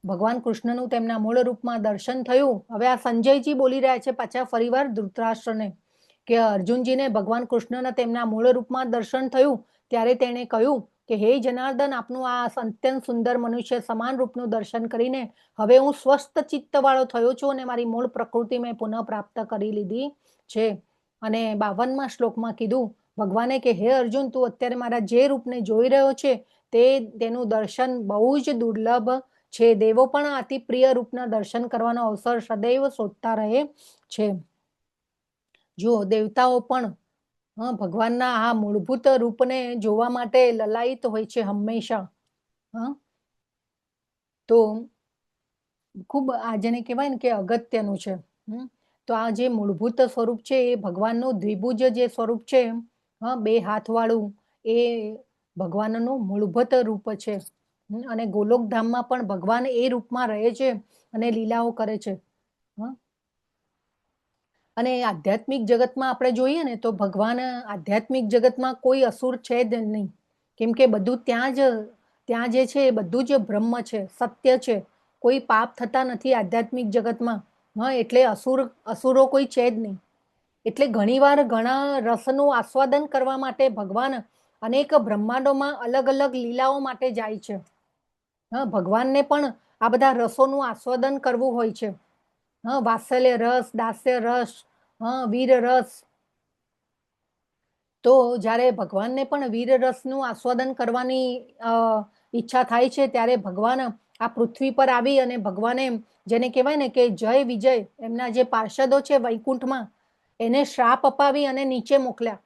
A: ભગવાન કૃષ્ણનું તેમના મૂળ રૂપમાં દર્શન થયું. હવે આ સંજયજી બોલી રહ્યા છે પાછા ફરીવાર ધૃતરાષ્ટ્રને કે અર્જુનજીને ભગવાન કૃષ્ણના તેમના મૂળ રૂપમાં દર્શન થયું ત્યારે તેણે કહ્યું કે હે જનાર્દન, આપનું આ અત્યંત સુંદર મનુષ્ય સમાન રૂપનું દર્શન કરીને હવે હું સ્વસ્થ ચિત્તવાળો થયો છું અને મારી મૂળ પ્રકૃતિ મેં પુનઃ પ્રાપ્ત કરી લીધી છે. અને 52મા શ્લોકમાં કીધું ભગવાને કે હે અર્જુન, તું અત્યારે મારા જે રૂપને જોઈ રહ્યો છે તેનું દર્શન બહુ જ દુર્લભ છે. દેવો પણ અતિ પ્રિય રૂપના દર્શન કરવાનો અવસર સદૈવ શોધતા રહે છે. જો દેવતાઓ પણ હા, ભગવાનના આ મૂળભૂત રૂપને જોવા માટે લલાયિત હોય છે હંમેશા. હા, તો ખૂબ આ જેને કહેવાય ને કે અગત્યનું છે. તો આ જે મૂળભૂત સ્વરૂપ છે એ ભગવાનનું દ્વિભુજ જે સ્વરૂપ છે, હા, 2 હાથવાળું, એ ભગવાનનું મૂળભૂત રૂપ છે. અને ગોલોકધામમાં પણ ભગવાન એ રૂપમાં રહે છે અને લીલાઓ કરે છે. હા, અને આધ્યાત્મિક જગતમાં આપણે જોઈએ ને તો ભગવાન આધ્યાત્મિક જગતમાં કોઈ અસુર છે જ નહીં, કેમ કે બધું ત્યાં જે છે એ બધું જ બ્રહ્મ છે, સત્ય છે. કોઈ પાપ થતા નથી આધ્યાત્મિક જગતમાં. હા, એટલે અસુરો કોઈ છે જ નહીં. એટલે ઘણીવાર ઘણા રસનું આસ્વાદન કરવા માટે ભગવાન અનેક બ્રહ્માંડોમાં અલગ અલગ લીલાઓ માટે જાય છે. હા, ભગવાનને પણ આ બધા રસોનું આસ્વાદન કરવું હોય છે. હા, વાત્સલ્ય રસ, દાસ્ય રસ, હા, વીર રસ. તો જ્યારે ભગવાનને પણ વીર રસનું આસ્વાદન કરવાની ઈચ્છા થાય છે, ત્યારે ભગવાન આ પૃથ્વી પર આવી અને ભગવાને જેને કહેવાય ને કે જય વિજય, એમના જે પાર્ષદો છે વૈકુંઠમાં, એને શ્રાપ અપાવી અને નીચે મોકલ્યા.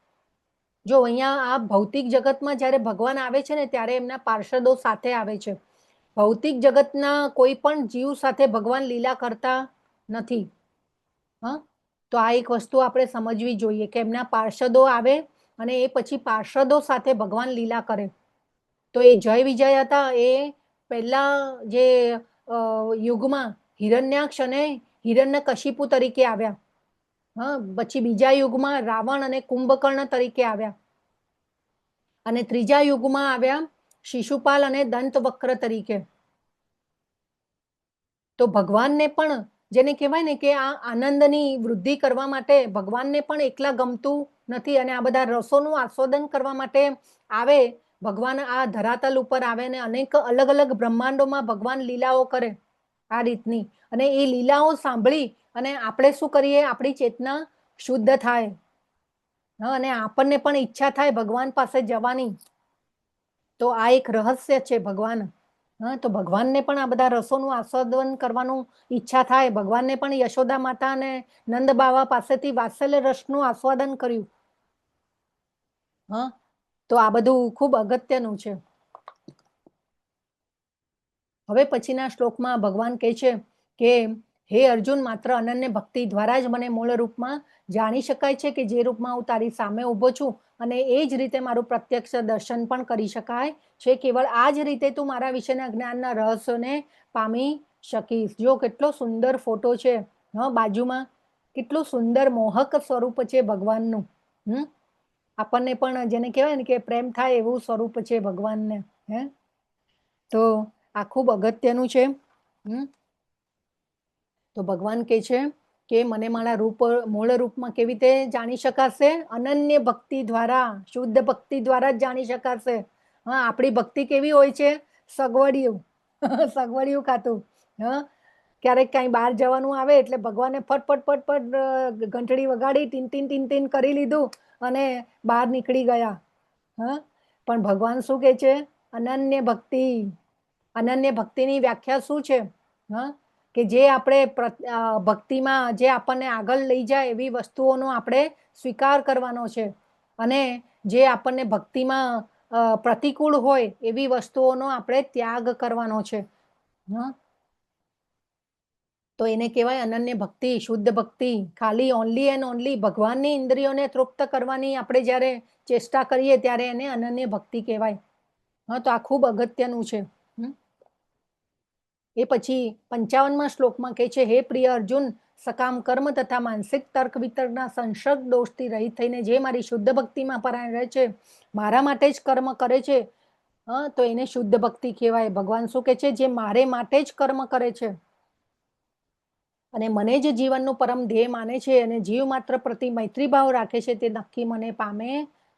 A: જો અહીંયા આ ભૌતિક જગતમાં જ્યારે ભગવાન આવે છે ને ત્યારે એમના પાર્ષદો સાથે આવે છે. ભૌતિક જગતના કોઈ પણ જીવ સાથે ભગવાન લીલા કરતા નથી. હા, તો આ એક વસ્તુ આપણે સમજવી જોઈએ કે એમના પાર્ષદો આવે અને એ પછી પાર્ષદો સાથે ભગવાન લીલા કરે. તો એ જય વિજય હતા, એ પહેલા જે યુગમાં હિરણ્યાક્ષ અને હિરણ્યકશિપુ તરીકે આવ્યા. હા, પછી બીજા યુગમાં રાવણ અને કુંભકર્ણ તરીકે આવ્યા, અને ત્રીજા યુગમાં આવ્યા શિશુપાલ અને દંતવક્ર તરીકે. તો ભગવાનને પણ જેને કહેવાય ને કે આ આનંદની વૃદ્ધિ કરવા માટે ભગવાનને પણ એકલા ગમતું નથી, અને આ બધા રસોનું આસ્વાદન કરવા માટે આવે ભગવાન, આ ધરાતલ ઉપર આવે ને અનેક અલગ અલગ બ્રહ્માંડોમાં ભગવાન લીલાઓ કરે આ રીતની. અને એ લીલાઓ સાંભળી અને આપણે શું કરીએ, આપણી ચેતના શુદ્ધ થાય. હા, અને આપણને પણ ઈચ્છા થાય ભગવાન પાસે જવાની. તો આ એક રહસ્ય છે ભગવાન. હા, તો ભગવાનને પણ આ બધા રસોનું આસ્વાદન કરવાનું ઈચ્છા થાય. ભગવાનને પણ યશોદા માતા અને નંદ બાવા પાસેથી વાત્સલ્ય રસનું આસ્વાદન કર્યું. હા, તો આ બધું ખૂબ અગત્યનું છે. હવે પછીના શ્લોકમાં ભગવાન કહે છે કે હે અર્જુન, માત્ર અનન્ય ભક્તિ દ્વારા જ મને મૂળ રૂપમાં જાણી શકાય છે, કે જે રૂપમાં હું તારી સામે ઊભો છું, અને એ જ રીતે મારું પ્રત્યક્ષ દર્શન પણ કરી શકાય છે. કેવળ આ જ રીતે તું મારા વિશેના જ્ઞાનના રહસ્યોને પામી શકીશ. જો કેટલો સુંદર ફોટો છે. હા, બાજુમાં કેટલું સુંદર મોહક સ્વરૂપ છે ભગવાનનું. આપણને પણ જેને કહેવાય ને કે પ્રેમ થાય એવું સ્વરૂપ છે ભગવાનને. હે, તો આ ખૂબ અગત્યનું છે. તો ભગવાન કહે છે કે મને મારા મૂળ રૂપમાં કેવી રીતે જાણી શકાશે? અનન્ય ભક્તિ દ્વારા, શુદ્ધ ભક્તિ દ્વારા જ જાણી શકાશે. હા, આપણી ભક્તિ કેવી હોય છે? સગવડિયું સગવડિયું ખાતું. હા, ક્યારેક કઈ બહાર જવાનું આવે એટલે ભગવાને ફટફટ ફટફટ ઘંટડી વગાડી, ટીન ટીન ટીન ટીન કરી લીધું અને બહાર નીકળી ગયા. હા, પણ ભગવાન શું કહે છે? અનન્ય ભક્તિ. અનન્ય ભક્તિની વ્યાખ્યા શું છે? હા, કે જે આપણે ભક્તિમાં જે આપણને આગળ લઈ જાય એવી વસ્તુઓનો આપણે સ્વીકાર કરવાનો છે, અને જે આપણને ભક્તિમાં પ્રતિકૂળ હોય એવી વસ્તુઓનો આપણે ત્યાગ કરવાનો છે. હા, તો એને કહેવાય અનન્ય ભક્તિ, શુદ્ધ ભક્તિ. ખાલી ઓનલી એન્ડ ઓનલી ભગવાનની ઇન્દ્રિયોને તૃપ્ત કરવાની આપણે જ્યારે ચેષ્ટા કરીએ ત્યારે એને અનન્ય ભક્તિ કહેવાય. હા, તો આ ખૂબ અગત્યનું છે. એ પછી 55મા શ્લોકમાં કહે છે, હે પ્રિય અર્જુન, સકામ કર્મ તથા માનસિક તર્ક વિતર્કના સંસર્ગ દોષથી રહિત થઈને જે મારી શુદ્ધ ભક્તિમાં પરાયણ રહે છે, મારા માટે જ કર્મ કરે છે, તો એને શુદ્ધ ભક્તિ કહેવાય. ભગવાન શું કહે છે? જે મારે માટે જ કર્મ કરે છે અને મને જ જીવનનું પરમ ધ્યેય માને છે અને જીવ માત્ર પ્રતિ મૈત્રી ભાવ રાખે છે, તે નક્કી મને પામે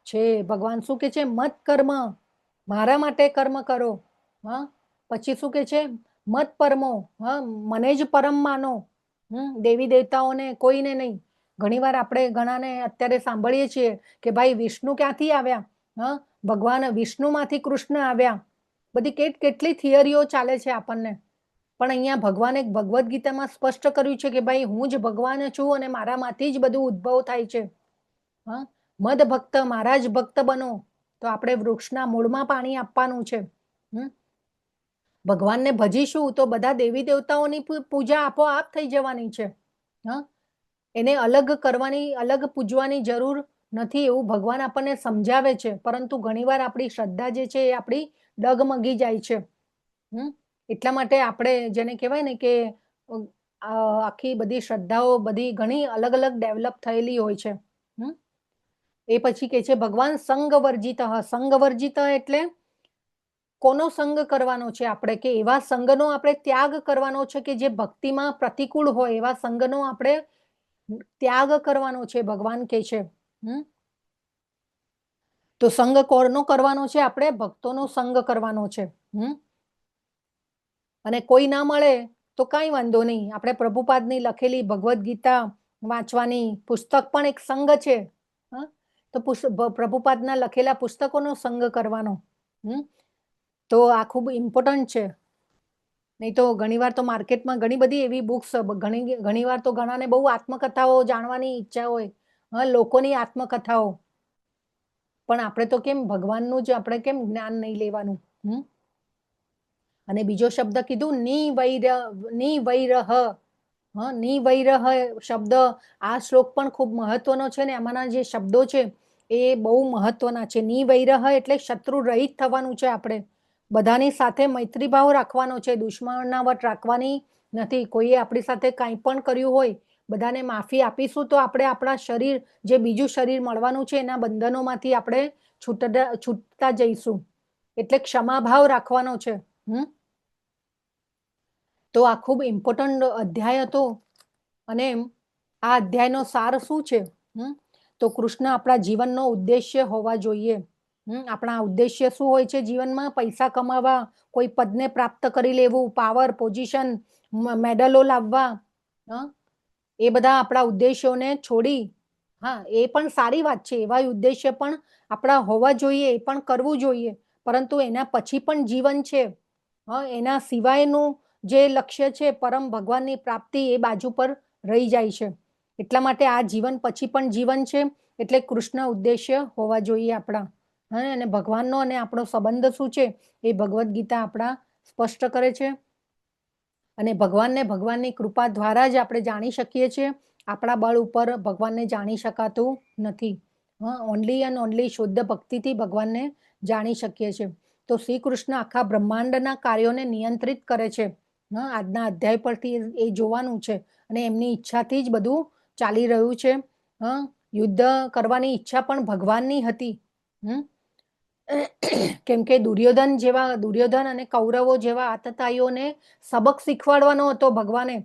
A: છે. ભગવાન શું કહે છે? મત કર્મ, મારા માટે કર્મ કરો. હા, પછી શું કહે છે? મત પરમો, હા, મને જ પરમ માનો. દેવી દેવતાઓને કોઈને નહીં. ઘણીવાર આપણે ઘણાને અત્યારે સાંભળીએ છીએ કે ભાઈ વિષ્ણુ ક્યાંથી આવ્યા? હા, ભગવાન વિષ્ણુમાંથી કૃષ્ણ આવ્યા. બધી કેટલી થિયરીઓ ચાલે છે આપણને. પણ અહીંયા ભગવાને ભગવદ્ ગીતામાં સ્પષ્ટ કર્યું છે કે ભાઈ હું જ ભગવાન છું અને મારામાંથી જ બધું ઉદ્ભવ થાય છે. હા, મદ ભક્ત, મારા જ ભક્ત બનો, તો આપણે વૃક્ષના મૂળમાં પાણી આપવાનું છે. ભગવાનને ભજીશું તો બધા દેવી દેવતાઓની પૂજા આપોઆપ થઈ જવાની છે. એને અલગ કરવાની, અલગ પૂજવાની જરૂર નથી, એવું ભગવાન આપણને સમજાવે છે. પરંતુ ઘણીવાર આપણી શ્રદ્ધા જે છે એ આપણી ડગમગી જાય છે. એટલા માટે આપણે જેને કહેવાય ને કે આખી બધી શ્રદ્ધાઓ બધી ઘણી અલગ અલગ ડેવલપ થયેલી હોય છે. એ પછી કે છે ભગવાન સંગવર્જિત. સંગવર્જિત એટલે કોનો સંગ કરવાનો છે આપણે, કે એવા સંગનો આપણે ત્યાગ કરવાનો છે કે જે ભક્તિમાં પ્રતિકૂળ હોય, એવા સંગનો આપણે ત્યાગ કરવાનો છે, ભગવાન કે છે. તો સંગ કોનો કરવાનો છે? આપણે ભક્તોનો સંગ કરવાનો છે. અને કોઈ ના મળે તો કાંઈ વાંધો નહીં, આપણે પ્રભુપાદની લખેલી ભગવદ્ ગીતા વાંચવાની, પુસ્તક પણ એક સંગ છે. તો પ્રભુપાદના લખેલા પુસ્તકોનો સંગ કરવાનો. તો આ ખૂબ ઇમ્પોર્ટન્ટ છે. નહીં તો ઘણીવાર તો માર્કેટમાં ઘણી બધી એવી બુક્સ, ઘણીવાર તો ઘણાને બહુ આત્મકથાઓ જાણવાની ઈચ્છા હોય, લોકોની આત્મકથાઓ, પણ આપણે તો કેમ ભગવાનનું જ આપણે કેમ જ્ઞાન નહીં લેવાનું. અને બીજો શબ્દ કીધું નિવૈરહ. નિવૈરહ શબ્દ આ શ્લોક પણ ખૂબ મહત્વનો છે ને આમાંના જે શબ્દો છે એ બહુ મહત્વના છે. નિવૈરહ એટલે શત્રુ રહિત થવાનું છે. આપણે બધાની સાથે મૈત્રી ભાવ રાખવાનો છે, દુશ્મનાવટ રાખવાની નથી. કોઈએ આપણી સાથે કાંઈ પણ કર્યું હોય, બધાને માફી આપીશું તો આપણે આપણા શરીર, જે બીજું શરીર મળવાનું છે, એના બંધનોમાંથી આપણે છૂટતા જઈશું. એટલે ક્ષમાભાવ રાખવાનો છે. તો આ ખૂબ ઇમ્પોર્ટન્ટ અધ્યાય હતો. અને આ અધ્યાયનો સાર શું છે? તો કૃષ્ણ આપણા જીવનનો ઉદ્દેશ્ય હોવા જોઈએ. આપણા ઉદ્દેશ્ય શું હોય છે જીવનમાં? પૈસા કમાવા, કોઈ પદને પ્રાપ્ત કરી લેવું, પાવર, પોઝિશન, મેડલો લાવવા, એ બધા આપણા ઉદ્દેશ્યોને છોડી, એ પણ સારી વાત છે, એવા ઉદ્દેશ્ય પણ આપણા હોવા જોઈએ, એ પણ કરવું જોઈએ. પરંતુ એના પછી પણ જીવન છે. એના સિવાયનું જે લક્ષ્ય છે પરમ ભગવાનની પ્રાપ્તિ, એ બાજુ પર રહી જાય છે. એટલા માટે આ જીવન પછી પણ જીવન છે, એટલે કૃષ્ણ ઉદ્દેશ્ય હોવા જોઈએ આપણા. અને ભગવાનનો અને આપણો સંબંધ શું છે એ ભગવદ્ ગીતા આપણા સ્પષ્ટ કરે છે. અને ભગવાનને ભગવાનની કૃપા દ્વારા જ આપણે જાણી શકીએ છીએ. આપણા બળ ઉપર ભગવાનને જાણી શકાતું નથી. ઓનલી એન્ડ ઓનલી શુદ્ધ ભક્તિથી ભગવાનને જાણી શકીએ છીએ. તો શ્રી કૃષ્ણ આખા બ્રહ્માંડના કાર્યોને નિયંત્રિત કરે છે. આજના અધ્યાય પરથી એ જોવાનું છે. અને એમની ઈચ્છાથી જ બધું ચાલી રહ્યું છે. યુદ્ધ કરવાની ઈચ્છા પણ ભગવાનની હતી. કેમ કે દુર્યોધન અને કૌરવો જેવા આતતાઈઓને સબક શીખવાડવાનો હતો ભગવાને.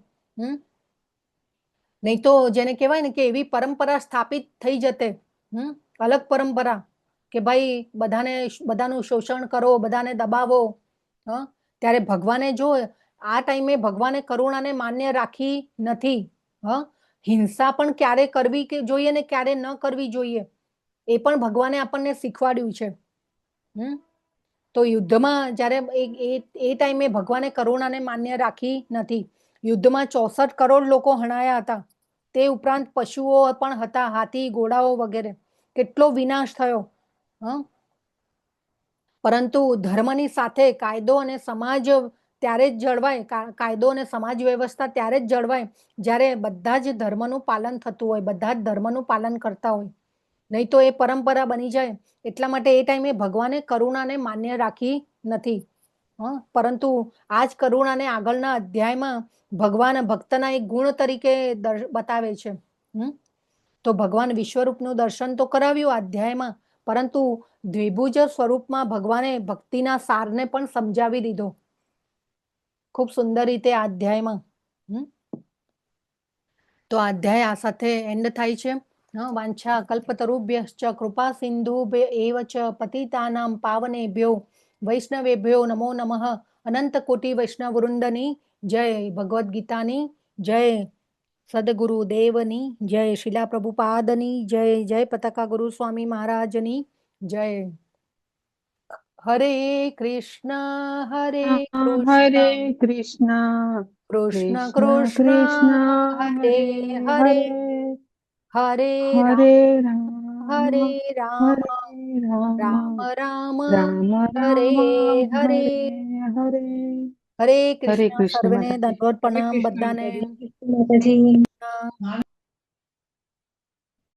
A: નહીં તો જેને કહેવાય ને કે એવી પરંપરા સ્થાપિત થઈ જતે, અલગ પરંપરા, કે ભાઈ બધાનું શોષણ કરો, બધાને દબાવો. ત્યારે ભગવાને જો આ ટાઈમે ભગવાને કરુણાને માન્ય રાખી નથી. હિંસા પણ ક્યારે કરવી જોઈએ ને ક્યારે ન કરવી જોઈએ, એ પણ ભગવાને આપણને શીખવાડ્યું છે. તો યુદ્ધમાં જ્યારે એ ટાઈમે ભગવાને કરુણાને માન્ય રાખી નથી. યુદ્ધમાં 64 કરોડ લોકો હણાયા હતા. તે ઉપરાંત પશુઓ પણ હતા, હાથી, ઘોડાઓ વગેરે. કેટલો વિનાશ થયો. પરંતુ ધર્મની સાથે કાયદો અને સમાજ ત્યારે જ જળવાય, કાયદો અને સમાજ વ્યવસ્થા ત્યારે જ જળવાય જ્યારે બધા જ ધર્મનું પાલન થતું હોય, બધા જ ધર્મનું પાલન કરતા હોય. નહીં તો એ પરંપરા બની જાય. એટલા માટે એ ટાઈમે ભગવાને કરુણાને માન્ય રાખી નથી. પરંતુ આ જ કરુણાને આગળના અધ્યાયમાં ભગવાન ભક્તના એક ગુણ તરીકે બતાવે છે. તો ભગવાન વિશ્વરૂપનું દર્શન તો કરાવ્યું આ અધ્યાયમાં, પરંતુ દ્વિભુજ સ્વરૂપમાં ભગવાને ભક્તિના સારને પણ સમજાવી દીધો ખૂબ સુંદર રીતે આ અધ્યાયમાં. તો આ અધ્યાય આ સાથે એન્ડ થાય છે. વાંછા કલ્પતરુભ્યશ્ચ કૃપા સિંધુભ્ય એવ ચ પતિતાનાં પાવનેભ્યો વૈષ્ણવેભ્યો નમો નમઃ. અનંત કોટી વૈષ્ણવ વૃંદની જય. ભગવદ્ ગીતાની જય. સદગુરુદેવની જય. શિલા પ્રભુપાદની જય. જય પતાકા ગુરુ સ્વામી મહારાજની જય. હરે કૃષ્ણ હરે
H: કૃષ્ણ
A: કૃષ્ણ
H: કૃષ્ણ
A: કૃષ્ણ
H: કૃષ્ણ
A: હરે
H: હરે
A: હરે
H: હરે
A: હરે રામ
H: રામ
A: હરે રામ રામ રામ હરે હરે
H: હરે
A: હરે
H: હરે
A: કૃષ્ણ
H: કૃષ્ણ
A: સર્વને
H: માતાજી.
A: દંડવત પ્રણામ બધાને
C: માતાજી.